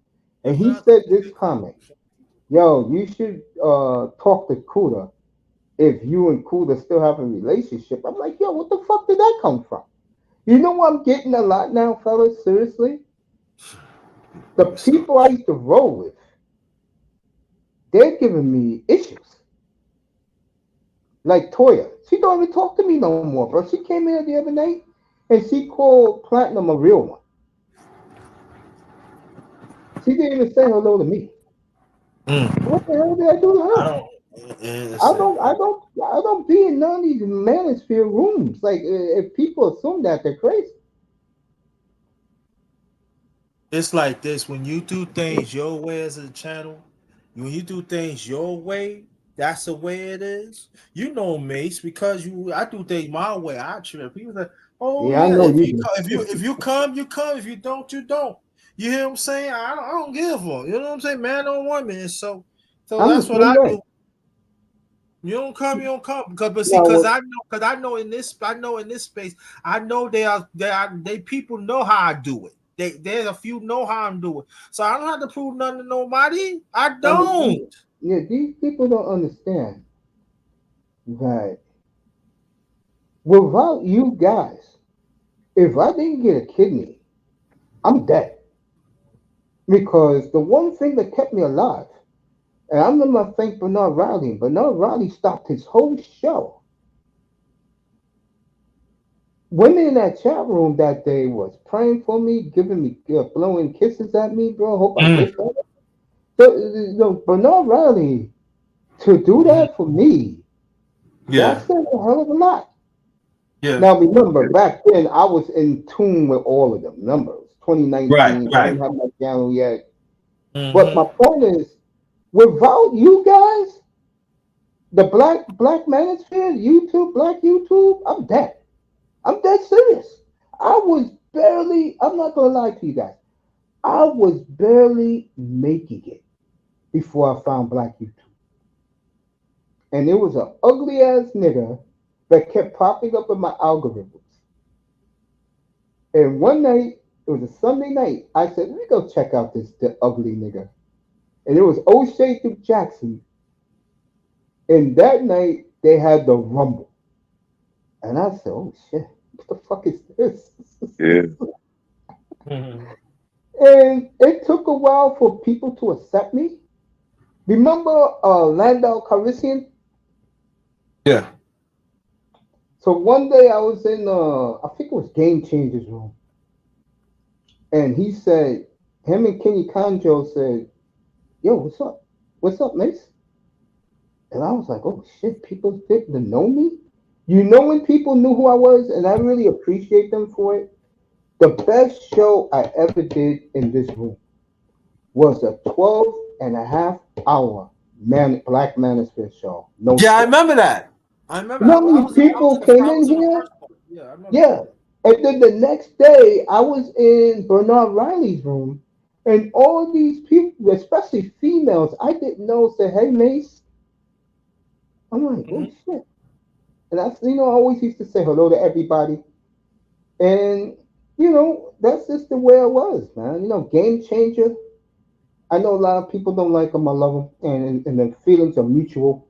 And he said this comment. Yo, you should talk to Kuda if you and Kuda still have a relationship. I'm like, yo, what the fuck did that come from? You know what I'm getting a lot now, fellas? Seriously? The people I used to roll with, they're giving me issues. Like Toya. She don't even talk to me no more, bro. She came in the other night and she called Platinum a real one. She didn't even say hello to me. What the hell did I do to her? I don't be in none of these manosphere rooms. Like if people assume that, they're crazy. It's like this when you do things your way as a channel, when you do things your way, that's the way it is. You know, Mace, because I do things my way. I trip. People say, "Oh Yeah, I yeah, know if you you do. if you come, you come. If you don't, you don't." You hear what I'm saying? I don't give a. You know what I'm saying? Man on woman. So I'm the that's what same I way. do. You don't come, you don't come. But see, Now, because I know in this space, I know they people know how I do it. There's a few know how I'm doing. So I don't have to prove nothing to nobody. I I don't. mean, yeah, these people don't understand that without you guys, if I didn't get a kidney, I'm dead. Because the one thing that kept me alive, and I'm gonna thank Bernard Riley. Bernard Riley stopped his whole show. Women in that chat room that day was praying for me, giving me, blowing kisses at me, bro. Hope I Mm. get better. So, Bernard Riley to do Mhm. that for me, Yeah, that's a hell of a lot. yeah. Now remember, back then I was in tune with all of them. Remember, it was Right, 2019. I right. didn't have my channel yet. But Mm-hmm. my point is, without you guys, the black manosphere, YouTube, black YouTube, I'm dead. I'm dead serious. I was barely. I'm not gonna lie to you guys. I was barely making it before I found black YouTube, and it was an ugly ass nigga that kept popping up in my algorithms. And one night, it was a Sunday night, I said, let me go check out this the ugly nigga. And it was O'Shea Duke Jackson. And that night, they had the Rumble. And I said, oh shit, what the fuck is this? Yeah. Mm-hmm. And it took a while for people to accept me. Remember Landau Calrissian? Yeah. So one day I was in, I think it was Game Changers room. And he said, him and Kenny Conjo said, yo, what's up? What's up, Mace? And I was like, oh shit, people didn't know me? You know when people knew who I was, and I really appreciate them for it? The best show I ever did in this room was a 12 and a half hour Black Manosphere show. No Yeah, I script. remember that. I remember. You know how many I was people in came I in was in the here? first one. Yeah, I remember that. Yeah. And then the next day, I was in Bernard Riley's room, and all these people, especially females, I didn't know, said, hey, Mace. I'm like, oh Mm-hmm. shit. And that's, I always used to say hello to everybody. And, that's just the way I was, man. Game changer. I know a lot of people don't like him. I love him. And the feelings are mutual.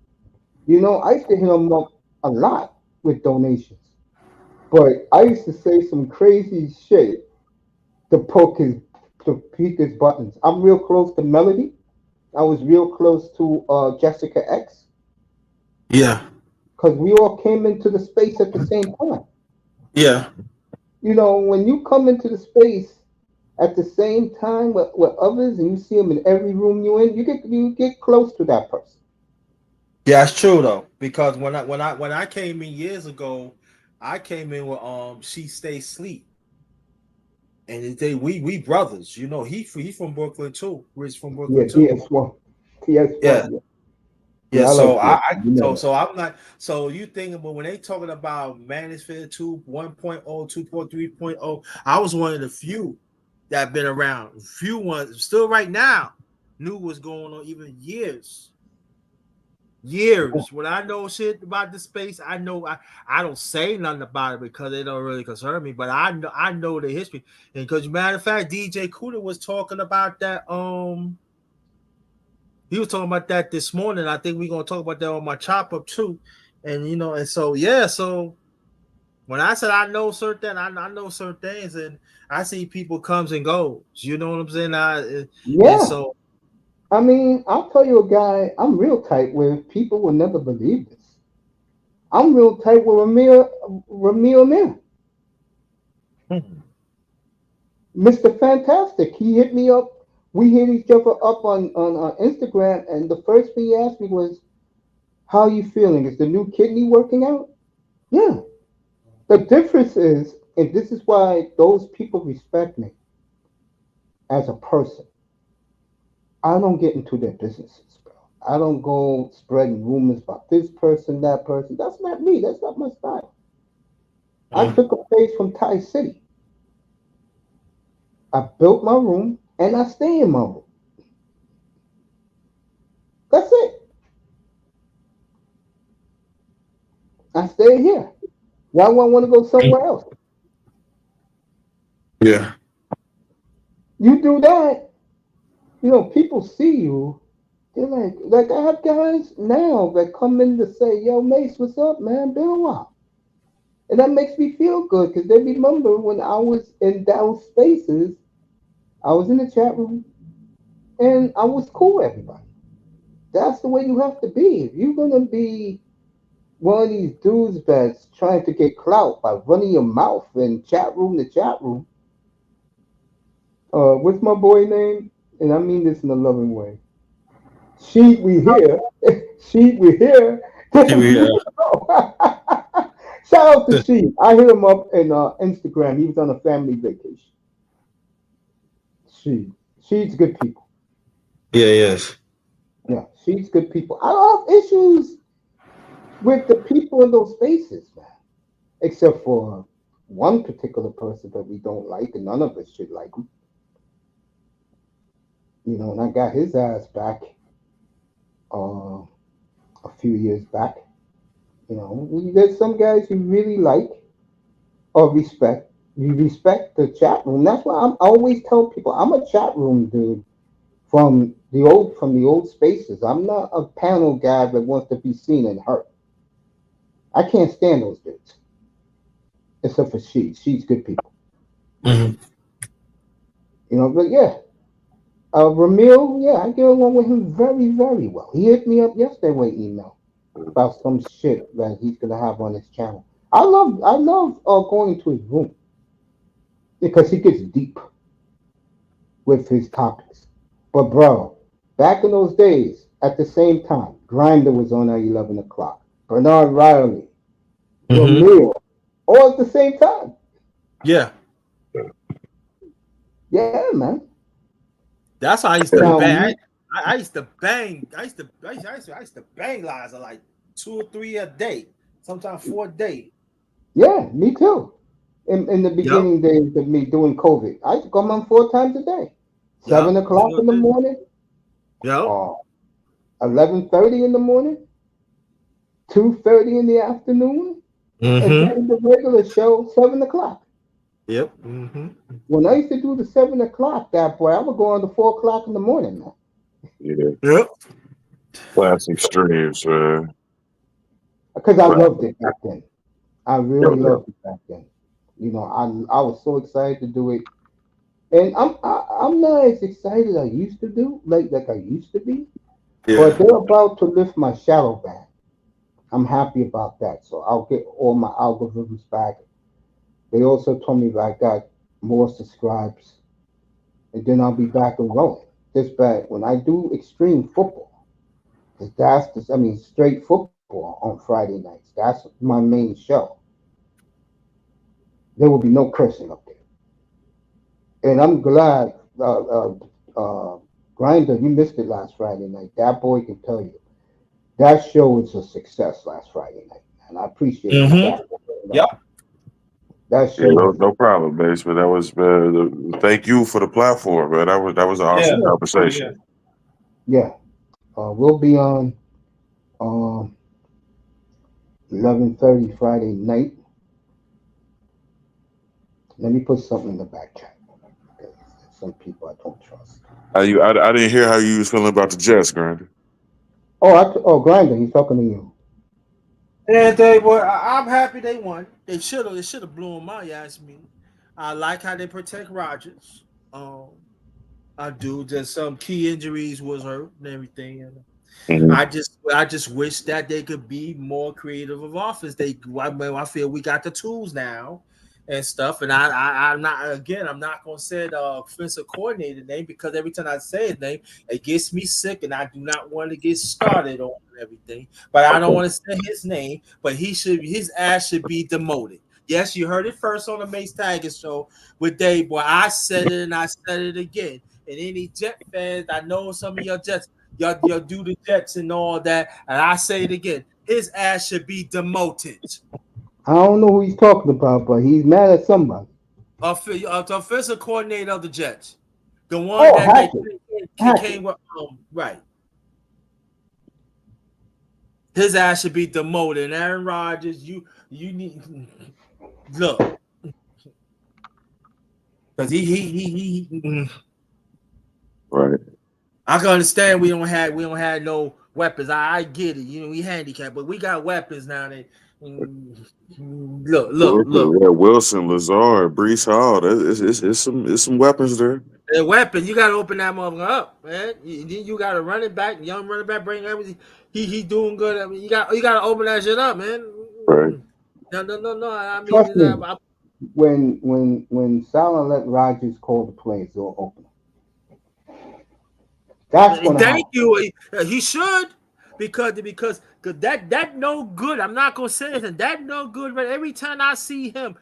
I used to hit him up a lot with donations. But I used to say some crazy shit to pique his buttons. I'm real close to Melody. I was real close to Jessica X Yeah, because we all came into the space at the same time. yeah, When you come into the space at the same time with others and you see them in every room you in, you get close to that person. yeah. It's true though, because when I came in years ago, I came in with she stay sleep, and we brothers. He from Brooklyn too. Rich from Yeah, Brooklyn too. TS1. Yeah, TS1. Yeah, yeah. yeah, I So like TS1. You know that. so I'm not. So you thinking, but when they talking about Manosphere 2, 1.0, 2.3.0, I was one of the few that been around. Few ones still right now knew what's going on even years. When I know shit about the space, I know I don't say nothing about it because it don't really concern me. But I know the history. And because matter of fact, DJ Cuda was talking about that. He was talking about that this morning. I think we're gonna talk about that on my chop up too. And and so yeah, so when I said I know certain, I know certain things, and I see people comes and goes. You know what I'm saying? And Yeah. so I mean, I'll tell you a guy I'm real tight with. People will never believe this. I'm real tight with Ramir Amir, Mr. Fantastic. He hit me up. We hit each other up on Instagram, and the first thing he asked me was, how are you feeling? Is the new kidney working out? Yeah. The difference is, and this is why those people respect me as a person, I don't get into their businesses, bro. I don't go spreading rumors about this person, that person. That's not me. That's not my style. I mm, took a page from Thai City. I built my room and I stay in my room. That's it. stay here. Why would I want to go somewhere else? Yeah. You do that, people see you. They're like I have guys now that come in to say, "Yo, Mace, what's up, man? Been a while," and that makes me feel good because they remember when I was in those spaces. I was in the chat room and I was cool with everybody. That's the way you have to be. If you're gonna be one of these dudes that's trying to get clout by running your mouth in chat room to chat room, what's my boy name? And I mean this in a loving way. Sheep, we here. Sheep, we here. Yeah. Shout out to Sheep. I hit him up in Instagram. He was on a family vacation. Sheep's good people. Yeah, yes. Yeah, she's good people. I don't have issues with the people in those spaces, man. Except for one particular person that we don't like, and none of us should like him. And I got his ass back uh, a few years back. There's some guys you really like or respect. You respect the chat room. That's why I always tell people I'm a chat room dude from the old spaces. I'm not a panel guy that wants to be seen and heard. I can't stand those dudes. Except for she. She's good people. Mm-hmm. But yeah. Ramil, yeah, I get along with him very, very well. He hit me up yesterday with email about some shit that he's gonna have on his channel. I love going to his room because he gets deep with his topics. But bro, back in those days, at the same time, Grinder was on at 11 o'clock. Bernard Riley, Mm-hmm. Ramil, all at the same time. Yeah. Yeah, man. That's how I used to Now, bang. I used to bang. I used to bang lies of like 2 or 3 a day, sometimes 4 a day. yeah, me too. In the Yep. beginning days of me doing COVID, I used to come on 4 times a day. Yep. 7 o'clock in the morning, Yep. or 11:30 in the morning, 2:30 in the afternoon, and Mm-hmm. then the regular show 7 o'clock. Yep. Mm-hmm. When I used to do the 7 o'clock, that boy, I would go on to 4 o'clock in the morning, man, Yeah, Yep. classic streams, man. because I Classic. loved it back then. I Yo, really yo. loved it back then. I was so excited to do it, and I'm not as excited I used to do like I used to be. But Yeah. they're about to lift my shadow ban. I'm happy about that. So I'll get all my algorithms back. They also told me that I got more subscribers, and then I'll be back and rolling. Just back when I do extreme football, 'cause straight football on Friday nights. That's my main show. There will be no cursing up there, and I'm glad. Grinder, you missed it last Friday night. That boy can tell you that show was a success last Friday night, and I appreciate you Mm-hmm. guys for putting it Yep. on. That Yeah, show no, was no problem, Bass. But that was thank you for the platform, man. That was an Yeah. awesome Oh yeah. conversation. yeah. We'll be on um 11:30 Friday night. Let me put something in the back chat. Okay. Some people I don't trust. I didn't hear how you was feeling about the Jets, Grandin. Grinder, he's talking to you. And they were. I'm happy they won. They should have. It should have blown my ass. Me. I like how they protect Rodgers. Um, I do. Just some key injuries was hurt and everything. And Mm-hmm. I just wish that they could be more creative of offense. I feel we got the tools now and stuff. And I'm not gonna say the offensive coordinator name because every time I say his name, it gets me sick, and I do not want to get started on everything. But I don't Okay. want to say his name. But his ass should be demoted. Yes, you heard it first on the Mace Tiger show with Dave. Boy, I said it and I said it again. And any Jet fans, I know some of your Jets. Y'all do the Jets and all that. And I say it again. His ass should be demoted. I don't know who he's talking about, but he's mad at somebody. The offensive coordinator of the Jets. The one Oh, that Hackett. came Hackett. with right. His ass should be demoted. And Aaron Rodgers, you need look because Right. I can understand we don't have no weapons. I get it. We handicapped, but we got weapons now. Look. Wilson, Lazard, Brees Hall. It's some weapons there. The weapon, you gotta open that motherfucker up, man. You got a running back, young running back, bring everything. He doing good. I mean, you gotta open that shit up, man. Right. No. I Trust mean, me. When Salah let Rodgers call the plays, they'll open. That's gonna thank happen. you. He should because that no good. I'm not gonna say anything. That no good. But every time I see him,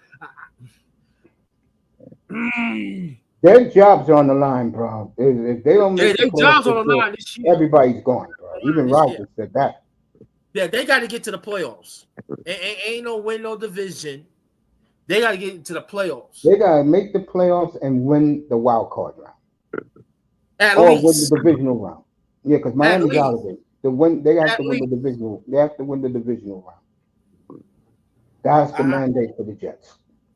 Their jobs are on the line, bro. If they don't they make the they playoffs jobs this on the year, line this year. everybody's gone, bro. Even This year. Rodgers said that. Yeah, they got to get to the playoffs. Ain't no win no division. They got to get into the playoffs They gotta make the playoffs and win the wild card round, at or win the least. divisional round. Yeah, because At Miami's out least. of it. They have At to win least. the divisional. They have to win the divisional round. That's the I mandate for the Jets.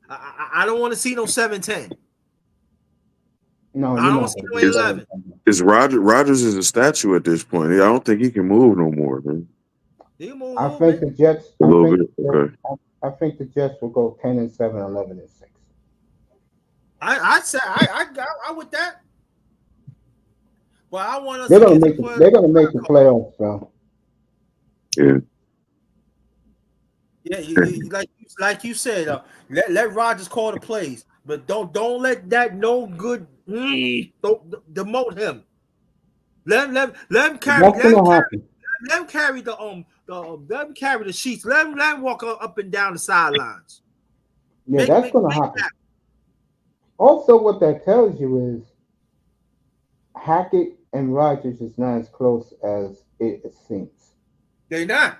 I don't want to see no 7-10. No, I you're don't want not to see gonna no do Is 8-11. 7. is Rogers is a statue at this point. I don't think he can move no more, man. You can move a I little think bit. the Jets. A little bit. Okay. I think the Jets will go 10-7, 11-6. I said I with that. But I want us They're to gonna get to make play. they're gonna make the playoffs, bro. Yeah. Yeah, like you said, let Rogers call the plays, but don't let that no good don't demote him. Let him carry That's let him gonna carry happen. let him carry let him carry the sheets. Let him walk up and down the sidelines. Yeah, Make that's make gonna make happen. that. Also, what that tells you is Hackett and Rogers is not as close as it seems. They're not.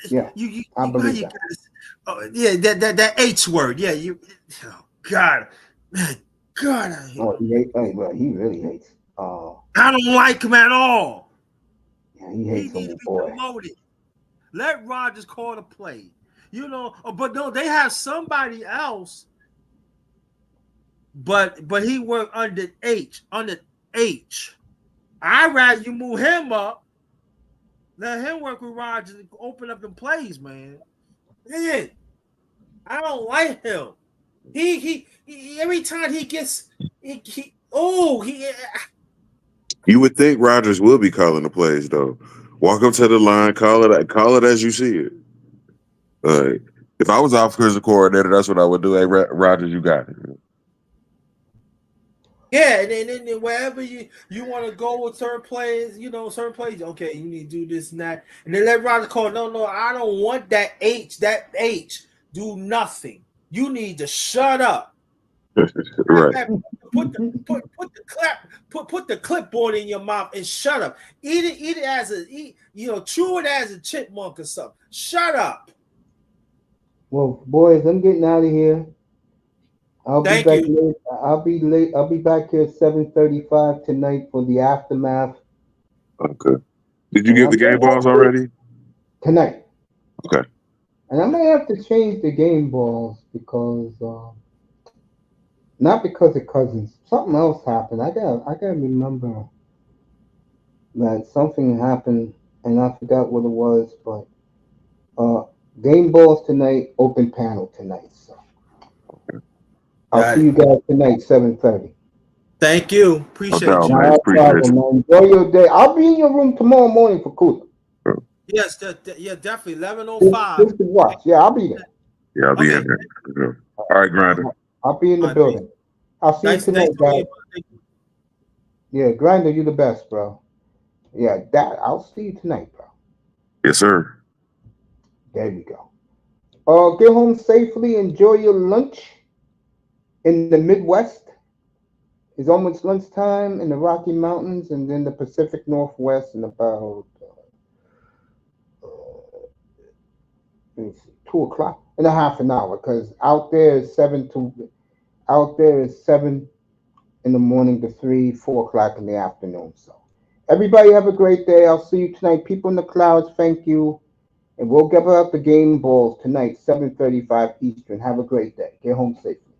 Yeah, I Why believe you that. guys? Oh, yeah, that H word. Yeah, you. Oh God, God, Oh, well, he really hates. I don't like him at all. Yeah, he He hates need to him, be boy. demoted. Let Rogers call the play. But no, they have somebody else. But he worked under H. Under H. I'd rather you move him up. Let him work with Rogers and open up the plays, man. Yeah, I don't like him. He every time he gets he oh he You would think Rogers will be calling the plays though. Walk up to the line, call it as you see it. If I was offensive coordinator, that's what I would do. Hey, Rogers, you got it. yeah, and then wherever you want to go with certain plays, certain plays. Okay, you need to do this and that, and then let Rogers call. No, I don't want that H. That H do nothing. You need to shut up. Right. Put the clipboard in your mouth and shut up. Eat it as chew it as a chipmunk or something. Shut up. Well, boys, I'm getting out of here. I'll be Thank back you. late. I'll be late. I'll be back here at 7:35 tonight for the aftermath. Okay. Did you And get I the may game balls have to already? tonight. Okay. And I may have to change the game balls because not because of Cousins. Something else happened. I gotta remember that something happened and I forgot what it was. But uh, game balls tonight. Open panel tonight. So I'll Got see it. you guys tonight 7:30. Thank you. No Appreciate doubt, you. man. No Appreciate problem, you. man. Enjoy your day. I'll be in your room tomorrow morning for cooler. Yes, yeah, definitely. 11:05. Just to watch. Yeah, I'll be there. Yeah, I'll be in Okay. there. Yeah. All right, Grinder. I'll be in the All right, building. I'll see you nice tonight, talking to guys. you. Thank you. Yeah, Grinder, you the best, bro. Yeah, that I'll see you tonight, bro. Yes, sir. There you go. Get home safely. Enjoy your lunch in the Midwest. It's almost lunchtime in the Rocky Mountains, and then the Pacific Northwest in about let me see, 2 o'clock in a half an hour. Because out there is 7 in the morning to 3, 4 o'clock in the afternoon. So everybody have a great day. I'll see you tonight. People in the clouds, thank you. And we'll give out the game balls tonight, 7:35 Eastern. Have a great day. Get home safely.